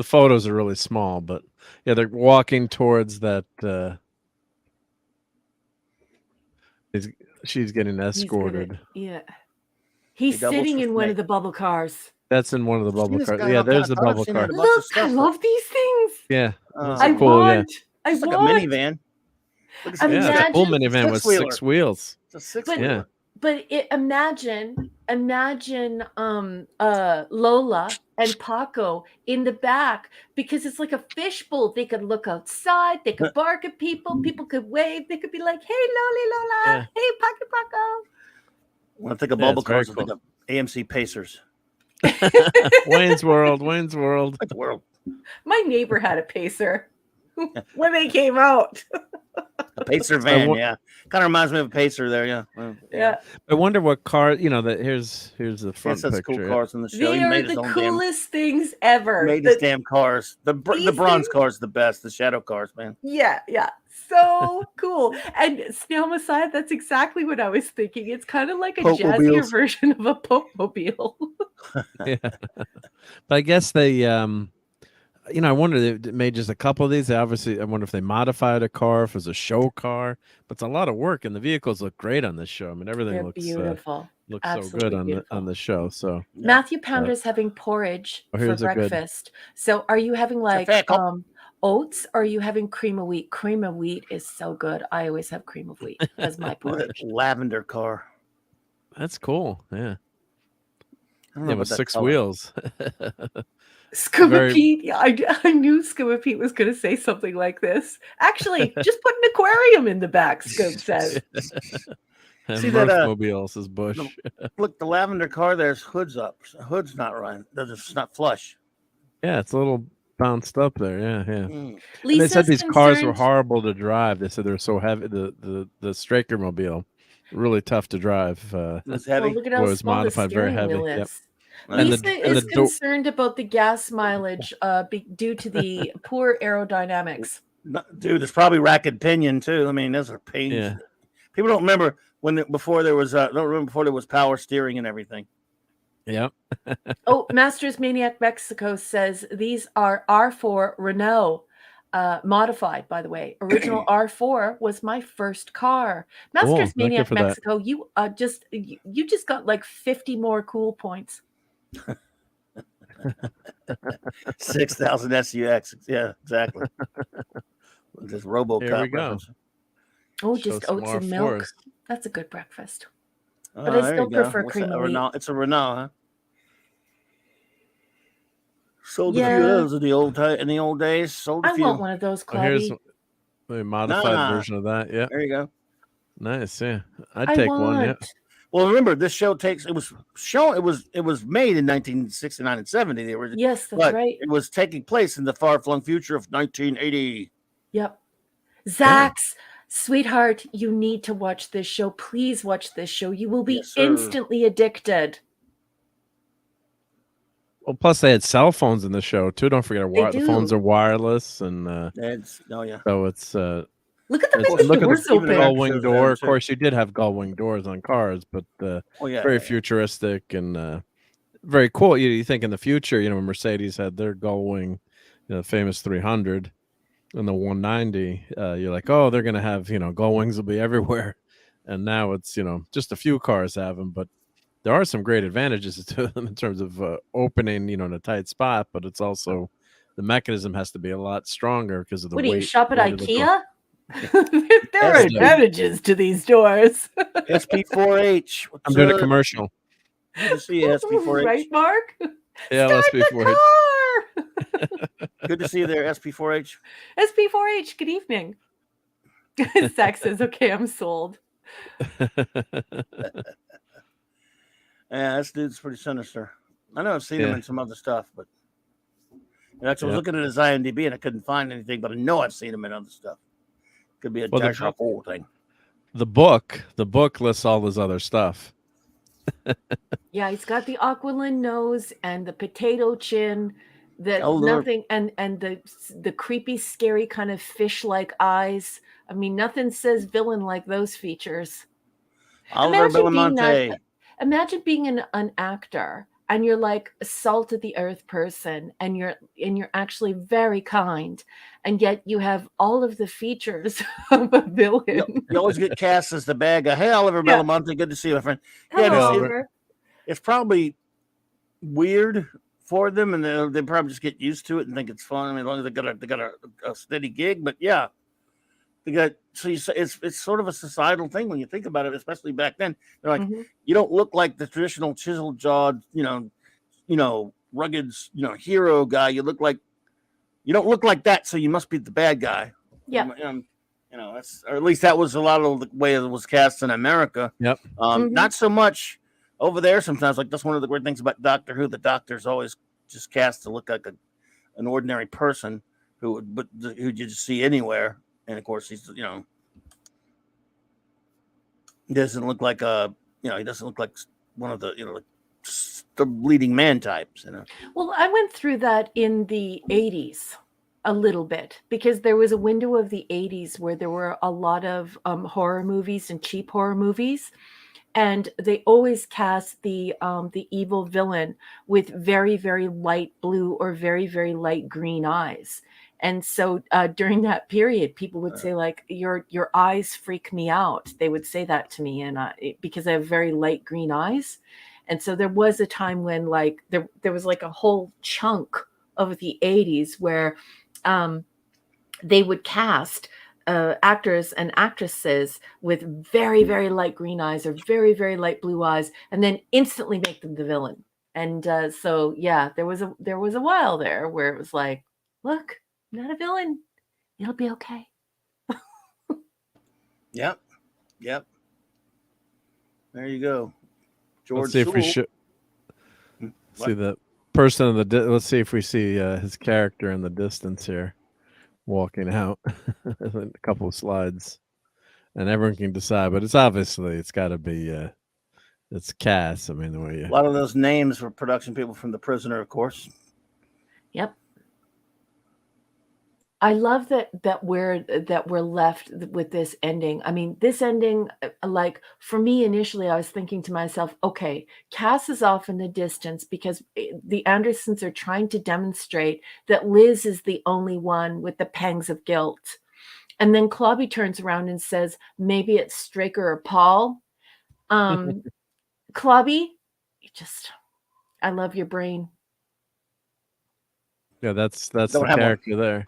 photos are really small, but yeah, they're walking towards that She's getting He's gonna, escorted. yeah. He's doubles sitting for in one Snake. of the bubble cars. That's in one of the I've seen bubble this cars. guy Yeah, up there. there's I the thought I've bubble seen him car. in a bunch of Look, I stuff, love these things. Yeah, Uh, I cool. Yeah, want. I it's like a want. minivan. Look at Imagine- yeah, it's a full Imagine- minivan with Six-wheeler. 6 wheels. It's a 6 But- wheeler. But imagine Lola and Paco in the back, because it's like a fishbowl. They could look outside, they could bark at people, people could wave, they could be like, "Hey Loli Lola, Yeah. hey Paco When I think of Yeah, bubble it's very cars, I think of AMC Pacers. Wayne's World. Wayne's World. Like the world. My neighbor had a Pacer when they came out. A Pacer van, wa- yeah. Kind of reminds me of a Pacer there, yeah. Well, Yeah, I wonder what car. You know that here's the front Yes, that's picture. cool cars in the show. they He are made his the own coolest things ever. damn, made The- his damn cars. The These bronze things- cars the best. The shadow cars, man. Yeah, so cool. And Snail Messiah, that's exactly what I was thinking. It's kind of like a jazzier Pope-mobiles. version of a Pope Mobile. Yeah, but I guess they. I wonder if they made just a couple of these. Obviously, I wonder if they modified a car, if it was a show car. But it's a lot of work, and the vehicles look great on this show. I mean, everything They're looks beautiful. so Absolutely good on beautiful. the show. So Yeah. Matthew Pounder's having porridge Oh, for here's a good- breakfast. So are you having like fair cop. oats, or are you having cream of wheat? Cream of wheat is so good. I always have cream of wheat as my Look at porridge. that lavender car. that's cool. Yeah, I don't know yeah, about with that 6 color. wheels. Scuba Very- Pete, yeah, I knew Scuba Pete was going to say something like this. Actually, just put an aquarium in the back, Scoop says. And See that, Mirthmobile, says Bush. Look, the lavender car, there's hoods up. Hood's not right. It's not flush. Yeah, it's a little bounced up there. Yeah. Mm. And they Lisa's said these cars were concerned- horrible to drive. They said they were so heavy. The Straker Mobile, really tough to drive. It's heavy. Well, look at how was small the modified very steering wheel heavy, yep. is. And Lisa the- and is the door- concerned about the gas mileage due to the poor aerodynamics. Dude, there's probably racket pinion too. I mean, those are pains. Yeah. People don't remember before there was power steering and everything. Yep. Oh, Masters Maniac Mexico says these are R4 Renault modified, by the way. Original R4 was my first car. Masters Cool. Thank you Maniac for that. Mexico, you just got like 50 more cool points. 6,000 SUX. Yeah, exactly. This RoboCop. Here we go. reference. Oh, Show just some oats and milk. R4s. That's a good breakfast. Oh, But I there still you go. prefer What's cream that? of A wheat. Renault. It's a Renault, huh? Sold a few Yeah. of those in the old days. Sold a I few. want one of those, Oh, here's Clubby. a modified Nah. version of that. Yeah. There you go. Nice. Yeah. I'd I take want. one. Yeah. Well, remember this show it was made in 1969 and 70. The original, Yes, that's but right. it was taking place in the far-flung future of 1980. Yep. Zax, sweetheart, you need to watch this show. Please watch this show. You will be Yes, sir. instantly addicted. Well, plus they had cell phones in the show too. Don't forget, the phones do. are wireless, and Yeah. so it's Look at the Let's way the look at doors the open. gull- gull-wing Shows door. them, Of too. course, you did have gull-wing doors on cars, but Oh yeah. very futuristic and very cool. You think in the future, when Mercedes had their gull-wing, the famous 300 and the 190, you're like, oh, they're gonna have gull-wings will be everywhere, and now it's just a few cars have them, but there are some great advantages to them in terms of opening in a tight spot, but it's also the mechanism has to be a lot stronger because of the What weight. do you shop at weight of the door. IKEA? There are Yes, advantages to these doors. SP4H. I'm doing a commercial. Good to see you, SP4H. Right, Mark? Yeah, Start let's be the for it. car. Good to see you there, SP4H. SP4H, good evening. Zach says, okay, I'm sold. Yeah, this dude's pretty sinister. I know I've seen him Yeah. in some other stuff, but actually, I was Yeah. looking at his IMDb and I couldn't find anything, but I know I've seen him in other stuff. Could be a Well, the Josh Rappold thing. The book lists all his other stuff. Yeah, he's got the Aquilin nose and the potato chin, the Oh, Lord. nothing, and the creepy, scary kind of fish-like eyes. I mean, nothing says villain like those features. Oliver Imagine being Belamonte. Imagine being an actor and you're like a salt of the earth person, and you're actually very kind, and yet you have all of the features of a villain. You always get cast as the bad guy. Hey, Oliver Yeah. Belamonte, good to see you, my friend. Hello, just- Oliver. It's probably weird for them, and they probably just get used to it and think it's fun. I mean, as long as they got a steady gig, but yeah, they got. So it's sort of a societal thing when you think about it, especially back then. They're like, Mhm. you don't look like the traditional chisel jawed, rugged, hero guy. You don't look like that, so you must be the bad guy. Yeah. That's, or at least that was a lot of the way it was cast in America. Yep. Not so much over there sometimes. Like, that's one of the great things about Doctor Who. The Doctor's always just cast to look like an ordinary person who you just see anywhere. And of course, he's he doesn't look like he doesn't look like one of the like the leading man types. Well, I went through that in the 80s a little bit, because there was a window of the 80s where there were a lot of horror movies and cheap horror movies, and they always cast the evil villain with very, very light blue or very, very light green eyes. And so during that period, people would say, like, your eyes freak me out. They would say that to me, and because I have very light green eyes. And so there was a time when, like, there was like a whole chunk of the 80s where they would cast actors and actresses with very, very light green eyes or very, very light blue eyes, and then instantly make them the villain. And so, yeah, there was a while there where it was like, look, I'm not a villain. It'll be okay. Yep. There you go. George Let's see if we Sewell. should What? see the person in the. Let's see if we see his character in the distance here, walking out. A couple of slides, and everyone can decide. But it's got to be it's Cass. I mean, the way A lot of those names were production people from The Prisoner, of course. Yep. I love that we're left with this ending. I mean, this ending, like, for me initially, I was thinking to myself, okay, Cass is off in the distance because the Andersons are trying to demonstrate that Liz is the only one with the pangs of guilt. And then Clobby turns around and says, maybe it's Straker or Paul. Clobby, I love your brain. yeah, that's the Don't have one. character there.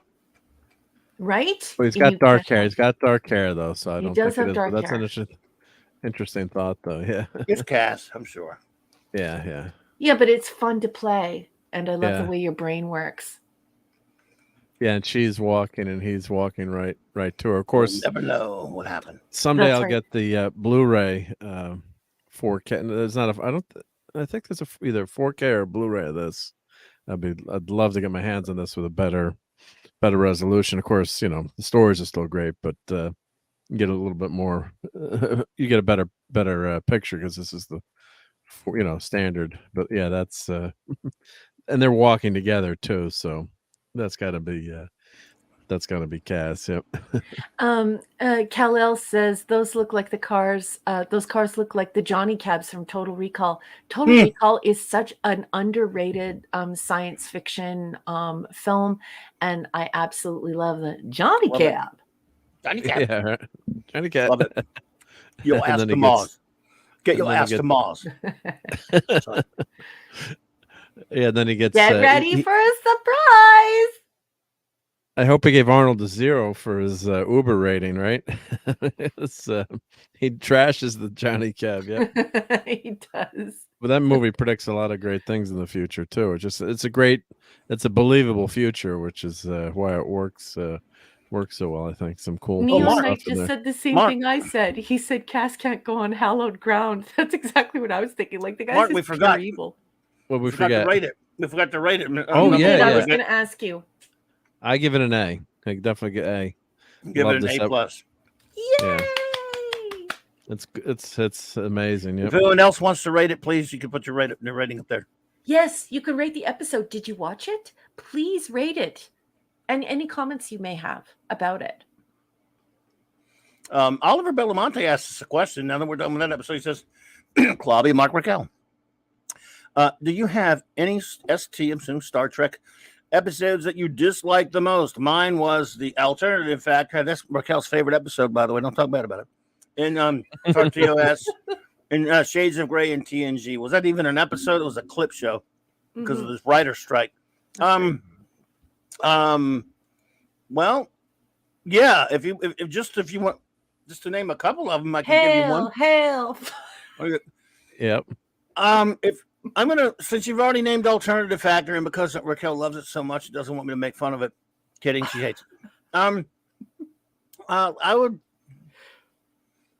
Right? Well, he's got dark hair. He's got dark hair though, so I He don't does think have it is. dark But that's hair. an interesting thought, though. Yeah, It's Cass, I'm sure. yeah. Yeah, but it's fun to play, and I love Yeah. the way your brain works. Yeah, and she's walking, and he's walking right to her. Of course, We'll never know what happened. someday That's I'll right. get the Blu-ray 4K. And there's not I think there's either 4K or Blu-ray of this. I'd love to get my hands on this with a better resolution. Of course, the stories are still great, but you get a little bit more. You get a better picture because this is the standard. But yeah, that's and they're walking together too, so that's got to be Cass. Yep. Kal-El says those look like the cars. Those cars look like the Johnny Cabs from Total Recall. Total Recall is such an underrated science fiction film, and I absolutely love the Johnny Love it. Cab. Johnny Cab. Yeah, right. Johnny Cat. Love it. You'll And ask then the he gets- Moz. Get and your then he ass to gets- Moz. Sorry. Yeah, then he gets. Get ready he- for a surprise. I hope he gave Arnold a 0 for his Uber rating, right? He trashes the Johnny Cab. Yeah. He does. But that movie predicts a lot of great things in the future too. It's a believable future, which is why it works so well. I think some cool Neon Mark. Knight stuff in just there. said the same Mark. thing I said. He said Cass can't go on hallowed ground. That's exactly what I was thinking. Like, the guy's Mark, just we pure forgot. evil. What we We forgot forget? to rate it. We forgot to rate it. Oh, We yeah, did. I yeah. was going to ask you. I give it an A. I definitely get A. Give Love it an this A plus. Yay! It's amazing. If Yep. anyone else wants to rate it, please, you can put your rating up there. Yes, you can rate the episode. Did you watch it? Please rate it. And any comments you may have about it. Oliver Belamonte asks us a question. Now that we're done with that episode, he says, Clobby, Mark Raquel. Do you have any Star Trek episodes that you dislike the most? Mine was the alternative factor. That's Raquel's favorite episode, by the way. Don't talk bad about it. In for TOS, in Shades of Grey and TNG. Was that even an episode? It was a clip show because of this writer strike. Well, yeah. If you want just to name a couple of them, I can give you one. Hail. Yep. If I'm gonna, since you've already named alternative factor, and because Raquel loves it so much, she doesn't want me to make fun of it. Kidding, she hates it. I would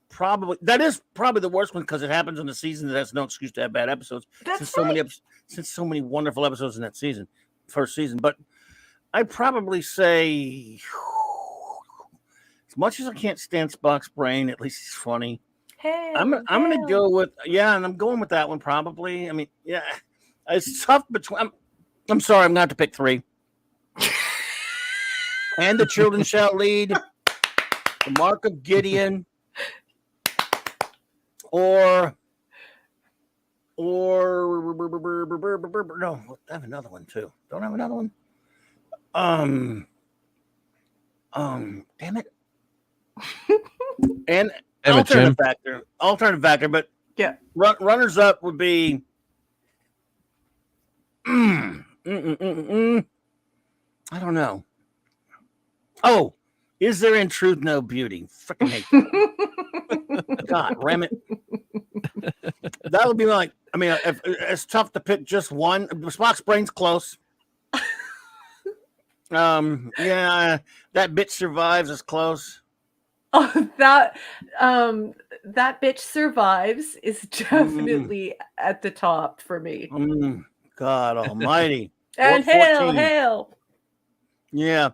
probably, that is probably the worst one because it happens in the season that has no excuse to have bad episodes. That's since so many wonderful episodes in that season, first season. But I'd probably say, as much as I can't stand Spock's brain, at least he's funny. I'm gonna go with, and I'm going with that one probably. I mean, yeah, it's tough between. I'm sorry, I'm gonna have to pick three. And the Children Shall Lead, the Mark of Gideon, or no, I have another one too. Don't I have another one? Damn it. And alternative factor, but yeah, runners up would be I don't know. Oh, is there in truth no beauty? Freaking hate that. God, ram it. That would be like, I mean, it's tough to pick just one. Spock's brain's close. Yeah, that bitch survives is close. Oh, that bitch survives is definitely at the top for me. God Almighty. And hail. Yeah.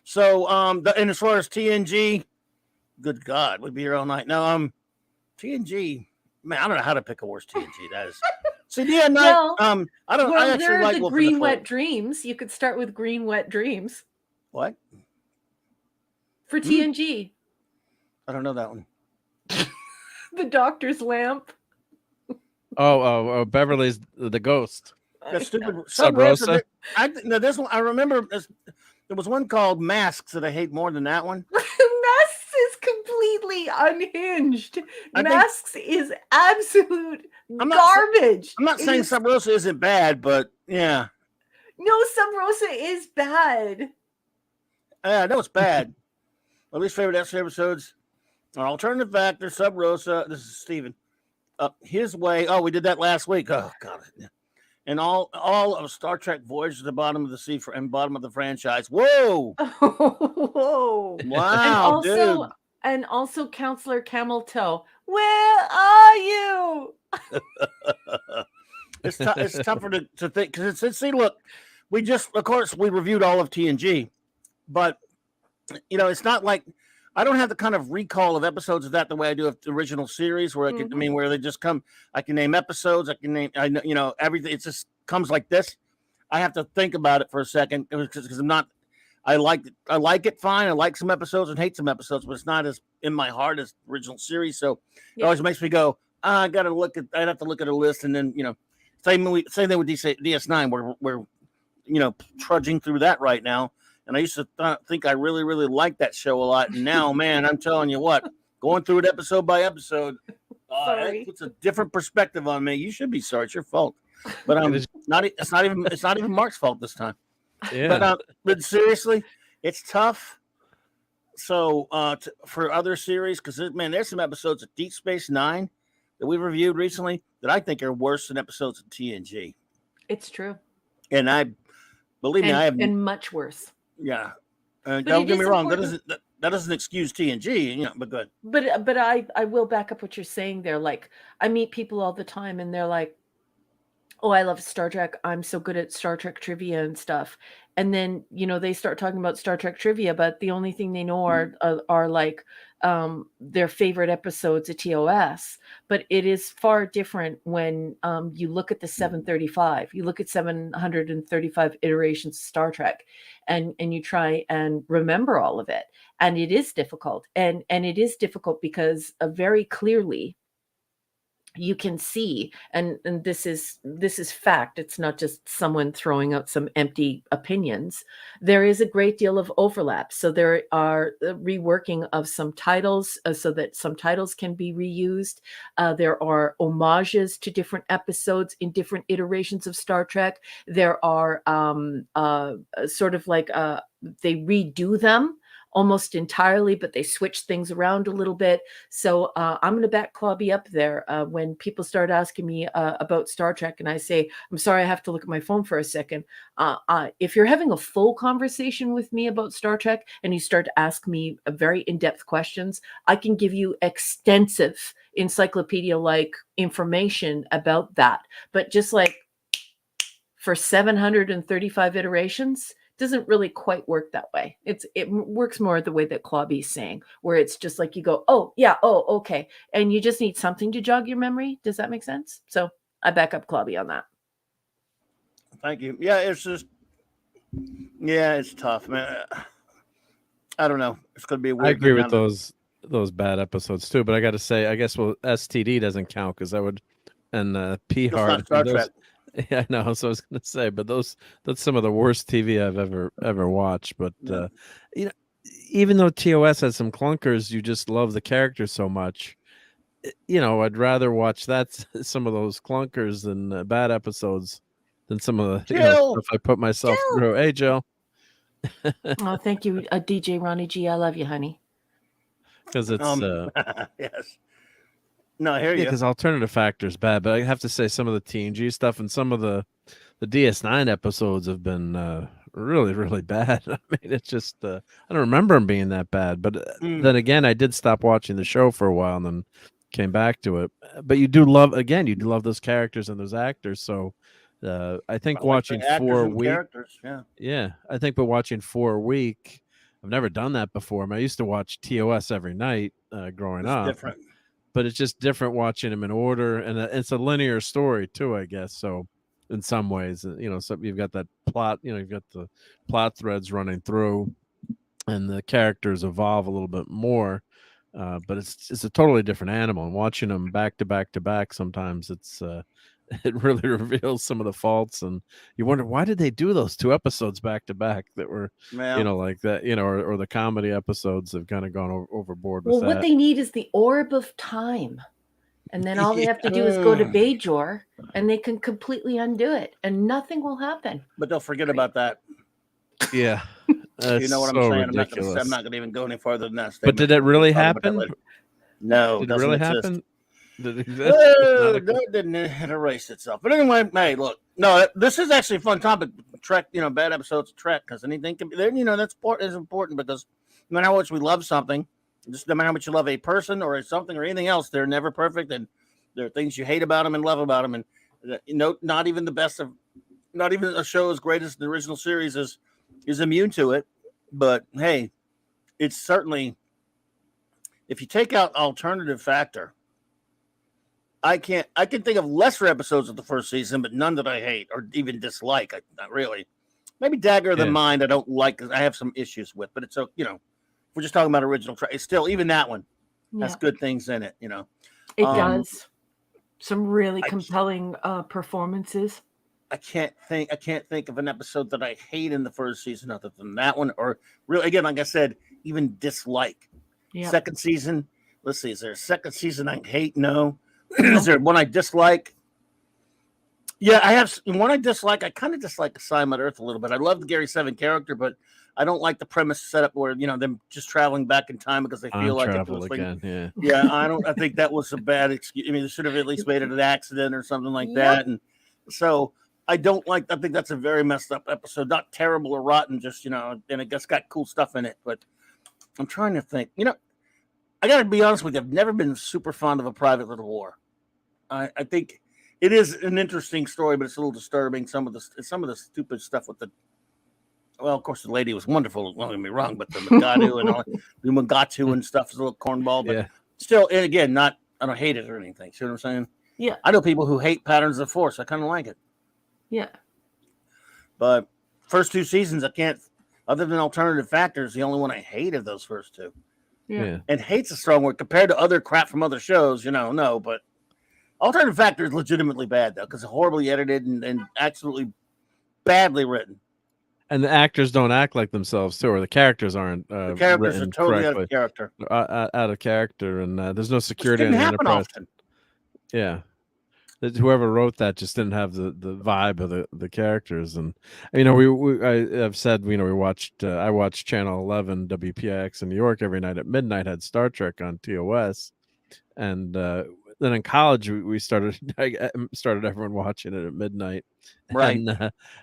So and as far as TNG, good God, we'd be here all night. Now TNG, man, I don't know how to pick a worse TNG. That is. So yeah, I don't. I actually there are like the Green Wet Dreams. You could start with Green Wet Dreams. What? For TNG. I don't know that one. The Doctor's Lamp. Oh, Beverly's the ghost. That stupid Sub Rosa. This one I remember. There was one called Masks that I hate more than that one. Masks is completely unhinged. Masks is absolute garbage. I'm not saying Sub Rosa isn't bad, but yeah. No, Sub Rosa is bad. Yeah, I know it's bad. My least favorite episodes are Alternative Factor, Sub Rosa. This is Steven. His Way. Oh, we did that last week. Oh, God. And all of Star Trek Voyage to the Bottom of the Sea and bottom of the franchise. Whoa. Whoa. Wow, dude. And also Counselor Camel Toe. Where are you? It's tougher to think because see, look, of course, we reviewed all of TNG, but it's not like I don't have the kind of recall of episodes of that the way I do of the original series, where where they just come. I can name episodes. I can name, everything. It just comes like this. I have to think about it for a second because I'm not. I like it fine. I like some episodes and hate some episodes, but it's not as in my heart as the original series. So it always makes me go. I'd have to look at a list, and then same thing with DS9. We're trudging through that right now. And I used to think I really, really liked that show a lot. And now, man, I'm telling you what, going through it episode by episode, it puts a different perspective on me. You should be sorry. It's your fault. But it's not even Mark's fault this time. Yeah. But seriously, it's tough. So for other series, because there's some episodes of Deep Space Nine that we reviewed recently that I think are worse than episodes of TNG. It's true. And I have much worse. Yeah, don't get me wrong. That doesn't excuse TNG, but good. But I will back up what you're saying there. Like I meet people all the time, and they're like, "Oh, I love Star Trek. I'm so good at Star Trek trivia and stuff." And then they start talking about Star Trek trivia, but the only thing they know are like their favorite episodes of TOS. But it is far different when you look at the 735. You look at 735 iterations of Star Trek, and you try and remember all of it, and it is difficult. And it is difficult because very clearly you can see, and this is fact, it's not just someone throwing out some empty opinions. There is a great deal of overlap, so there are reworking of some titles so that some titles can be reused. There are homages to different episodes in different iterations of Star Trek. There are sort of like they redo them almost entirely, but they switch things around a little bit. So I'm going to back Clobby up there when people start asking me about Star Trek, and I say, I'm sorry, I have to look at my phone for a second. If you're having a full conversation with me about Star Trek and you start to ask me very in-depth questions, I can give you extensive encyclopedia-like information about that. But just like for 735 iterations, doesn't really quite work that way. It works more the way that Clobby's saying, where it's just like you go, oh yeah, oh okay, and you just need something to jog your memory. Does that make sense? So I back up Clobby on that. Thank you. Yeah, it's just, yeah, it's tough, man. I don't know. It's gonna be weird. I agree with those bad episodes too, but I got to say, I guess STD doesn't count because I would, and P Hard. Star Trek. Yeah, I know. So I was going to say, but that's some of the worst TV I've ever watched. But you know, even though TOS has some clunkers, you just love the characters so much. You know, I'd rather watch some of those clunkers than bad episodes than some of the stuff I put myself through. Hey, Jill. Oh, thank you, DJ Ronnie G. I love you, honey. Because it's yes. No, I hear you. Because alternative factor's bad, but I have to say some of the TNG stuff and some of the DS9 episodes have been really, really bad. I mean, it's just I don't remember them being that bad. But then again, I did stop watching the show for a while and then came back to it. But you do love those characters and those actors. So I think watching 4 a week, yeah, I think. But watching 4 a week, I've never done that before. I mean, I used to watch TOS every night growing up. Different. But it's just different watching them in order, and it's a linear story too, I guess. So, in some ways, so you've got that plot, you've got the plot threads running through, and the characters evolve a little bit more. But it's a totally different animal. And watching them back to back to back, sometimes it really reveals some of the faults, and you wonder why did they do those 2 episodes back to back that were like that, or the comedy episodes have kind of gone overboard with that. What they need is the orb of time, and then all they have to do is go to Bajor and they can completely undo it and nothing will happen. But they'll forget about that. Yeah. You know what so I'm saying? ridiculous. I'm not gonna even go any farther than that statement. But did it really happen? No. Did it really happen? Did it exist? It didn't erase itself. But anyway, hey, look, no, this is actually a fun topic. Trek, bad episodes of Trek, because anything can be there. That's is important because no matter how much we love something, just no matter how much you love a person or something or anything else, they're never perfect, and there are things you hate about them and love about them, and not even the best of, not even a show as great as the original series is immune to it. But hey, it's certainly, if you take out alternative factor, I can think of lesser episodes of the first season, but none that I hate or even dislike. Not really. Maybe Dagger of the Mind I don't like because I have some issues with, but it's so if we're just talking about original Trek, it's still, even that one has good things in it. It does. Some really compelling performances. I can't think of an episode that I hate in the first season other than that one, or really, again, like I said, even dislike. Yep. Second season. Let's see. Is there a second season I hate? No. Is there one I dislike? Yeah, I have one I dislike. I kind of dislike Assignment Earth a little bit. I love the Gary Seven character, but I don't like the premise setup where them just traveling back in time because they feel like it was again. I think that was a bad excuse. I mean, they should have at least made it an accident or something like that. And so I don't like. I think that's a very messed up episode. Not terrible or rotten, just and it just got cool stuff in it. But I'm trying to think. I got to be honest with you. I've never been super fond of A Private Little War. I think it is an interesting story, but it's a little disturbing. Some of the stupid stuff with well, of course, the lady was wonderful. Don't get me wrong, but the Magatu and all the Magatu and stuff is a little cornball. But still, and again, I don't hate it or anything. See what I'm saying? Yeah. I know people who hate Patterns of the Force. I kind of like it. Yeah. But first 2 seasons, I can't. Other than Alternative Factors, the only one I hate of those first 2. Yeah. And hate's a strong word compared to other crap from other shows, no, but Alternative Factor is legitimately bad though, because it's horribly edited and absolutely badly written. And the actors don't act like themselves too, or the characters aren't The characters are written totally out correctly. of character. Out of character, and there's no Which security didn't in the happen Enterprise. often. Yeah, whoever wrote that just didn't have the vibe of the characters. And you know, I've said, you know, we watched I watched Channel 11 WPIX in New York every night at midnight, had Star Trek on TOS, and then in college we started started everyone watching it at midnight, Right.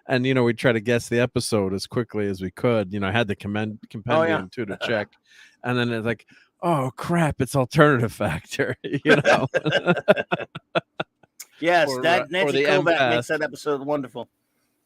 and you know, we try to guess the episode as quickly as we could. You know, I had the compendium too to check, and then it's like, oh crap, it's Alternative Factor. You know. Yes, Or Nancy the Kovac empath. makes that episode wonderful.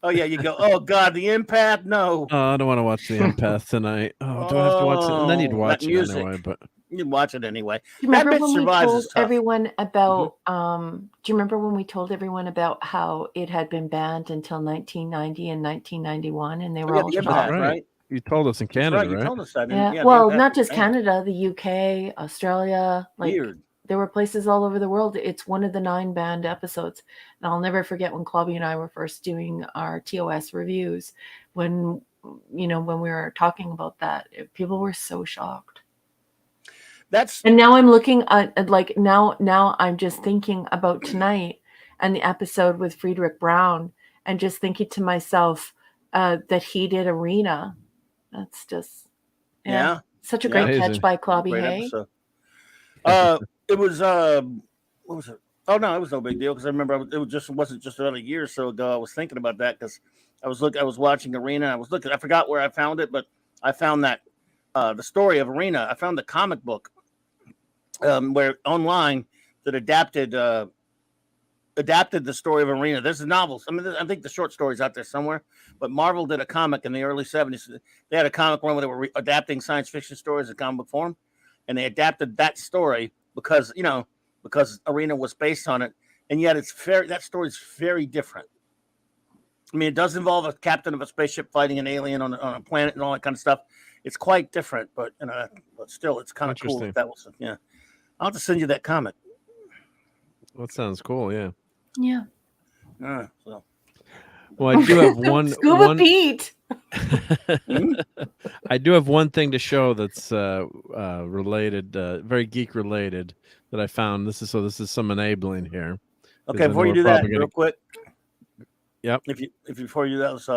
Oh yeah, you go. Oh God, the empath. No, Oh, I don't want to watch the empath tonight. Oh, do I have to watch it? And then you'd Oh, watch that it music. anyway. But you watch it anyway. Do you remember bit when we survives told is tough. everyone about? Do you remember when we told everyone about how it had been banned until 1990 and 1991, and they were Yeah, all the shocked? empath, right? you told us in That's Canada, right. You right? told us that. Yeah. Yeah, Well, the empath not was just banned. Canada, the UK, Australia, like Weird. there were places all over the world. It's one of the 9 banned episodes. And I'll never forget when Clobby and I were first doing our TOS reviews, when we were talking about that, people were so shocked. That's And now I'm looking at like now I'm just thinking about tonight and the episode with Friedrich Brown, and just thinking to myself that he did Arena. That's just yeah. such a Yeah. great Amazing. catch by Clobby. Great Hey, episode. It was what was it? Oh no, it was no big deal because I remember wasn't just about a year or so ago. I was thinking about that because I was watching Arena. I was looking. I forgot where I found it, but I found that the story of Arena. I found the comic book where online that adapted the story of Arena. There's the novels. I mean, I think the short story's out there somewhere. But Marvel did a comic in the early 70s. They had a comic run where they were adapting science fiction stories in comic book form, and they adapted that story because Arena was based on it, and yet that story's very different. I mean, it does involve a captain of a spaceship fighting an alien on a planet and all that kind of stuff. It's quite different, but but still, it's kind of cool. If that was I'll have to send you that comic. Well, that sounds cool. Yeah. yeah. So. Well, I do have one. Scuba Pete. I do have one thing to show that's related, very geek related, that I found. This is some enabling here. Okay, before you do that, real quick. Yep. Before you do that, was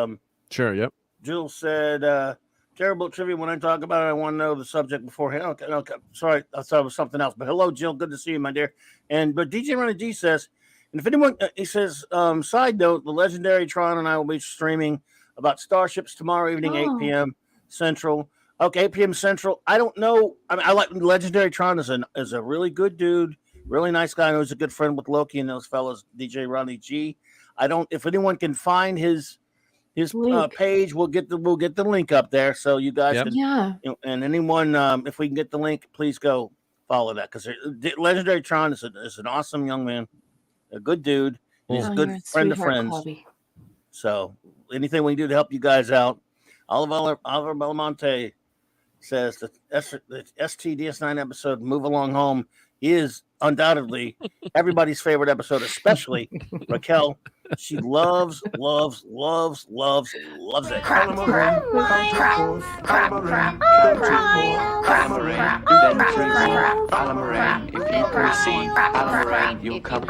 sure. Yep. Jill said, terrible trivia. When I talk about it, I want to know the subject beforehand. Okay. Sorry, I thought it was something else. But hello, Jill. Good to see you, my dear. But DJ Ronnie G says, and if anyone, he says, side note, the legendary Tron and I will be streaming about Starships tomorrow evening, 8 p.m. Central. Okay, 8 p.m. Central. I don't know. I mean, I like legendary Tron is a really good dude, really nice guy who's a good friend with Loki and those fellows. DJ Ronnie G. If anyone can find his page, we'll get the link up there so you guys can, and anyone, if we can get the link, please go follow that, because legendary Tron is an awesome young man, a good dude. He's a good friend of friends. Clobby. So anything we can do to help you guys out. Oliver Belmonte says the STDS9 episode, Move Along Home, is undoubtedly everybody's favorite episode, especially Raquel. She loves it. If you perceive Alamarine, you come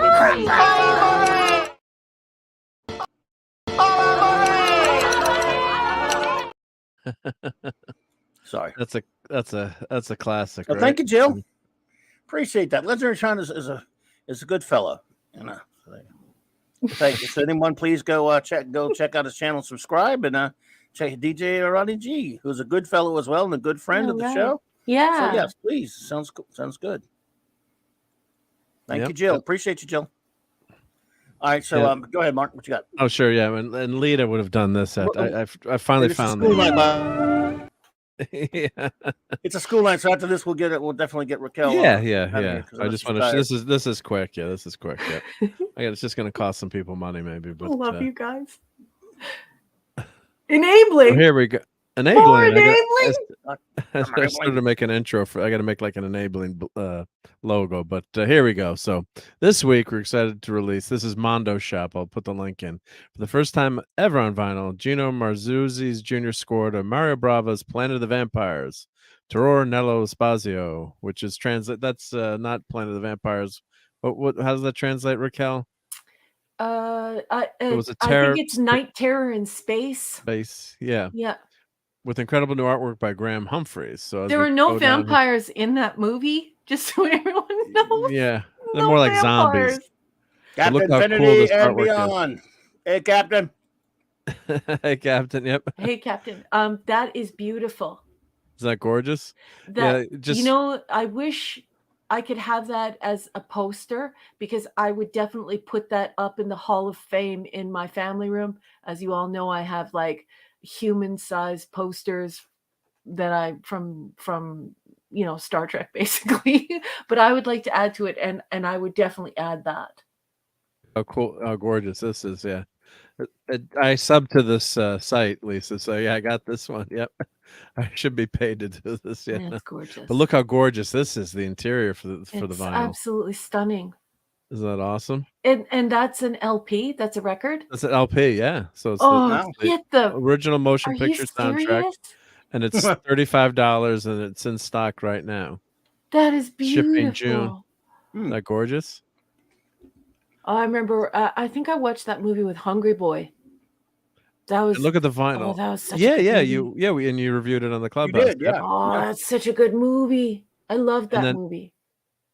Sorry. That's a classic. Well, right? thank you, Jill. Appreciate that. Legendary Tron is a good fellow. Thank you. So anyone, please go check out his channel, subscribe, and check DJ Ronnie G, who's a good fellow as well and a good friend of the show. Yeah. So yes, please. Sounds good. Thank you, Jill. Appreciate you, Jill. All right, so go ahead, Mark. What you got? Oh, sure, yeah. And Lita would have done this. I finally found it. Yeah. It's a school line, so after this we'll definitely get Raquel. Yeah. I just want to. This is quick. Yeah, this is quick. Yeah. It's just going to cost some people money, maybe. But I love you guys. Enabling. Here we go. Enabling. enabling? I started to make an intro for. I got to make like an enabling logo, but here we go. So this week we're excited to release. This is Mondo Shop. I'll put the link in. For the first time ever on vinyl, Gino Marzuzzi's Jr. scored a Mario Brava's Planet of the Vampires, Terror Nello Spazio, which is translate. That's not Planet of the Vampires. What? How does that translate, Raquel? It was a I terror think it's Night Terror in Space. base. Yeah. Yeah. With incredible new artwork by Graham Humphreys. So as There we were no go down here- vampires in that movie, just so everyone knows. Yeah, they're No more like vampires. zombies. But look Captain how cool Infinity this and artwork is. beyond. Hey, Captain. Hey, Captain. Yep. Hey, Captain. That is beautiful. Is that gorgeous? That Yeah, just you know, I wish I could have that as a poster because I would definitely put that up in the Hall of Fame in my family room. As you all know, I have like human-sized posters that I from Star Trek basically. But I would like to add to it, and I would definitely add that. how cool, how gorgeous this is. Yeah, I sub to this site, Lisa. So yeah, I got this one. Yep, I should be paid to do this. Yeah, That's gorgeous. but look how gorgeous this is. The interior for the It's vinyl. absolutely stunning. Isn't that awesome? And that's an LP. That's a record. That's an LP. Yeah, so it's Oh, Wow. the get the. original motion Are you picture soundtrack, serious? and it's $35, and it's in stock right now. That is Shipping June. beautiful. Isn't that gorgeous? I remember. I think I watched that movie with Hungry Boy. That was. Look at the Oh, vinyl. that was such a Yeah, good yeah, movie. and you reviewed it on the You Clubhouse. did, yeah. Oh, that's such a good movie. I love that then- movie.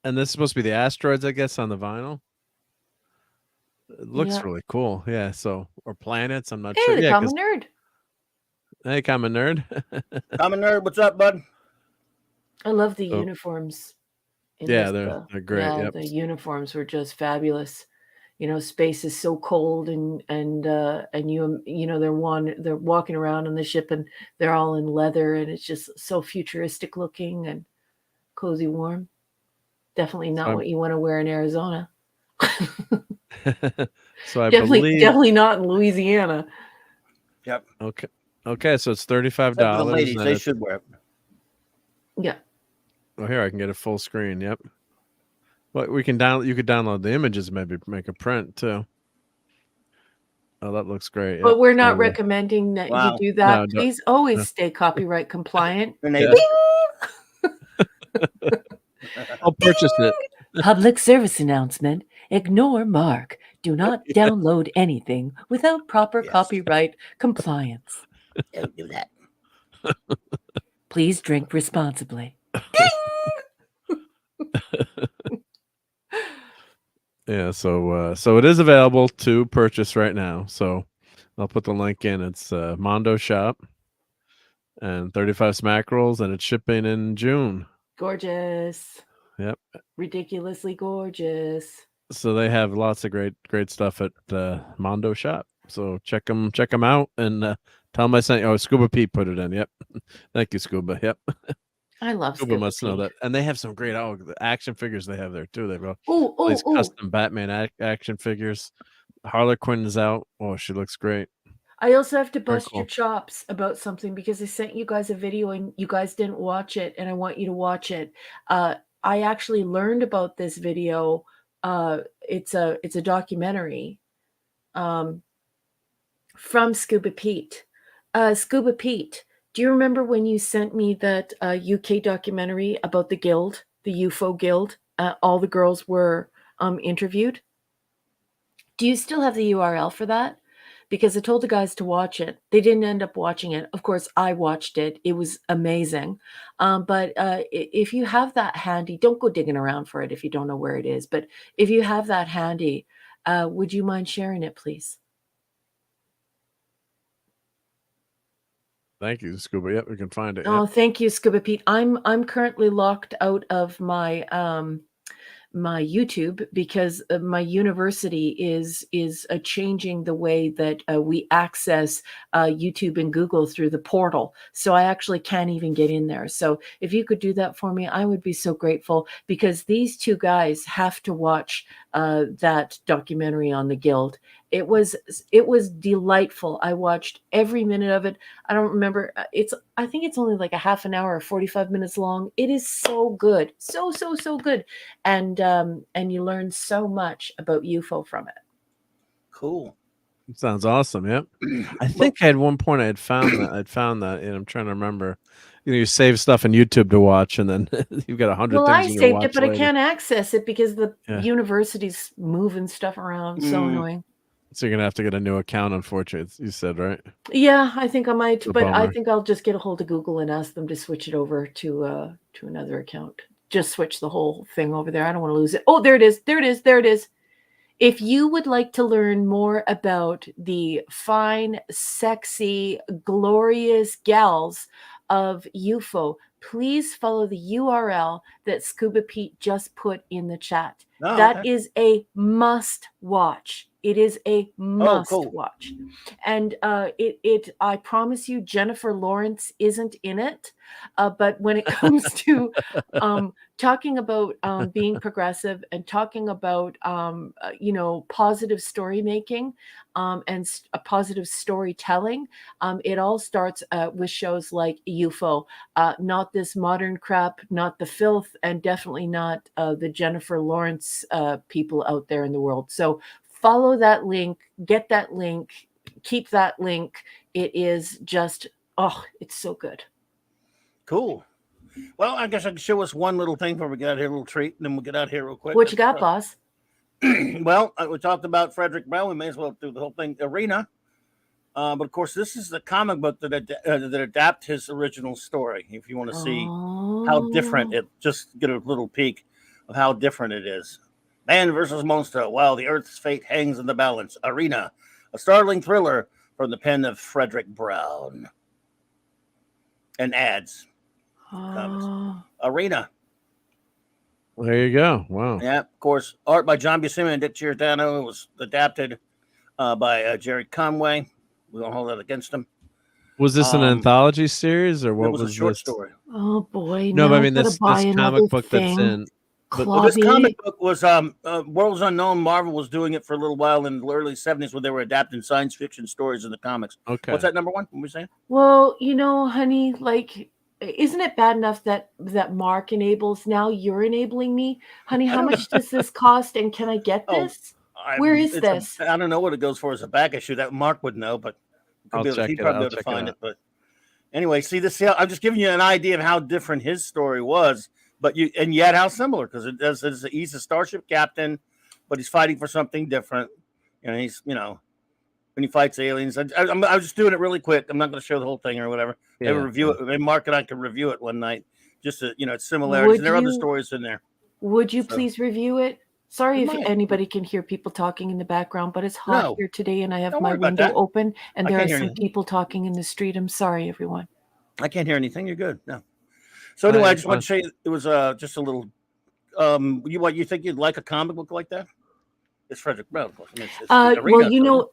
And this is supposed to be the asteroids, I guess, on the vinyl. It looks Yeah. really cool. Yeah. So, or planets. I'm not Hey, sure. the Yeah. common nerd. Hey, common nerd. Common nerd, what's up, bud? I love the So- uniforms. in Yeah, this, they're great. Yeah, Yep. the uniforms were just fabulous. Space is so cold, and they're walking around on the ship, and they're all in leather, and it's just so futuristic looking and cozy, warm. Definitely not I'm- what you want to wear in Arizona. So I Definitely, believe. definitely not in Louisiana. Okay. Okay. So it's Except for the $35. ladies, and they it's- should wear it. Yeah. Oh, here I can get a full screen. Yep. Well, we can download. You could download the images, maybe make a print too. Oh, that looks great. But Yep. we're not So, recommending that Wow. you do that. No, no, Please always no. stay copyright compliant. Enable. I'll purchase it. Public service announcement. Ignore Mark. Do not download anything without proper Yes. copyright compliance. Don't do that. Please drink responsibly. Yeah, so it is available to purchase right now. So I'll put the link in. It's Mondo Shop and 35 smack rolls, and it's shipping in June. Gorgeous. Yep. Ridiculously gorgeous. So they have lots of great stuff at Mondo Shop. So check them out, and tell them I sent you. Oh, Scuba Pete put it in. Yep. Thank you, Scuba. Yep. I love Scuba must know that. And they have some great the action figures they have there too. They've got Oh, all these oh, oh. custom Batman action figures. Harley Quinn is out. Oh, she looks great. I also have to Very bust your cool. chops about something because I sent you guys a video and you guys didn't watch it, and I want you to watch it. I actually learned about this video. It's a documentary from Scuba Pete. Scuba Pete, do you remember when you sent me that UK documentary about the guild, the UFO guild? All the girls were interviewed. Do you still have the URL for that? Because I told the guys to watch it. They didn't end up watching it. Of course, I watched it. It was amazing. But if you have that handy, don't go digging around for it if you don't know where it is. But if you have that handy, would you mind sharing it, please? Thank you, Scuba. Yep, we can find it. Oh, Yep. thank you, Scuba Pete. I'm currently locked out of my my YouTube because my university is changing the way that we access YouTube and Google through the portal. So I actually can't even get in there. So if you could do that for me, I would be so grateful, because these two guys have to watch that documentary on the guild. It was delightful. I watched every minute of it. I don't remember. I think it's only like a half an hour, 45 minutes long. It is so good, so good, and you learn so much about UFO from it. Cool. Sounds awesome. Yep. I think at one point I'd found that, and I'm trying to remember. You save stuff on YouTube to watch, and then you've got 100 Well, things I you can saved watch it, but later. I can't access it because the Yeah. university's moving stuff around. So annoying. So you're gonna have to get a new account, unfortunately. You said, right? Yeah, I think I might, It's a but I bummer. think I'll just get a hold of Google and ask them to switch it over to another account. Just switch the whole thing over there. I don't want to lose it. Oh, there it is. There it is. There it is. If you would like to learn more about the fine, sexy, glorious gals of UFO, please follow the URL that Scuba Pete just put in the chat. Oh, That okay. is a must watch. It is a must cool. watch. And I promise you, Jennifer Lawrence isn't in it. But when it comes to talking about being progressive and talking about positive story making and positive storytelling, it all starts with shows like UFO, not this modern crap, not the filth, and definitely not the Jennifer Lawrence people out there in the world. So follow that link, get that link, keep that link. It is just, it's so good. Cool. Well, I guess I can show us one little thing before we get out of here, a little treat, and then we'll get out of here real quick. What you got, boss? Well, we talked about Frederick Brown. We may as well do the whole thing. Arena. But of course, this is the comic book that adapt his original story. If you want to see how different it, just get a little peek of how different it is. Man versus monster, while the Earth's fate hangs in the balance. Arena, a startling thriller from the pen of Frederick Brown. And ads. Arena. There you go. Wow. Yeah, of course. Art by John Buscema and Dick Giordano. It was adapted by Jerry Conway. We won't hold that against him. Was this an anthology series, or what it was a short this? story? Oh boy! No, but I mean gotta this buy comic book thing. that's in. Well, this comic book was Worlds Unknown. Marvel was doing it for a little while in the early 70s when they were adapting science fiction stories in the comics. Okay. What's that number one? What were we saying? Well, honey, like, isn't it bad enough that MARC enables? Now you're enabling me, honey. How much does this cost, and can I get this? Where is this? I don't know what it goes for as a back issue. That Mark would know, but he'd probably be able to find it. But anyway, see this. I'm just giving you an idea of how different his story was, but yet how similar, because he's a starship captain, but he's fighting for something different. He's when he fights aliens. I was just doing it really quick. I'm not going to show the whole thing or whatever. Yeah, They review it. Maybe Mark and I could review it one night. Just to, it's similarities. There are other stories in there. Would you please review it? Sorry if anybody can hear people talking in the background, but it's hot here today, and I have my window open, and there are some people talking in the street. I'm sorry, everyone. I can't hear anything. You're good. No. So anyway, I just want to say it was just a little. You think you'd like a comic book like that? It's Frederick Brown, of course. I mean, well,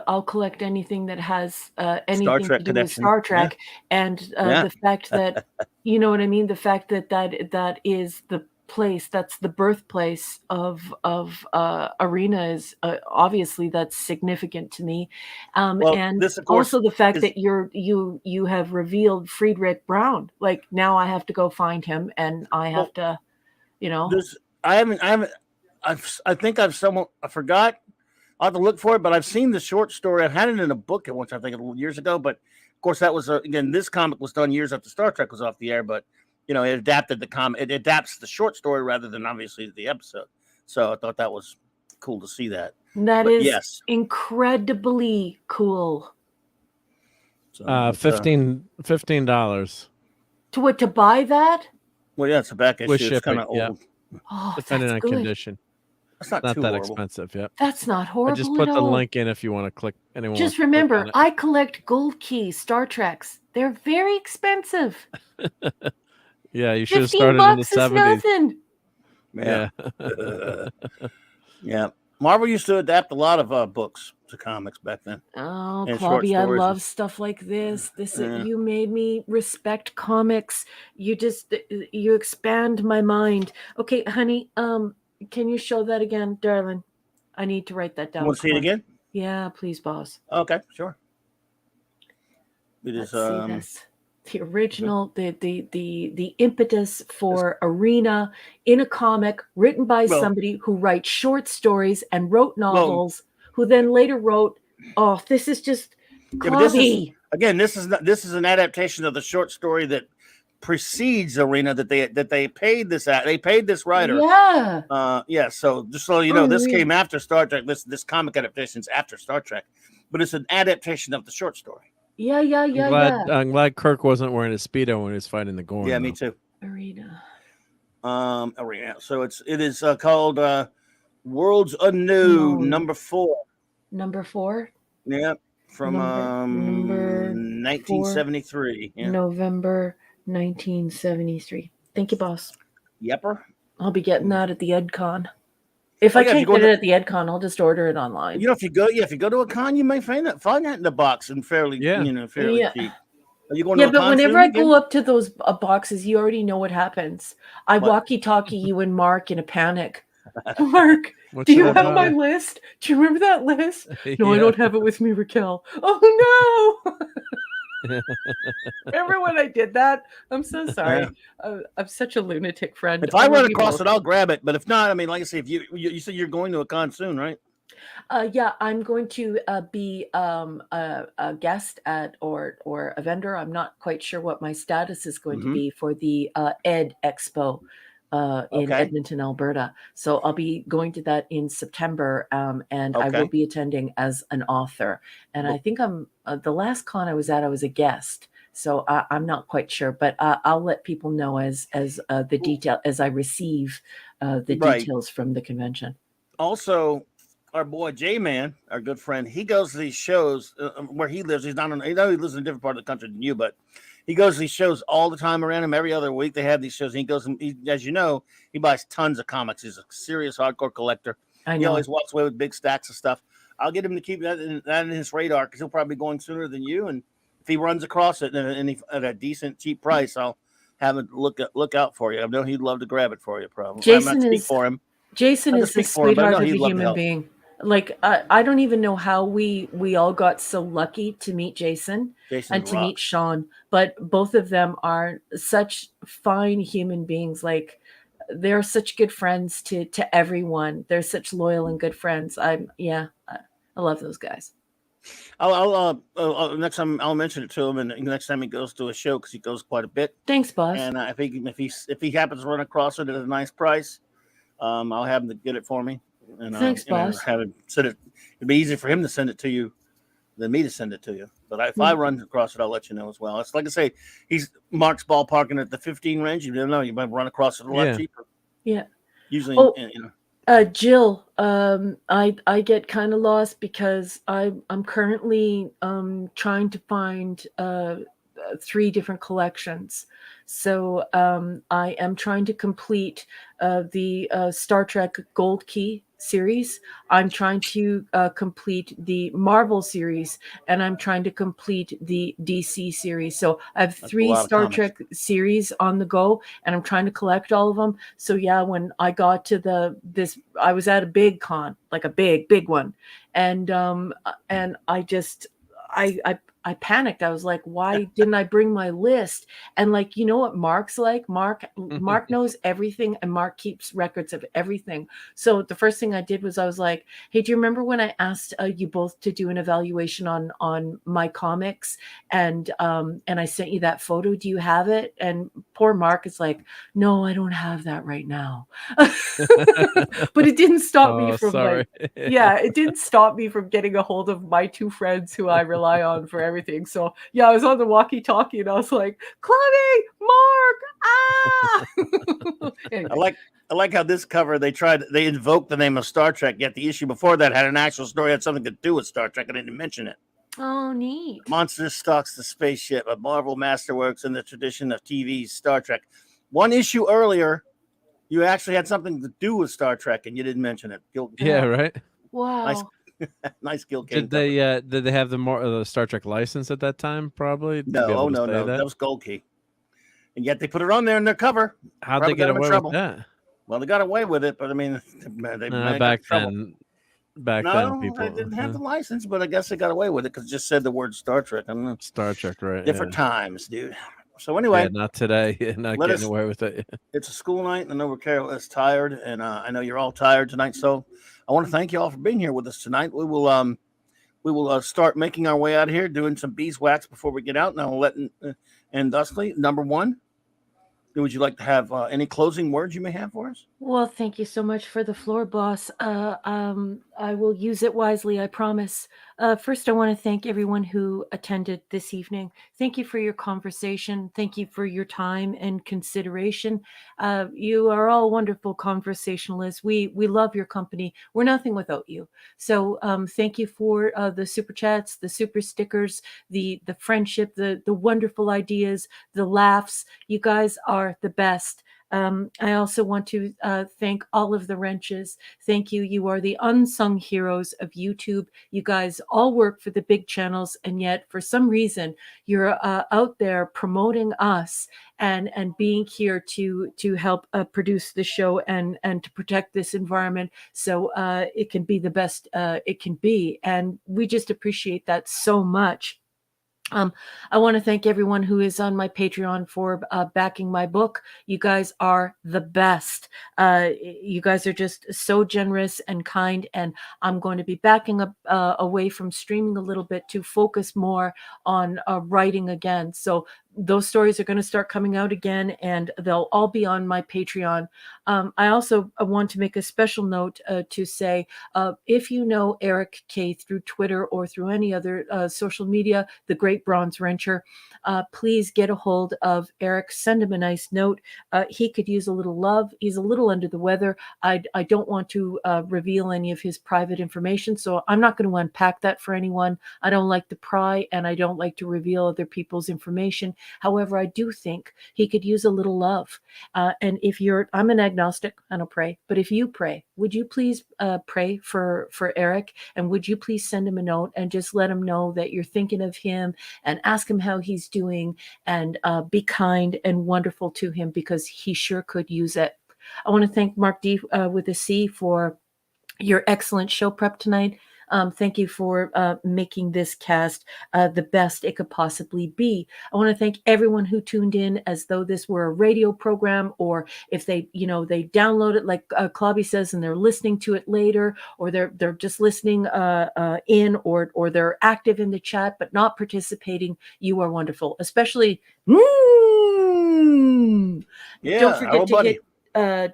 I'll collect anything that has anything to do with Star Trek, and the fact that you know what I mean. The fact that is the place, that's the birthplace of Arena, is obviously that's significant to me, and this, course, also the fact that you have revealed Frederick Brown. Like, now I have to go find him, and I have to, I think I forgot. I'll have to look for it, but I've seen the short story. I've had it in a book at once, I think, years ago. But of course, that was again, this comic was done years after Star Trek was off the air. But it adapted the comic. It adapts the short story rather than obviously the episode. So I thought that was cool to see that. That is incredibly cool. So $15. To buy that? Well, yeah, it's a back issue. It's kind of old. Yeah. Depending on condition. That's not that horrible. Expensive. Yeah. That's not horrible. I just put the link in if you want to click. Anyone just remember, I collect gold key Star Treks. They're very expensive. Yeah, you should have started in the 70s. Nothing. Yeah. Yeah. Marvel used to adapt a lot of books to comics back then. Oh, Clobby, I love stuff like this. You made me respect comics. You expand my mind. Okay, honey, can you show that again, darling? I need to write that down. You want to see it Come on. again? Yeah, please, boss. Okay, sure. It Let's is see this. The original, the impetus for Arena in a comic written by somebody who writes short stories and wrote novels, who then later wrote, oh, this is just Clobby. This is an adaptation of the short story that precedes Arena that they paid this writer. Yeah. So just so you know, this came after Star Trek. This comic adaptation is after Star Trek, but it's an adaptation of the short story. Yeah. I'm glad Kirk wasn't wearing a Speedo when he was fighting the Gorn. Yeah, me too. Arena. Arena. So it is called Worlds Anew, number 4. Number 4. Yeah, from number 1973. Yeah. November 1973. Thank you, boss. Yepper. I'll be getting that at the EdCon. If I can't get it at the EdCon, I'll just order it online. You know, if you go to a con, you may find that in the box and fairly cheap. Are you going to a but con whenever soon I go up to those boxes, you already know what happens. I walkie-talkie you and Mark in a panic. Mark, do you have my list? Do you remember that list? No, I don't have it with me, Raquel. Oh no! Remember when I did that? I'm so sorry. I'm such a lunatic friend. If I run across it, I'll grab it. But if not, I mean, like I say, if you said you're going to a con soon, right? Yeah, I'm going to be a guest at or a vendor. I'm not quite sure what my status is going to be for the Ed Expo in Edmonton, Alberta. So I'll be going to that in September, and I will be attending as an author. And I think I'm the last con I was at, I was a guest. So I'm not quite sure, but I'll let people know as the detail as I receive the details from the convention. Also, our boy J-Man, our good friend, he goes to these shows where he lives. He's not he lives in a different part of the country than you, but he goes to these shows all the time around him. Every other week they have these shows. And he goes and as you know, he buys tons of comics. He's a serious hardcore collector. I know. He always walks away with big stacks of stuff. I'll get him to keep that in his radar because he'll probably be going sooner than you. And if he runs across it at a decent, cheap price, I'll have it look out for you. I know he'd love to grab it for you. Probably. Jason is for him. Jason is the sweetheart of a human being. Like I don't even know how we all got so lucky to meet Jason and to meet Sean, but both of them are such fine human beings. Like they're such good friends to everyone. They're such loyal and good friends. I love those guys. I'll next time I'll mention it to him, and next time he goes to a show because he goes quite a bit. Thanks, boss. And if he happens to run across it at a nice price, I'll have him to get it for me. And, thanks, boss. Have him send it. It'd be easier for him to send it to you than me to send it to you. But if I run across it, I'll let you know as well. It's like I say, he's Mark's ballparking at the 15 range. You don't know, you might run across it a lot cheaper. Yeah. Usually, Jill, I get kind of lost because I'm currently trying to find 3 different collections. So I am trying to complete the Star Trek Gold Key series. I'm trying to complete the Marvel series, and I'm trying to complete the DC series. So I have 3 Star Trek series on the go, and I'm trying to collect all of them. So yeah, when I got to I was at a big con, like a big one, and I just I panicked. I was like, why didn't I bring my list? And like, you know what Mark's like? Mark knows everything, and Mark keeps records of everything. So the first thing I did was I was like, hey, do you remember when I asked you both to do an evaluation on my comics? And I sent you that photo. Do you have it? And poor Mark is like, no, I don't have that right now. But it didn't stop me from it didn't stop me from getting a hold of my 2 friends who I rely on for everything. So yeah, I was on the walkie-talkie and I was like, Clobby, Mark, Anyway. I like how this cover they invoked the name of Star Trek, yet the issue before that had an actual story, had something to do with Star Trek. I didn't mention it. Oh, neat. Monster stalks the spaceship, a Marvel masterworks in the tradition of TV's Star Trek. One issue earlier, you actually had something to do with Star Trek, and you didn't mention it. Right. Wow. Nice Gil. Did they have the Star Trek license at that time? Probably. No. That was Gold Key, and yet they put it on there in their cover. How'd they get away with that? Well, they got away with it, but I mean, they back then. back then. No, People they didn't have the license, but I guess they got away with it because it just said the word Star Trek. I don't know. Star Trek, right? Different times, dude. So Yeah, anyway, not today. Not let getting us- away with it. it's a school night, and I know Carol is tired, and I know you're all tired tonight. So I want to thank you all for being here with us tonight. We will start making our way out of here, doing some beeswax before we get out. And I'll let and Dusty, number one, would you like to have any closing words you may have for us? Well, thank you so much for the floor, boss. I will use it wisely, I promise. First, I want to thank everyone who attended this evening. Thank you for your conversation. Thank you for your time and consideration. You are all wonderful conversationalists. We love your company. We're nothing without you. So thank you for the super chats, the super stickers, the friendship, the wonderful ideas, the laughs. You guys are the best. I also want to thank all of the wrenches. Thank you. You are the unsung heroes of YouTube. You guys all work for the big channels, and yet for some reason you're out there promoting us and being here to help produce the show and to protect this environment so it can be the best it can be. And we just appreciate that so much. I want to thank everyone who is on my Patreon for backing my book. You guys are the best. You guys are just so generous and kind, and I'm going to be backing up away from streaming a little bit to focus more on writing again. So those stories are going to start coming out again, and they'll all be on my Patreon. I also want to make a special note to say, if you know Eric K through Twitter or through any other social media, the Great Bronze Wrencher, please get a hold of Eric. Send him a nice note. He could use a little love. He's a little under the weather. I don't want to reveal any of his private information, so I'm not going to unpack that for anyone. I don't like to pry, and I don't like to reveal other people's information. However, I do think he could use a little love. And if I'm an agnostic, I don't pray, but if you pray, would you please pray for Eric? And would you please send him a note and just let him know that you're thinking of him and ask him how he's doing, and be kind and wonderful to him, because he sure could use it. I want to thank Mark D with a C for your excellent show prep tonight. Thank you for making this cast the best it could possibly be. I want to thank everyone who tuned in as though this were a radio program, or if they download it like Clobby says and they're listening to it later, or they're just listening in, or they're active in the chat but not participating. You are wonderful, especially. Yeah, Don't forget to buddy. hit.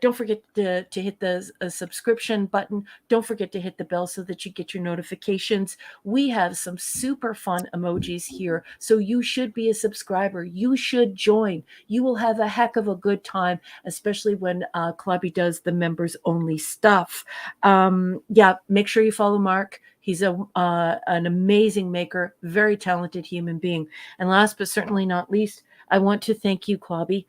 Don't forget to hit the subscription button. Don't forget to hit the bell so that you get your notifications. We have some super fun emojis here, so you should be a subscriber. You should join. You will have a heck of a good time, especially when Clobby does the members only stuff. Yeah, make sure you follow Mark. He's an amazing maker, very talented human being. And last but certainly not least, I want to thank you, Clobby.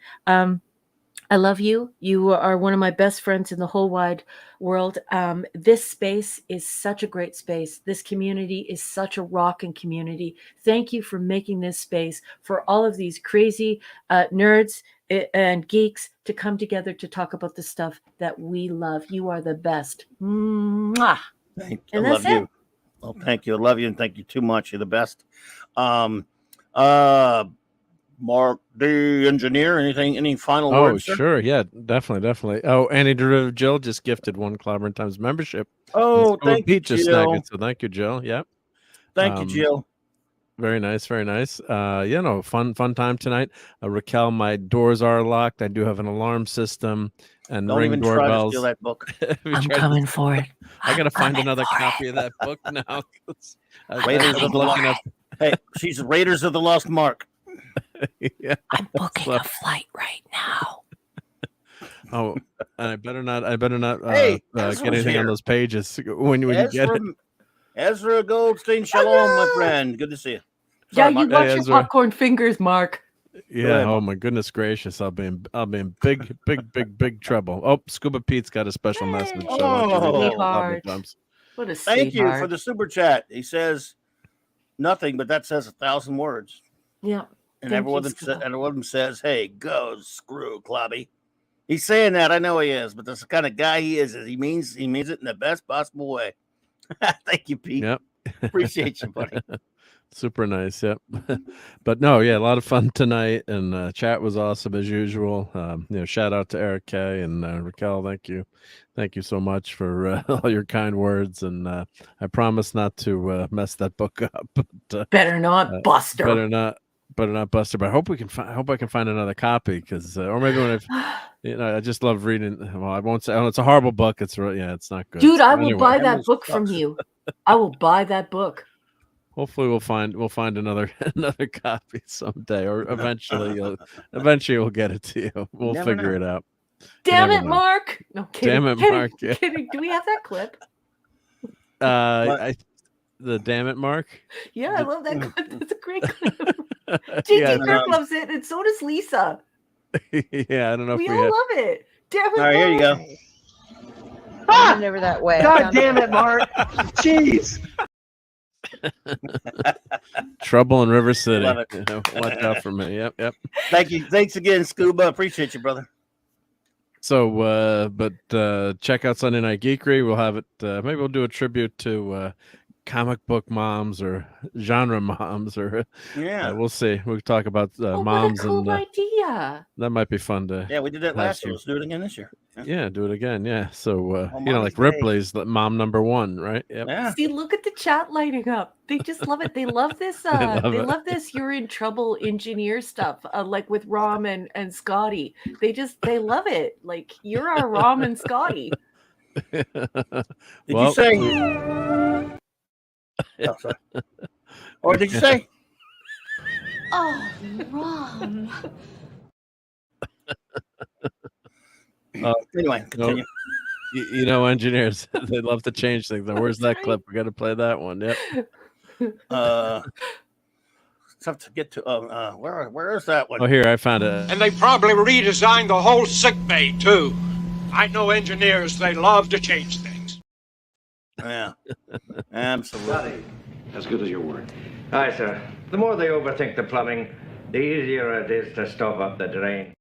I love you. You are one of my best friends in the whole wide world. This space is such a great space. This community is such a rocking community. Thank you for making this space for all of these crazy nerds and geeks to come together to talk about the stuff that we love. You are the best. Mwah. Thank you. And I love that's it. you. Well, thank you. I love you, and thank you too much. You're the best. Mark, the engineer, any final words? Sir? Sure. Yeah, definitely. Oh, Annie Derivative Jill just gifted one Clobbering Times membership. Oh, thank you, Pete just Jill. snagged it, so thank you, Jill. Yep. Thank you, Jill. Very nice, very nice. Fun time tonight. Raquel, my doors are locked. I do have an alarm system and Don't ring even doorbells. try to steal that book. I'm coming for it. I gotta find another copy of that book now. Raiders of the Lost. Hey, she's Raiders of the Lost Mark. Yeah. I'm booking a flight right now. Oh, and I better not Hey, get anything on those pages when you get it. Ezra Goldstein, shalom, my friend. Good to see you. Yeah, Sorry, you Mark. watch Hey, your Ezra. popcorn fingers, Mark. Yeah. ahead, Oh Mark. my goodness gracious! I'll be in big trouble. Oh, Scuba Pete's got a special message. So I want you to read that. Sweetheart. Thumbs. What a Thank you sweetheart. for the super chat. He says nothing, but that says 1,000 words. Yeah. And Thank everyone you, of Scuba. them says, "Hey, go screw Clobby." He's saying that. I know he is, but that's the kind of guy he is. He means it in the best possible way. Thank you, Pete. Yep. Appreciate you, buddy. Super nice. Yep. But no, yeah, a lot of fun tonight, and chat was awesome as usual. Shout out to Eric K and Raquel. Thank you so much for all your kind words, and I promise not to mess that book up. But, Better not, Buster. better not Buster. But I hope I can find another copy, because or maybe when I just love reading. Well, I won't say it's a horrible book. It's not good. Dude, So I will anyway, buy that book from you. I will buy that book. hopefully we'll find another copy someday, or eventually we'll get it to you. We'll Never figure know. it out. Damn never it, know. Mark. No kidding. Damn it, kidding, Mark, yeah. Kidding. Do we have that clip? The damn it, Mark. Yeah, I love that clip. That's a great clip. Yeah, JT Kirk loves it, and so does Lisa. yeah, I don't know We if all we had. love it. Damn it, All right, here you Mark. go. I'm never that way. God damn it, Mark. Jeez. Trouble in River City. Love it. Watch out for me. Yep. Thank you. Thanks again, Scuba. Appreciate you, brother. So, check out Sunday Night Geekery. We'll have it. Maybe we'll do a tribute to comic book moms or genre moms, or Yeah. we'll see. We'll talk about Oh, moms, what a cool and idea. that might be fun to. Yeah, we did that have last year. some- Let's do it again this year. Yeah, do it again. Yeah. So, On like Mom's Day. Ripley's the mom number one, right? Yep. Yeah. See, look at the chat lighting up. They just love it. They love this. love They it. love this. You're in trouble engineer stuff, like with Rom and Scotty. They love it. Like, you're our Rom and Scotty. Did you say? Oh, sorry. Or did you say? Oh, Rom. Anyway, continue. Engineers, they love to change things. Where's that clip? We got to play that one. Yep. It's tough to get to. Where is that one? Oh, here, I found it. And they probably redesigned the whole sick bay, too. I know engineers, they love to change things. Yeah, absolutely. As good as your word. Aye, sir. The more they overthink the plumbing, the easier it is to stop up the drain.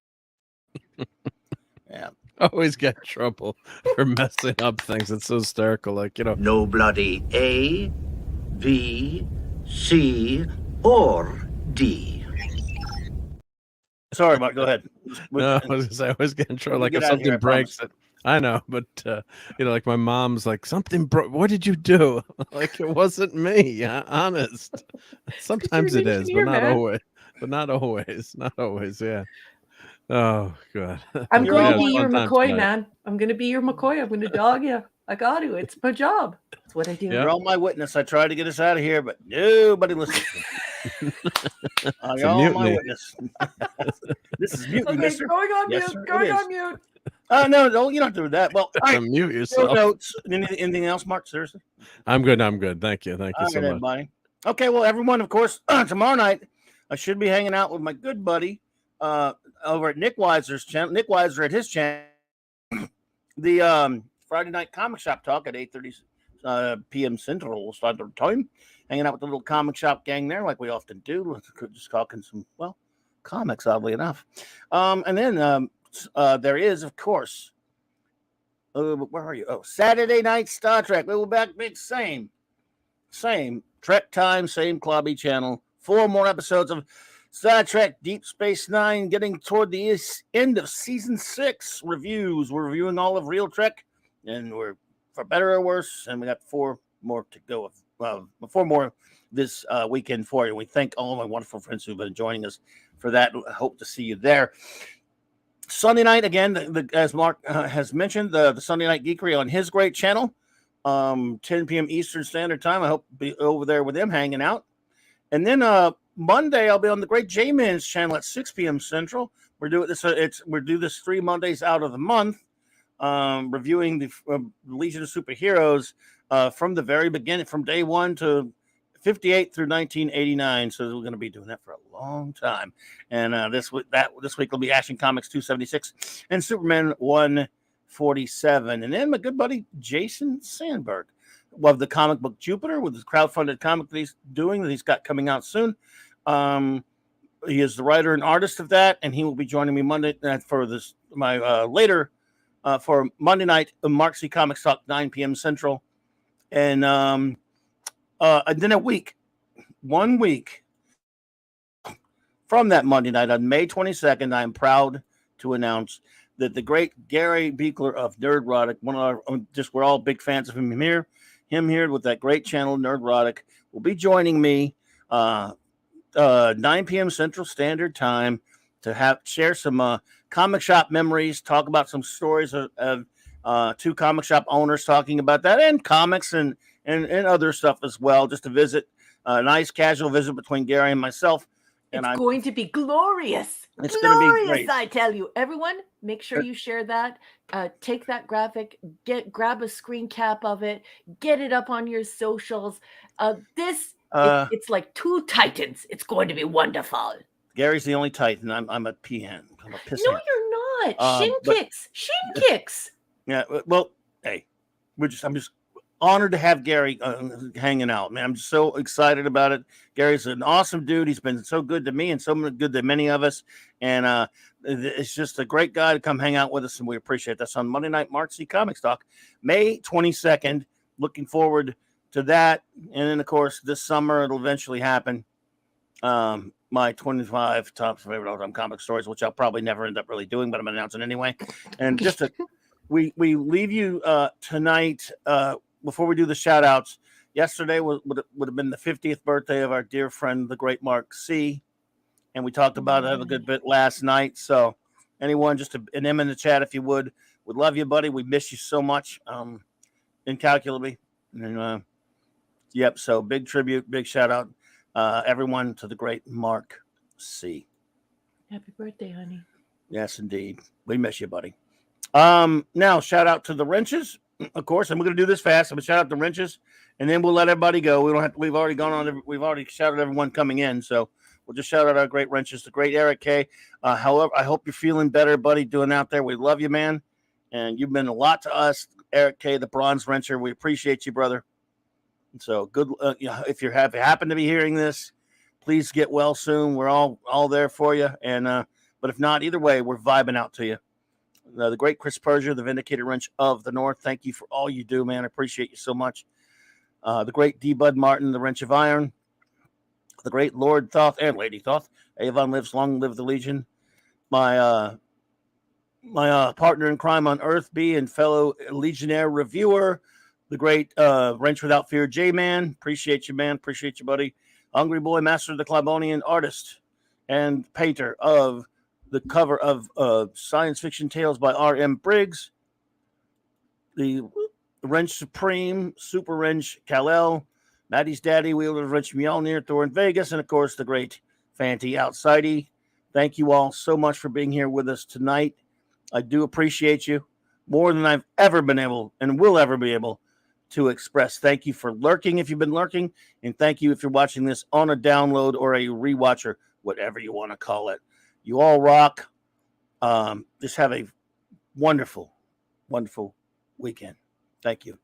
Yeah. Always get in trouble for messing up things. It's so hysterical. Like, No bloody A, B, C, or D. Sorry, Mark. Go ahead. No, I was gonna say, I always get in trouble. We'll Like, get if out of here, something I breaks, I know, but like my mom's like, something broke. What did you do? Like, it wasn't me. Honest. Sometimes you're it an is, engineer, but not man. always. But not always. Not always. Yeah. Oh God. I'm You're going to all be your fun time McCoy, tonight. man. I'm going to be your McCoy. I'm going to dog you. I got to. It's my job. It's what I do. Yeah. You're all my witness. I tried to get us out of here, but nobody listens. You're all my mutiny. witness. This is mutiny, Okay, mister. going on Yes, mute. sir, it Going is. on mute. No, you don't have to do that. Well, all right. Unmute Show yourself. notes. Anything else, Mark? Seriously? I'm good. Thank you. Thank you All so right, much. everybody. Okay, well, everyone, of course, tomorrow night I should be hanging out with my good buddy over at Nick Weiser's channel. Nick Weiser at his channel. The Friday night comic shop talk at 8:30 p.m. Central Standard Time. Hanging out with the little comic shop gang there, like we often do. Just talking some comics, oddly enough. And then there is, of course. Where are you? Oh, Saturday night Star Trek. We will back big. Same Trek time, same Clubby channel. 4 more episodes of Star Trek Deep Space Nine, getting toward the end of season 6 reviews. We're reviewing all of Real Trek, and we're for better or worse. And we got 4 more to go. 4 more this weekend for you. We thank all my wonderful friends who've been joining us for that. I hope to see you there. Sunday night again, as Mark has mentioned, the Sunday Night Geekery on his great channel, 10 p.m. Eastern Standard Time. I hope to be over there with them hanging out. And then Monday I'll be on the great J-Man's channel at 6 p.m. Central. We're doing this. We do this 3 Mondays out of the month, reviewing the Legion of Superheroes from the very beginning, from day 1 to 58 through 1989. So we're going to be doing that for a long time. And this week will be Action Comics 276 and Superman 147. And then my good buddy Jason Sandberg of the comic book Jupiter, with his crowdfunded comic that he's doing, that he's got coming out soon. He is the writer and artist of that, and he will be joining me Monday for this for Monday night Mark C Comics Talk 9 p.m. Central. And then 1 week from that Monday night on May 22nd, I am proud to announce that the great Gary Beekler of Nerdrotic, we're all big fans of him here with that great channel Nerdrotic, will be joining me 9 p.m. Central Standard Time to share some comic shop memories, talk about some stories of two comic shop owners talking about that, and comics and other stuff as well. Just a visit, a nice casual visit between Gary and myself. And it's going to be glorious. It's going to be great. I tell you. Everyone, make sure you share that. Take that graphic, grab a screen cap of it, get it up on your socials. It's like two titans. It's going to be wonderful. Gary's the only titan. I'm a peahen. I'm a pissant. No, you're not. Shin kicks. Yeah. Well, hey, I'm just honored to have Gary hanging out, man. I'm just so excited about it. Gary's an awesome dude. He's been so good to me and so good to many of us. And it's just a great guy to come hang out with us, and we appreciate that. On Monday Night Mark C Comics Talk, May 22nd. Looking forward to that. And then, of course, this summer it'll eventually happen. My 25 top favorite all-time comic stories, which I'll probably never end up really doing, but I'm announcing anyway. And just we leave you tonight. Before we do the shout outs, yesterday would have been the 50th birthday of our dear friend, the great Mark C. And we talked about it a good bit last night. So anyone, just an M in the chat, if you would love you, buddy. We miss you so much, incalculably. And yep. So big tribute, big shout out, everyone, to the great Mark C. Happy birthday, honey. Yes, indeed. We miss you, buddy. Now shout out to the wrenches. Of course, and we're going to do this fast. I'm going to shout out the wrenches, and then we'll let everybody go. We don't have to. We've already gone on. We've already shouted everyone coming in, so we'll just shout out our great wrenches, the great Eric K. However, I hope you're feeling better, buddy, doing out there. We love you, man, and you've been a lot to us, Eric K, the bronze wrencher. We appreciate you, brother. And so good. If you happen to be hearing this, please get well soon. We're all there for you, and but if not, either way, we're vibing out to you. The great Chris Persia, the Vindicator Wrench of the North. Thank you for all you do, man. I appreciate you so much. The great D. Bud Martin, the Wrench of Iron. The great Lord Thoth and Lady Thoth. Avon lives, long live the Legion. My partner in crime on Earth, B, and fellow Legionnaire reviewer, the great Wrench Without Fear, J-Man. Appreciate you, man. Appreciate you, buddy. Hungry Boy, master of the Clabonian, artist and painter of the cover of Science Fiction Tales by R.M. Briggs, the Wrench Supreme, Super Wrench Kal-El, Maddie's Daddy, Wielder of Wrench Mjolnir, Thor in Vegas, and of course the great Fanty Outsidey. Thank you all so much for being here with us tonight. I do appreciate you more than I've ever been able and will ever be able to express. Thank you for lurking if you've been lurking, and thank you if you're watching this on a download or a rewatcher, whatever you want to call it. You all rock. Just have a wonderful, wonderful weekend. Thank you.